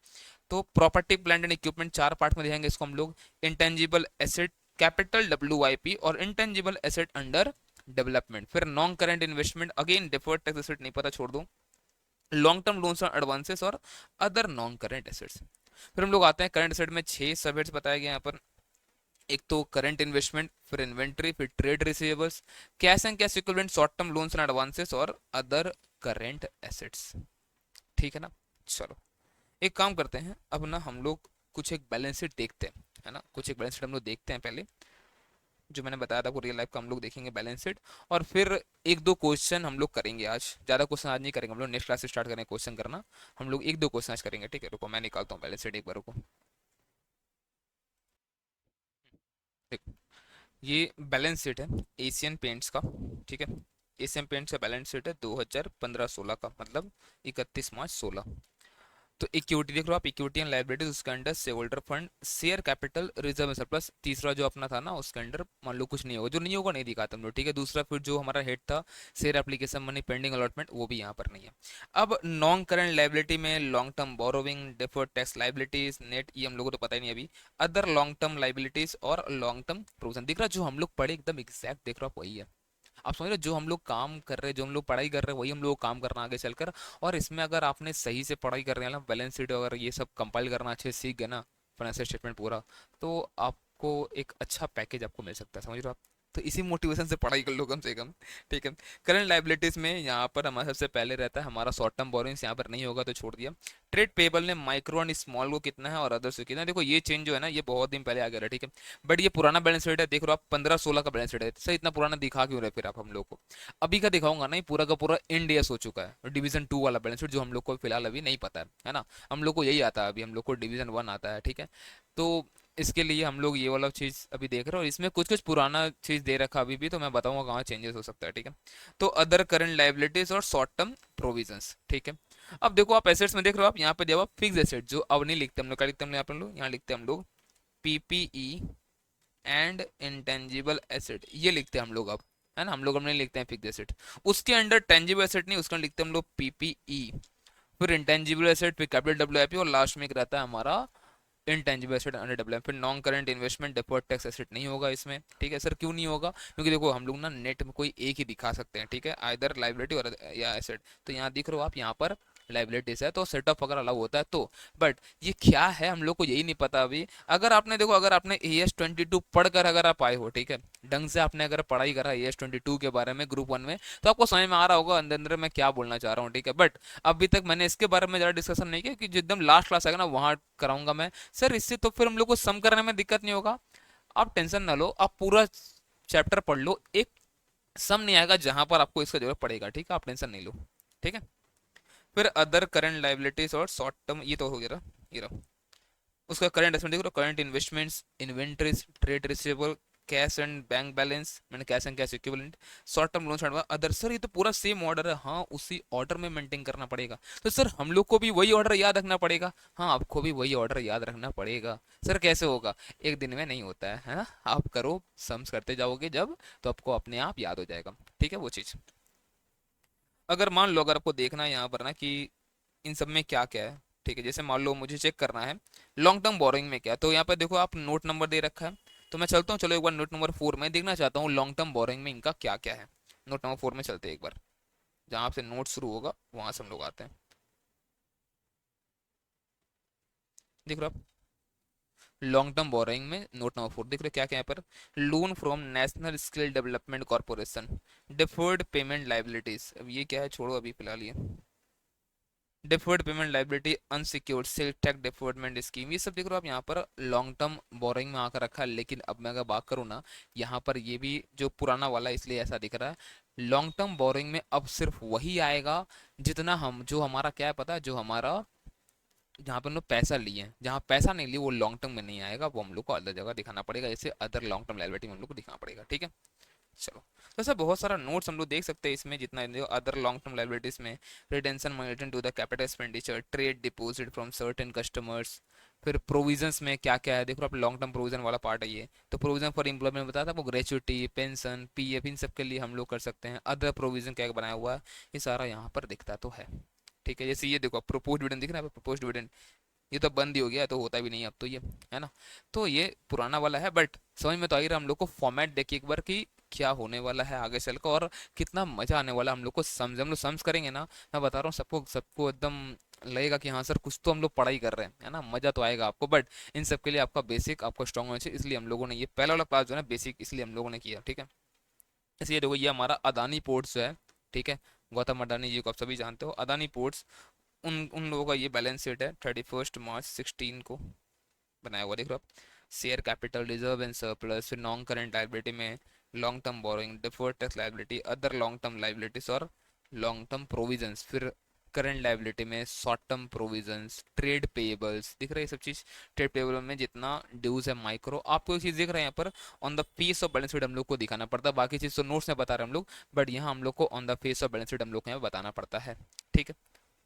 तो प्रॉपर्टी प्लांट एंड इक्विपमेंट चार पार्ट में देखेंगे इसको हम लोग, इंटेंजिबल एसेट कैपिटल डब्ल्यूआईपी और इंटेंजिबल एसेट अंडर डेवलपमेंट। फिर non current investment, again deferred tax asset नहीं पता, छोड़ दो। लॉन्ग टर्म लोन्स और एडवांसेस और अदर नॉन करेंट एसेट्स। फिर हम लोग आते हैं करंट एसेट में 6 सब हेड्स बताया गया यहाँ पर। एक तो करंट इन्वेस्टमेंट, फिर इन्वेंट्री, फिर trade receivables, cash and cash equivalent, short term loans and advances और अदर करंट एसेट्स, ठीक है ना। चलो एक काम करते हैं, अब ना हम लोग कुछ एक बैलेंस शीट देखते हैं, है ना, कुछ एक बैलेंस शीट हम लोग देखते हैं पहले, जो मैंने बताया था वो रियल लाइफ का हम लोग देखेंगे बैलेंस शीट, और फिर एक दो क्वेश्चन हम लोग करेंगे आज, ज़्यादा क्वेश्चन आज नहीं करेंगे हम लोग, नेक्स्ट क्लास से स्टार्ट करेंगे क्वेश्चन करना, हम लोग एक दो क्वेश्चन आज करेंगे, ठीक है। रुको मैं निकालता हूँ बैलेंस शीट एक बार, रुको। देखो ये बैलेंस शीट है एशियन पेंट्स का, ठीक है, एशियन पेंट्स का बैलेंस शीट है 2015-16 का, मतलब 31 मार्च 16। तो इक्विटी देख लो आप, इक्विटी एंड लाइबिलिटीज, उसके under share holder fund, share capital, reserve surplus, तीसरा जो अपना था ना उसके अंडर मान लो कुछ नहीं होगा, जो नहीं होगा नहीं दिखाता हम लोग, ठीक है। दूसरा फिर जो हमारा हेड था share application money pending allotment, वो भी यहाँ पर नहीं है। अब नॉन करंट लाइबिलिटी में long term borrowing, deferred tax liabilities net, ये हम लोगों को तो पता ही नहीं अभी। अदर लॉन्ग टर्म लाइबिलिटीज और लॉन्ग टर्म प्रोविजन, दिख रहा जो हम लोग पढ़े एकदम एग्जैक्ट देख रहा वही है। आप समझ रहे जो हम लोग काम कर रहे हैं, जो हम लोग पढ़ाई कर रहे हैं, वही हम लोग काम करना आगे चलकर। और इसमें अगर आपने सही से पढ़ाई कर रहे हैं ना, बैलेंस शीट अगर ये सब कंपाइल करना अच्छे से सीख गए ना, फाइनेंशियल स्टेटमेंट पूरा, तो आपको एक अच्छा पैकेज आपको मिल सकता है, समझ रहे हो आप। तो इसी मोटिवेशन से पढ़ाई कर लो कम से कम, ठीक है। करंट लाइबिलिटीज में यहाँ पर हमारा सबसे पहले रहता है हमारा शॉर्ट टर्म बोरिंग्स, यहाँ पर नहीं होगा तो छोड़ दिया। ट्रेड पेबल ने माइक्रो एंड स्मॉल को कितना है और अदर्स को कितना है, देखो ये चेंज जो है ना ये बहुत दिन पहले आ गया है, ठीक है। बट ये पुराना बैलेंस शीट है, देख लो आप 15-16 का बैलेंस शीट है, सर इतना पुराना दिखा क्यों रहे फिर आप हम लोग को। अभी का दिखाऊंगा नहीं, पूरा का पूरा इंडियस हो चुका है, डिवीजन 2 वाला बैलेंस शीट जो हम लोग को फिलहाल अभी नहीं पता है ना। हम लोग को यही आता है अभी, हम लोग को डिवीजन 1 आता है, ठीक है। तो इसके लिए हम लोग ये वाला चीज़ अभी देख रहे हैं, और इसमें कुछ कुछ पुराना चीज़ दे रखा अभी भी, तो मैं बताऊंगा कहाँ चेंजेस हो सकता है, ठीक है। तो अदर करंट लाइबिलिटीज और शॉर्ट टर्म प्रोविजंस, ठीक है। अब देखो आप एसेट्स में देख रहे हो आप, यहाँ पे जब फिक्स एसेट जो अब नहीं लिखते हम लोग, क्या लिखते हैं यहाँ पर लोग, यहाँ लिखते हैं हम लोग पीपीई एंड इंटेंजिबल एसेट, ये लिखते हैं हम लोग अब, है ना। हम लोग अपने लिखते हैं फिक्स एसेट, उसके अंडर टेंजिबल एसेट नहीं, उसके अंदर लिखते हैं हम लोग पीपीई, फिर इंटेंजिबल एसेट, फिर कैपिटल डब्ल्यूआईपी, और लास्ट में एक रहता है हमारा इनटेंजिबल एसेट अंडर डेवलपमेंट। फिर non current investment, deferred tax asset नहीं होगा इसमें, ठीक है। सर क्यों नहीं होगा, क्योंकि देखो हम लोग ना नेट में कोई एक ही दिखा सकते हैं, ठीक है, आइदर लाइबिलिटी और या एसेट। तो यहाँ दिख रहे हो आप, यहाँ पर लाइबिलिटीज है तो सेट ऑफ अगर अलाउ होता है तो, बट ये क्या है हम लोग को यही नहीं पता अभी। अगर आपने देखो, अगर आपने AS22 पढ़कर अगर आप आए हो, ठीक है, ढंग से आपने अगर पढ़ाई करा AS22 के बारे में ग्रुप 1 में, तो आपको समझ में आ रहा होगा अंदर अंदर मैं क्या बोलना चाह रहा हूँ, ठीक है। बट अभी तक मैंने इसके बारे में ज़्यादा डिस्कशन नहीं किया, कि जो एकदम लास्ट क्लास आएगा ना वहाँ कराऊंगा मैं। सर इससे तो फिर हम लोग को सम करने में दिक्कत नहीं होगा, आप टेंशन ना लो, आप पूरा चैप्टर पढ़ लो, एक सम नहीं आएगा जहां पर आपको इसका जरूरत पड़ेगा, ठीक है, आप टेंशन नहीं लो, ठीक है। फिर अदर करंट लाइबिलिटीज और शॉर्ट टर्म, ये तो हो गया, ये रहा उसका करंट एसेट, देखो current investments, inventories, trade receivable, cash and bank balance, मैंने cash and cash equivalent, short term loan, other. Sir ये तो पूरा सेम ऑर्डर है, हाँ उसी ऑर्डर में मेंटेन करना पड़ेगा। तो सर हम लोग को भी वही ऑर्डर याद रखना पड़ेगा, हाँ आपको भी वही ऑर्डर याद रखना पड़ेगा। सर कैसे होगा, एक दिन में नहीं होता है ना, आप करो सम्स करते जाओगे जब, तो आपको अपने आप याद हो जाएगा, ठीक है वो चीज़। अगर मान लो, अगर आपको देखना है यहाँ पर ना कि इन सब में क्या क्या है, ठीक है, जैसे मान लो मुझे चेक करना है लॉन्ग टर्म बोरोइंग में क्या, तो यहाँ पर देखो आप नोट नंबर दे रखा है, तो मैं चलता हूँ, चलो एक बार नोट नंबर 4 में देखना चाहता हूँ लॉन्ग टर्म बोरोइंग में इनका क्या क्या है, नोट नंबर 4 में चलते हैं एक बार, जहाँ से नोट शुरू होगा वहां से हम लोग आते हैं। देख रहे हो आप, लॉन्ग टर्म बोरोइंग में नोट नंबर 4 देख रहे हो क्या क्या है यहाँ पर। Loan from national skill development corporation, deferred payment liabilities, अब ये क्या है छोड़ो अभी फिलहाल ये। Deferred payment liability, unsecured sale tax deferment scheme, ये सब देख रहे हो आप यहाँ पर लॉन्ग टर्म बोरोइंग में आकर रखा है। लेकिन अब मैं अगर बात करूँ ना, यहाँ पर ये भी जो पुराना वाला है इसलिए ऐसा दिख रहा है। लॉन्ग टर्म बोरोइंग में अब सिर्फ वही आएगा जितना हम, जो हमारा क्या है पता है, जो हमारा जहाँ पर हम लोग पैसा लिए हैं, जहाँ पैसा नहीं लिए वो लॉन्ग टर्म में नहीं आएगा, वो हम लोग को अलग जगह दिखाना पड़ेगा, जैसे अदर लॉन्ग टर्म लायबिलिटी में हम लोग को दिखाना पड़ेगा, ठीक है। चलो, तो ऐसा बहुत सारा नोट्स हम लोग देख सकते हैं इसमें, जितना अदर लॉन्ग टर्म लायबिलिटीज में retention money to the capital expenditure, trade deposit from certain customers, फिर प्रोविजंस में क्या क्या है देखो आप, लॉन्ग टर्म प्रोविजन वाला पार्ट है ये। तो प्रोविजन फॉर एम्प्लॉयमेंट बताया था आपको, ग्रेचुटी, पेंशन, पीएफ, इन सब के लिए हम लोग कर सकते हैं। अदर प्रोविजन क्या बनाया हुआ है, ये सारा यहाँ पर दिखता तो है, ठीक है। जैसे ये देखो, प्रोपोज डिविडेंड दिख रहा है, प्रोपोज डिविडेंड ये तो बंद ही हो गया, तो होता भी नहीं अब तो ये, है ना। तो ये पुराना वाला है, बट समझ में तो आ ही रहा हम लोग को। फॉर्मेट देखिए एक बार कि क्या होने वाला है आगे चल कर, और कितना मजा आने वाला है हम लोग को। समझ हम लोग समझ करेंगे ना, मैं बता रहा हूँ सबको सबको एकदम लगेगा कि हाँ सर कुछ तो हम लोग पढ़ाई कर रहे हैं, है ना, मजा तो आएगा आपको। बट इन सब के लिए आपका बेसिक आपको स्ट्रॉन्ग होना चाहिए, इसलिए हम लोगों ने ये पहला वाला क्लास जो है ना बेसिक, इसलिए हम लोगों ने किया, ठीक है। इसलिए देखो ये हमारा अदानी पोर्ट्स जो है, ठीक है, गौतम अडानी जी को आप सभी जानते हो, अदानी पोर्ट्स, उन उन लोगों का ये बैलेंस शीट है 31 मार्च 2016 को बनाया हुआ, देख रहे हो आप। Share capital, reserve and surplus, फिर नॉन करंट लाइबिलिटी में long term borrowing, deferred tax liability, other long term liabilities और लॉन्ग टर्म प्रोविजंस, फिर करंट लाइबिलिटी में short term provisions, trade payables, दिख रहा है ये सब चीज। ट्रेड पेएबल में जितना ड्यूज है माइक्रो, आपको एक चीज दिख रहा है यहाँ पर, on the face of balance sheet हम लोग को दिखाना पड़ता है, बाकी चीज तो नोट्स में बता रहे हैं हम लोग, बट यहाँ हम लोग को on the face of balance sheet हम लोग को यहाँ बताना पड़ता है, ठीक है।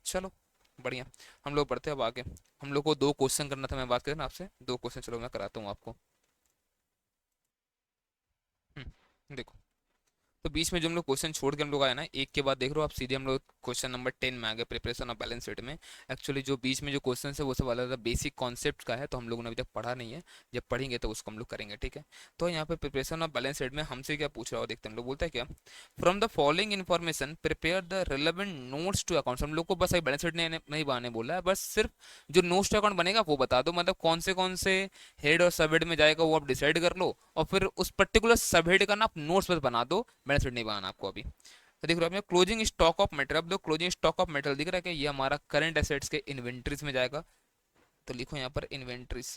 चलो, बढ़िया, हम लोग बढ़ते हैं अब आगे। हम लोग को दो क्वेश्चन करना था, मैं बात करें ना आपसे दो क्वेश्चन, चलो मैं कराता हूँ आपको। देखो, तो बीच में जो हम लोग क्वेश्चन छोड़ के हम लोग आए ना एक के बाद, देख रहे हो आप, सीधे हम लोग क्वेश्चन नंबर 10 में आ गए, प्रिपरेशन ऑफ बैलेंस शीट में। एक्चुअली जो बीच में जो क्वेश्चन है वो सब अलग बेसिक कॉन्सेप्ट का है, तो हम लोगों ने अभी तक पढ़ा नहीं है, जब पढ़ेंगे तो उसको हम लोग करेंगे, ठीक है। तो यहाँ पे प्रिपरेशन ऑफ बैलेंस शीट में हमसे क्या पूछ रहा हो, देखते हैं हम लोग, बोलता है क्या, from the following information prepare the relevant notes to account. हम लोग को बस बैलेंस शीट नहीं बनाने बोला है, बस सिर्फ जो नोट्स टू अकाउंट बनेगा वो बता दो, मतलब कौन से हेड और सब हेड में जाएगा वो आप डिसाइड कर लो, और फिर उस पर्टिकुलर सब हेड का ना आप नोट्स बस बना दो, बैलेंस शीट नहीं बनाना आपको अभी। तो देख रहे हो आप, क्लोजिंग स्टॉक ऑफ मेटेरियल, अब दो क्लोजिंग स्टॉक ऑफ मेटेरियल दिख रहा है कि ये हमारा करंट एसेट्स के इन्वेंट्रीज में जाएगा, तो लिखो यहाँ पर inventories.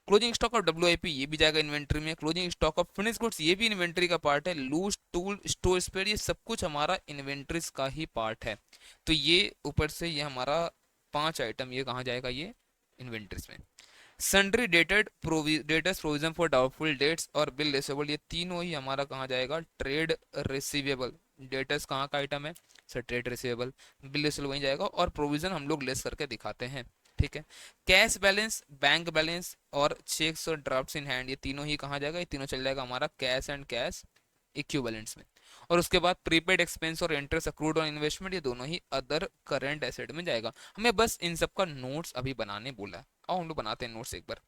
Closing stock of W ये भी जाएगा इन्वेंट्री में। Closing stock of finish goods ये भी इन्वेंट्री का पार्ट है। लूज टूल स्टोर स्पेयर ये सब कुछ हमारा इन्वेंट्रीज का ही पार्ट है। तो ये ऊपर से ये हमारा पांच आइटम ये कहाँ जाएगा, ये इन्वेंट्रीज में। Sundry dated debtors provision for doubtful debts और बिल रिसीवेबल ये तीनों ही हमारा कहाँ जाएगा, ट्रेड रिसीवेबल। डेटर्स कहाँ का आइटम है sir, trade receivable. Bill receivable वहीं जाएगा, और प्रोविजन हम लोग लेस करके दिखाते हैं, ठीक है। कैश बैलेंस, बैंक बैलेंस और चेक्स और ड्राफ्ट्स इन हैंड ये तीनों ही कहाँ जाएगा, ये तीनों चल जाएगा हमारा कैश एंड कैश इक्विवेलेंट्स में। और उसके बाद प्रीपेड एक्सपेंस और इंटरेस्ट अक्रूड ऑन इन्वेस्टमेंट ये दोनों ही अदर करंट एसेट में जाएगा। हमें बस इन सब का नोट्स अभी बनाने बोला है, और हम लोग बनाते हैं नोट्स एक बार।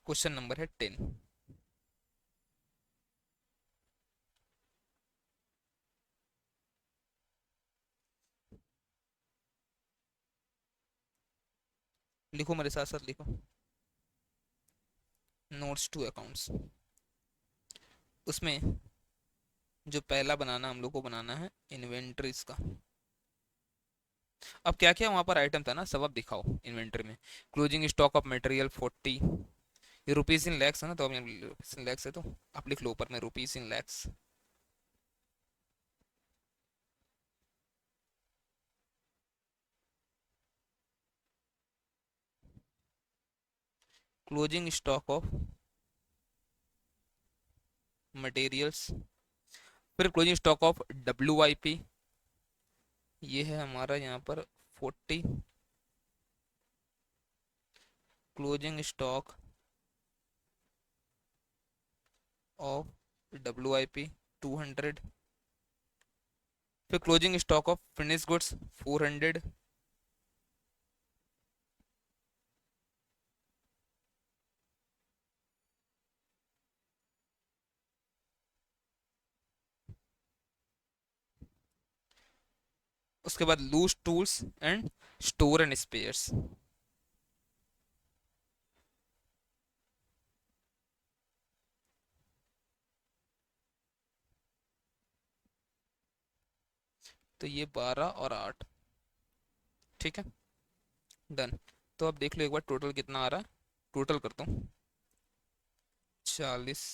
क्वेश्चन नंबर है 10। लिखो मेरे साथ साथ लिखो, नोट्स टू अकाउंट्स। उसमें जो पहला बनाना हम लोग को बनाना है इन्वेंट्रीज का। अब क्या क्या वहां पर आइटम था ना सब अब दिखाओ इन्वेंट्री में। क्लोजिंग स्टॉक ऑफ मटेरियल 40, ये रुपीज इन लैक्स है ना, तो अब रुपीज इन लैक्स है, तो आप लिख लो ऊपर में rupees in lakhs. Closing stock of materials, फिर क्लोजिंग स्टॉक ऑफ WIP, ये है हमारा यहाँ पर 40। क्लोजिंग स्टॉक ऑफ WIP 200, फिर closing stock of finish goods 400, उसके बाद loose tools and store and spares. तो ये 12 और 8। ठीक है, डन। तो अब देख लो एक बार टोटल कितना आ रहा है, टोटल करता हूँ। 40,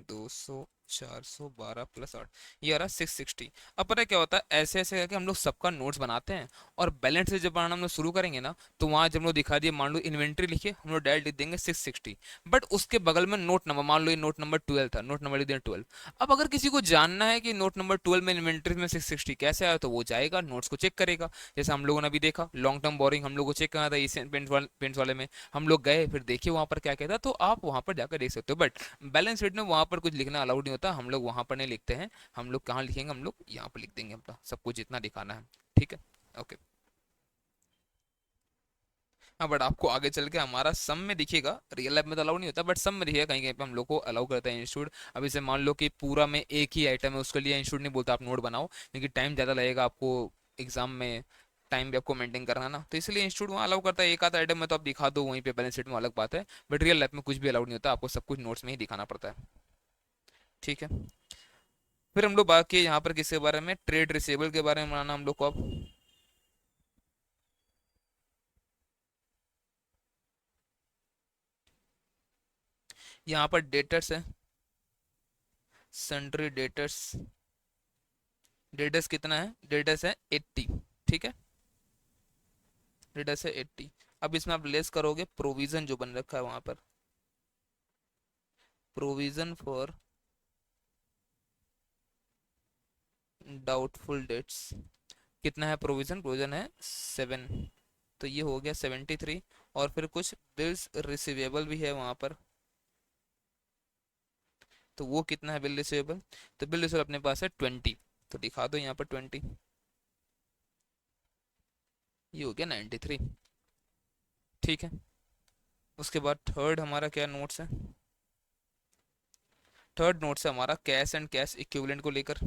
200, 412 + 8, ये आ रहा है 660। अब पता है क्या होता है, ऐसे ऐसे करके हम लोग सबका नोट्स बनाते हैं, और बैलेंस से जब बनाना हम लोग शुरू करेंगे ना, तो वहां जब हम लोग दिखा दिए, मान लो इन्वेंट्री लिखिए, हम लोग डायरेक्ट लिख देंगे 660, बट उसके बगल में नोट नंबर, मान लो ये नोट नंबर 12 था, नोट नंबर लिख दें 12। अब अगर किसी को जानना है कि नोट नंबर 12 में इन्वेंट्री में 660 कैसे आया, तो वो जाएगा नोट्स को चेक करेगा। जैसे हम लोगों ने अभी देखा, लॉन्ग टर्म बोरिंग हम लोग को चेक करना था एशियन पेंट्स वाले में, हम लोग गए, फिर देखिए वहां पर क्या कहता, तो आप वहां पर जाकर देख सकते हो। बट बैलेंस शीट में वहां पर कुछ लिखना अलाउड नहीं होता, हम लोग वहां पर नहीं लिखते हैं। हम लोग कहाँ लिखेंगे, हम लोग यहाँ पर लिख देंगे अपना सब कुछ जितना दिखाना है। ठीक है, ओके। हाँ, बट आपको आगे चल के हमारा सम में दिखेगा, रियल लाइफ में तो अलाउ नहीं होता, बट सम में दिखेगा, कहीं कहीं पे हम लोग को अलाउ करता है इंस्टीट्यूट। अब इसे मान लो कि पूरा में एक ही आइटम है, उसके लिए इंस्टीट्यूट नहीं बोलता आप नोट बनाओ, क्योंकि टाइम ज़्यादा लगेगा आपको एग्जाम में, टाइम भी आपको मेंटेन करना ना, तो इसलिए इंस्टीट्यूट वहाँ अलाउ करता है। एक आधा आइटम में तो आप दिखा दो वहीं पे बैलेंस शीट में, अलग बात है, बट रियल लाइफ में कुछ भी अलाउड नहीं होता, आपको सब कुछ नोट्स में ही दिखाना पड़ता है। ठीक है, फिर हम लोग बाकी यहाँ पर किसके बारे में, ट्रेड रिसेबल के बारे में बनाना हम लोग को अब। यहाँ पर डेटर्स है, सन्ड्री डेटर्स। डेटर्स कितना है, डेटर्स है 80। ठीक है, डेटर्स है 80। अब इसमें आप लेस करोगे प्रोविजन जो बन रखा है वहां पर, प्रोविजन फॉर डाउटफुल डेट्स। कितना है प्रोविजन, प्रोविजन है 7, तो ये हो गया 73। और फिर कुछ बिल्स रिसीवेबल भी है वहां पर, तो वो कितना है बिल रिसीवेबल, तो बिल रिसीवेबल अपने पास है 20, तो दिखा दो यहाँ पर 20, ये हो गया 93। ठीक है, उसके बाद थर्ड हमारा क्या नोट्स है, थर्ड नोट्स है हमारा कैश एंड कैश इक्विवेलेंट को लेकर।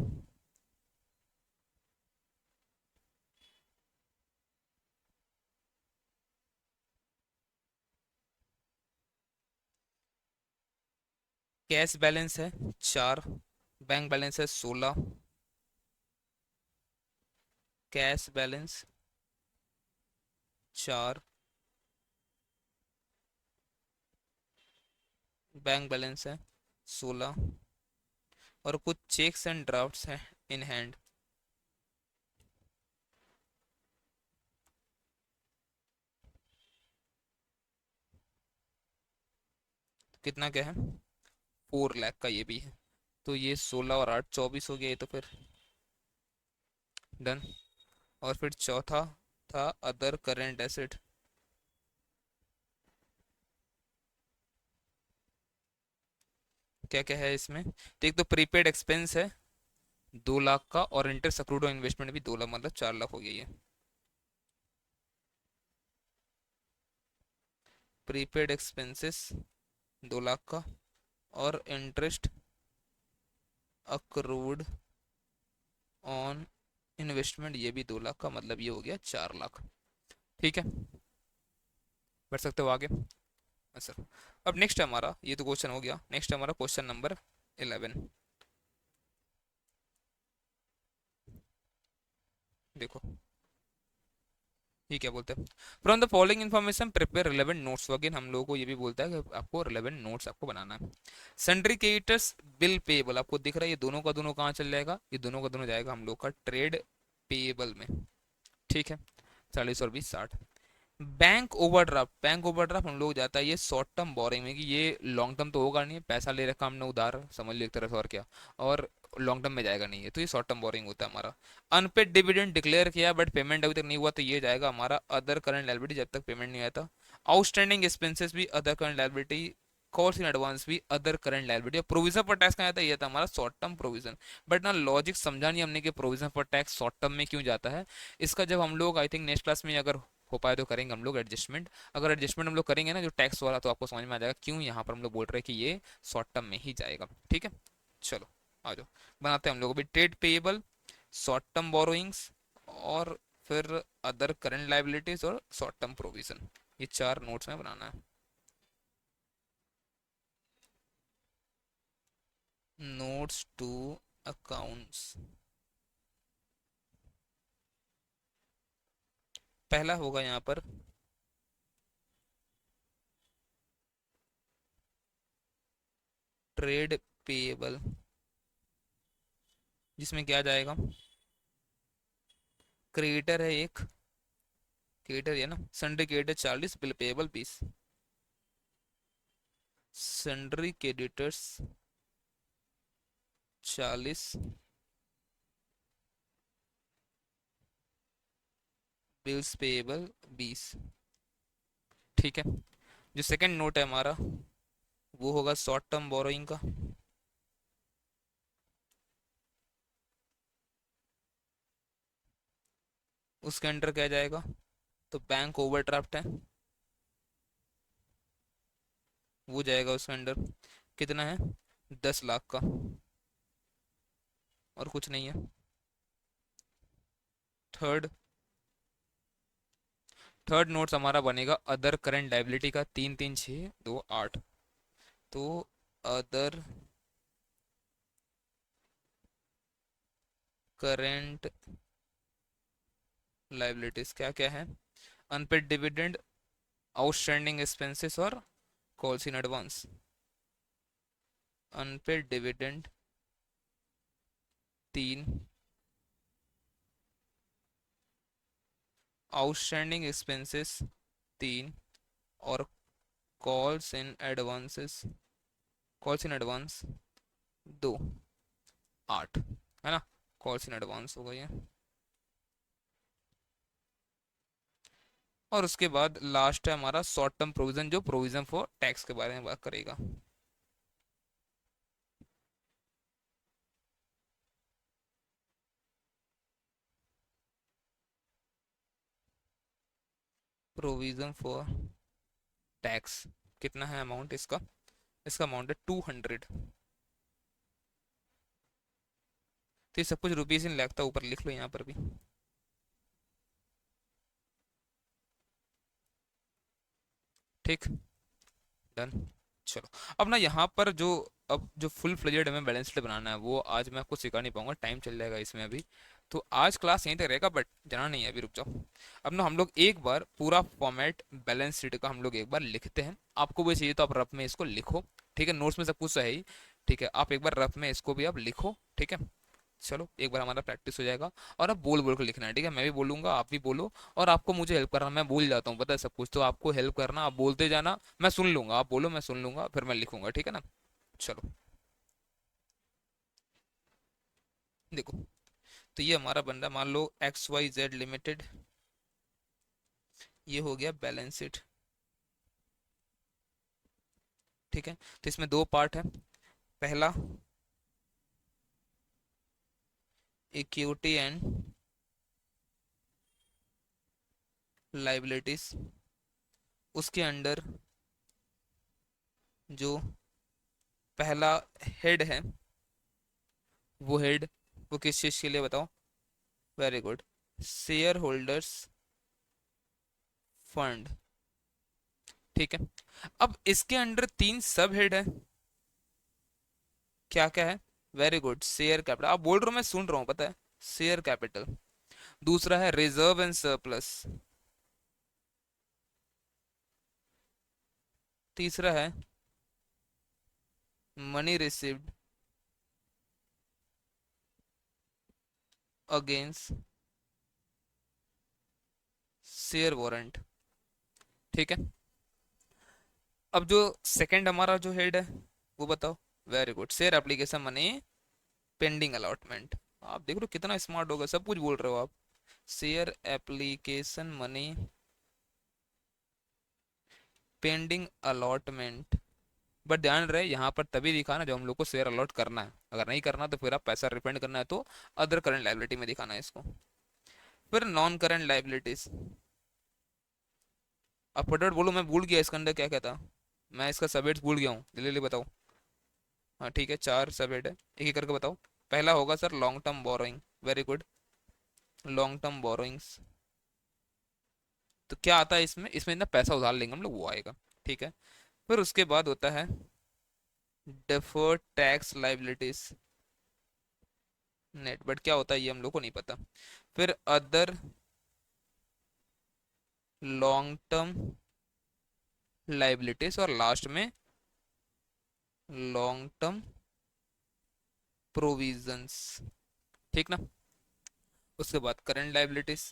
कैश बैलेंस है 4, बैंक बैलेंस है 16, कैश बैलेंस 4, बैंक बैलेंस है 16, और कुछ चेक्स एंड ड्राफ्ट्स हैं इन हैंड। कितना क्या है, 4 लाख का ये भी है, तो ये 16 और 8 24 हो गया ये तो फिर, डन। और फिर चौथा था अदर करेंट एसेट। क्या क्या है इसमें, तो एक तो प्रीपेड एक्सपेंस है 2 लाख का, और इंटरेस्ट अक्रूड इन्वेस्टमेंट भी 2 लाख, मतलब 4 लाख हो गया ये। प्रीपेड एक्सपेंसेस 2 लाख का, और इंटरेस्ट अक्रूड ऑन इन्वेस्टमेंट ये भी 2 लाख का, मतलब ये हो गया 4 लाख। ठीक है, बढ़ सकते हो आगे। सर, अब नेक्स्ट है हमारा, ये तो क्वेश्चन हो गया, नेक्स्ट है हमारा क्वेश्चन नंबर 11। देखो ये क्या बोलते हैं, from the following information prepare relevant notes. Again हम लोगों को ये भी बोलता है कि आपको रिलेवेंट नोट्स आपको बनाना है। सन्ड्री क्रेडिटर्स बिल पेएबल, आपको दिख रहा है ये दोनों का दोनों कहाँ चल जाएगा, ये दोनों का दोनों जाएगा हम लोग का ट्रेड पेएबल में। ठीक है, 40 और 20 60। बैंक ओवरड्राफ्ट, बैंक ओवरड्राफ्ट हम लोग जाता है ये शॉर्ट टर्म बोरिंग में, कि ये लॉन्ग टर्म तो होगा नहीं, पैसा ले रखा हमने उधार, समझ लो एक तरह से, और क्या, और लॉन्ग टर्म में जाएगा नहीं है, तो ये शॉर्ट टर्म बोरिंग होता है हमारा। अनपेड डिविडेंड डिक्लेयर किया बट पेमेंट अभी तक नहीं हुआ, तो ये जाएगा हमारा अदर करंट लायबिलिटी, जब तक पेमेंट नहीं आता। आउटस्टैंडिंग एक्सपेंसेस भी other current liability, calls in advance भी अदर करंट लायबिलिटी। और प्रोविजन फॉर टैक्स कहाँ आता है, ये था हमारा शॉर्ट टर्म प्रोविजन। बट ना लॉजिक समझा नहीं हमने कि provision for tax short term में क्यों जाता है। इसका जब हम लोग आई थिंक नेक्स्ट क्लास में अगर हो पाए तो करेंगे हम लोग एडजस्टमेंट। अगर एडजस्टमेंट हम लोग करेंगे ना जो टैक्स वाला, तो आपको समझ में आ जाएगा क्यों यहाँ पर हम लोग बोल रहे हैं कि ये शॉर्ट टर्म में ही जाएगा। ठीक है, चलो आ जाओ, बनाते हैं हम लोग अभी trade payable, short term borrowings और फिर अदर करंट लाइबिलिटीज और शॉर्ट टर्म प्रोविजन, ये चार नोट्स में बनाना है। नोट्स टू अकाउंट्स, पहला होगा यहाँ पर ट्रेड पेएबल, जिसमें क्या जाएगा, क्रेडिटर है एक, क्रेडिटर है ना, sundry creditor 40, bill payable 20। Sundry creditors 40, bills payable 20। ठीक है। जो सेकंड नोट है हमारा वो होगा शॉर्ट टर्म बोरोइंग का। उसके अंडर क्या जाएगा, तो बैंक ओवरड्राफ्ट है, वो जाएगा उसके अंडर। कितना है, 10 लाख का, और कुछ नहीं है। थर्ड थर्ड नोट्स हमारा बनेगा अदर करंट लाइबिलिटी का, 3 3 6 2 8। तो अदर करंट लाइबिलिटीज क्या क्या है, अनपेड डिविडेंड, आउटस्टैंडिंग एक्सपेंसेस और calls in advance. Unpaid dividend 3, outstanding expenses 3, और calls in advances, calls in advance 2, 8 है ना, कॉल्स इन एडवांस हो गई है। और उसके बाद लास्ट है हमारा शॉर्ट टर्म प्रोविजन, जो प्रोविजन फॉर टैक्स के बारे में बात करेगा। प्रोविजन फॉर टैक्स, कितना है अमाउंट इसका, इसका अमाउंट है 200। तो ये सब कुछ रुपीज इन लाख था, ऊपर लिख लो यहाँ पर भी। ठीक, डन। चलो, अब ना यहाँ पर जो, अब जो फुल फ्लेजेड हमें बैलेंस शीट बनाना है वो आज मैं आपको सिखा नहीं पाऊंगा, टाइम चल जाएगा इसमें अभी। तो आज क्लास यहीं तक रहेगा, बट जाना नहीं है अभी, रुक जाओ। अब ना हम लोग एक बार पूरा फॉर्मेट बैलेंस शीट का हम लोग एक बार लिखते हैं। आपको भी चाहिए तो आप रफ में इसको लिखो, ठीक है, नोट्स में सब कुछ तो है ही। ठीक है, आप एक बार रफ में इसको भी आप लिखो, ठीक है। चलो एक बार हमारा प्रैक्टिस हो जाएगा। और अब बोल बोल कर लिखना है, ठीक है, मैं भी बोलूंगा आप भी बोलो। और आपको मुझे हेल्प करना, मैं भूल जाता हूँ पता है सब कुछ, तो आपको हेल्प करना, आप बोलते जाना, मैं सुन लूंगा, आप बोलो मैं सुन लूंगा, फिर मैं लिखूंगा, ठीक है ना। चलो देखो, तो ये हमारा बन रहा है, मान लो XYZ लिमिटेड, ये हो गया बैलेंस शीट। ठीक है, तो इसमें दो पार्ट है। पहला इक्विटी एंड लाइबिलिटीज, उसके अंडर जो पहला हेड है, वो हेड, वो किस चीज के लिए बताओ, very good, share holders fund. ठीक है, अब इसके अंडर 3 सब हेड है, क्या क्या है, वेरी गुड, शेयर कैपिटल, आप बोल रहे हो मैं सुन रहा हूँ पता है, शेयर कैपिटल। दूसरा है रिजर्व एंड सरप्लस। तीसरा है money received against share warrant. ठीक है, अब जो सेकंड हमारा जो हेड है वो बताओ, very good, share application money pending allotment. आप देख लो कितना स्मार्ट होगा, सब कुछ बोल रहे हो आप। Share application money pending allotment. But ध्यान रहे यहाँ पर तभी दिखाना जब हम लोग को शेयर अलॉट करना है, अगर नहीं करना तो फिर आप पैसा रिफंड करना है तो अदर करंट लाइबिलिटी में दिखाना है इसको। फिर नॉन करंट लाइबिलिटीज, अब फटाफट बोलो, मैं भूल गया इसके अंदर क्या क्या था, मैं इसका सबहेड्स भूल गया हूँ, जल्दी जल्दी बताओ। हाँ ठीक है, 4 सबहेड है, एक एक करके बताओ। पहला होगा sir long term borrowing, very good, long term borrowings. तो क्या आता है इसमें, इसमें इतना पैसा उधार लेंगे हम लोग वो आएगा। ठीक है। फिर उसके बाद होता है deferred tax liabilities net, but क्या होता है ये हम लोग को नहीं पता। फिर अदर लॉन्ग टर्म लाइबिलिटीज, और लास्ट में लॉन्ग टर्म प्रोविजंस। ठीक ना। उसके बाद करंट लाइबिलिटीज,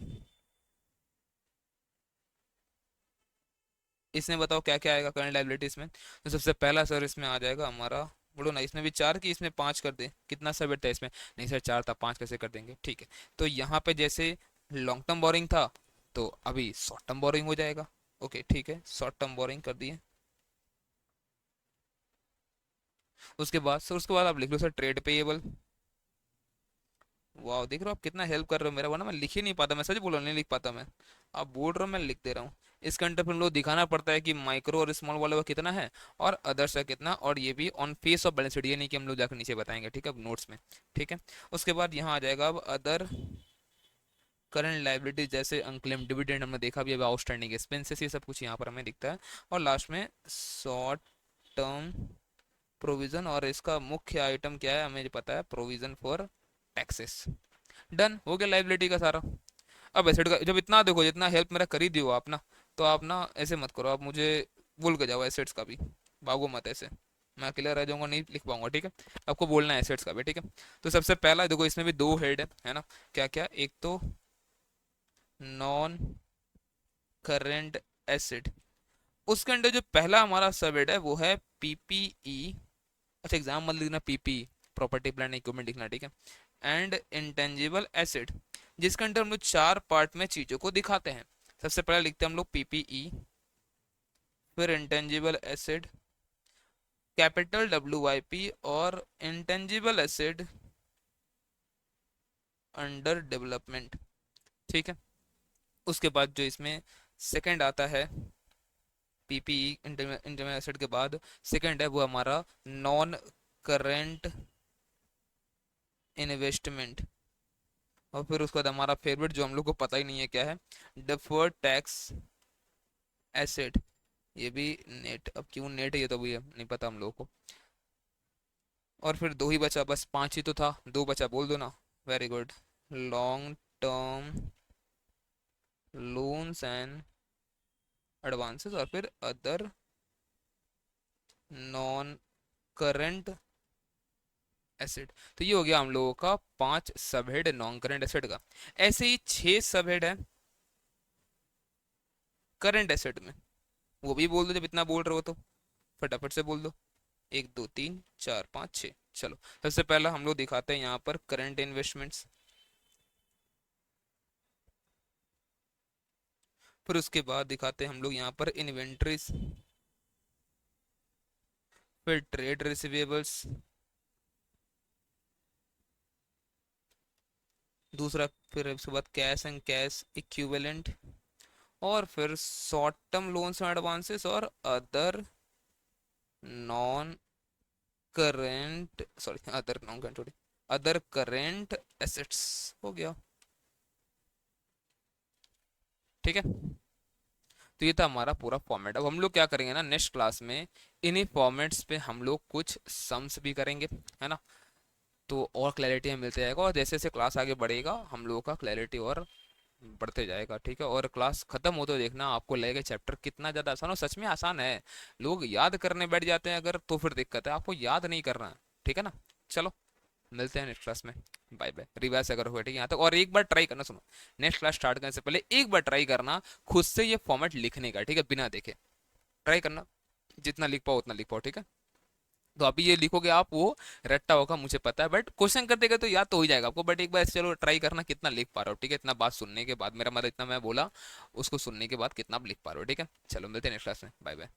इसमें बताओ क्या क्या आएगा करंट लाइबिलिटीज में। तो सबसे पहला सर इसमें आ जाएगा हमारा, बोलो ना, इसमें भी चार की इसमें पांच कर दे, कितना सब था इसमें, नहीं सर चार था, पांच कैसे कर देंगे, ठीक है। तो यहाँ पे जैसे लॉन्ग टर्म बोरिंग था, तो अभी शॉर्ट टर्म बोरिंग हो जाएगा। ओके ठीक है, शॉर्ट टर्म बोरिंग कर दिए। उसके बाद सर, उसके बाद आप लिख लो सर ट्रेड पेएबल। वाह, देख रहे हो आप कितना हेल्प कर रहे हो मेरा, वरना मैं लिख ही नहीं पाता, मैं सच बोल रहा हूँ, नहीं लिख पाता मैं। आप बोल रहे हो, मैं लिख दे रहा हूँ। इसके अंदर फिर हम लोग दिखाना पड़ता है कि माइक्रो और स्मॉल वाले का कितना है, और अदर्स का कितना, और ये भी on face of balance sheet, ये नहीं कि हम लोग जाकर नीचे बताएंगे, ठीक है, अब नोट्स में। ठीक है। उसके बाद यहाँ आ जाएगा अब अदर करंट लाइबिलिटीज, जैसे अनक्लेम डिविडेंड हमने देखा भी, अभी आउटस्टैंडिंग एक्सपेंसेस, ये सब कुछ यहाँ पर हमें दिखता है। और लास्ट में शॉर्ट टर्म प्रोविजन, और इसका मुख्य आइटम क्या है हमें पता है, प्रोविजन फॉर टैक्सेस। डन हो गया लाइबिलिटी का सारा। अब एसेट का जब इतना देखो, जितना हेल्प मेरा कर ही दियो आप ना, तो आप ना ऐसे मत करो, आप मुझे भूल के जाओ एसेट्स का भी, भागो मत ऐसे, मैं अकेला रह जाऊंगा, नहीं लिख पाऊंगा, ठीक है। आपको बोलना है एसेट्स का भी, ठीक है। तो सबसे पहला देखो, इसमें भी दो हेड है ना, क्या क्या, एक तो नॉन करेंट एसेट, उसके अंदर जो पहला हमारा सब हेड है वो है पीपीई। अच्छा एग्जाम मत लिखना पीपीई, प्रॉपर्टी प्लांट इक्विपमेंट लिखना, ठीक है। एंड इंटेंजिबल एसेट, जिसके अंदर हम लोग चार पार्ट में चीजों को दिखाते हैं। सबसे पहले लिखते हैं हम लोग पीपीई, फिर इंटेंजिबल एसेट, कैपिटल डब्ल्यूआईपी, और इंटेंजिबल एसेट अंडर डेवलपमेंट। ठीक है। उसके बाद जो इसमें सेकंड आता है पीपीई इंटेंजिबल एसेट के बाद, सेकंड है वो हमारा नॉन करेंट इन्वेस्टमेंट। और फिर उसके बाद हमारा फेवरेट जो हम लोग को पता ही नहीं है क्या है, डिफर्ड टैक्स एसेट। ये भी नेट, अब क्यों नेट है ये तो भी नहीं पता हम लोगों को। और फिर दो ही बचा, बस पांच ही तो था, दो बचा, बोल दो ना। Very good, long term loans and advances, और फिर अदर नॉन करंट एसेट। तो ये हो गया हम लोगों का पांच सबहेड नॉन करंट एसेट का। ऐसे ही छह सबहेड है करंट एसेट में, वो भी बोल दो जब इतना बोल रहे हो तो, फटाफट से बोल दो। एक दो तीन चार पाँच छः, चलो। सबसे पहला हम लोग दिखाते हैं यहाँ पर करंट इन्वेस्टमेंट्स, फिर उसके बाद दिखाते हैं हम लोग यहाँ पर इन्वेंट्रीज, फिर ट्रेड रिसीवेबल्स, दूसरा, फिर उसके बाद कैश एंड कैश इक्विवेलेंट, और फिर short term loans and advances, और other non current, sorry other non current, sorry other current assets. हो गया, ठीक है। तो ये था हमारा पूरा फॉर्मेट। अब हम लोग क्या करेंगे ना, नेक्स्ट क्लास में इन्हीं फॉर्मेट्स पे हम लोग कुछ सम्स भी करेंगे, है ना। तो और क्लैरिटी हमें मिलते जाएगा, और जैसे जैसे क्लास आगे बढ़ेगा हम लोगों का क्लैरिटी और बढ़ते जाएगा, ठीक है। और क्लास खत्म होते देखना आपको लगेगा चैप्टर कितना ज़्यादा आसान हो, सच में आसान है। लोग याद करने बैठ जाते हैं अगर, तो फिर दिक्कत है, आपको याद नहीं करना है, ठीक है ना। चलो, मिलते हैं नेक्स्ट क्लास में। Bye bye. रिवाइज अगर हुआ, ठीक है यहाँ तक, और एक बार ट्राई करना, सुनो, नेक्स्ट क्लास स्टार्ट करने से पहले एक बार ट्राई करना खुद से ये फॉर्मेट लिखने का, ठीक है, बिना देखे ट्राई करना, जितना लिख पाओ उतना लिख पाओ, ठीक है। तो अभी ये लिखोगे आप, वो रट्टा होगा मुझे पता है, बट क्वेश्चन करते गए तो याद तो हो ही जाएगा आपको, बट एक बार चलो ट्राई करना कितना लिख पा रहे हो, ठीक है, इतना बात सुनने के बाद, मेरा मतलब इतना मैं बोला, उसको सुनने के बाद कितना आप लिख पा रहे हो, ठीक है। चलो मिलते हैं नेक्स्ट क्लास में, बाय बाय।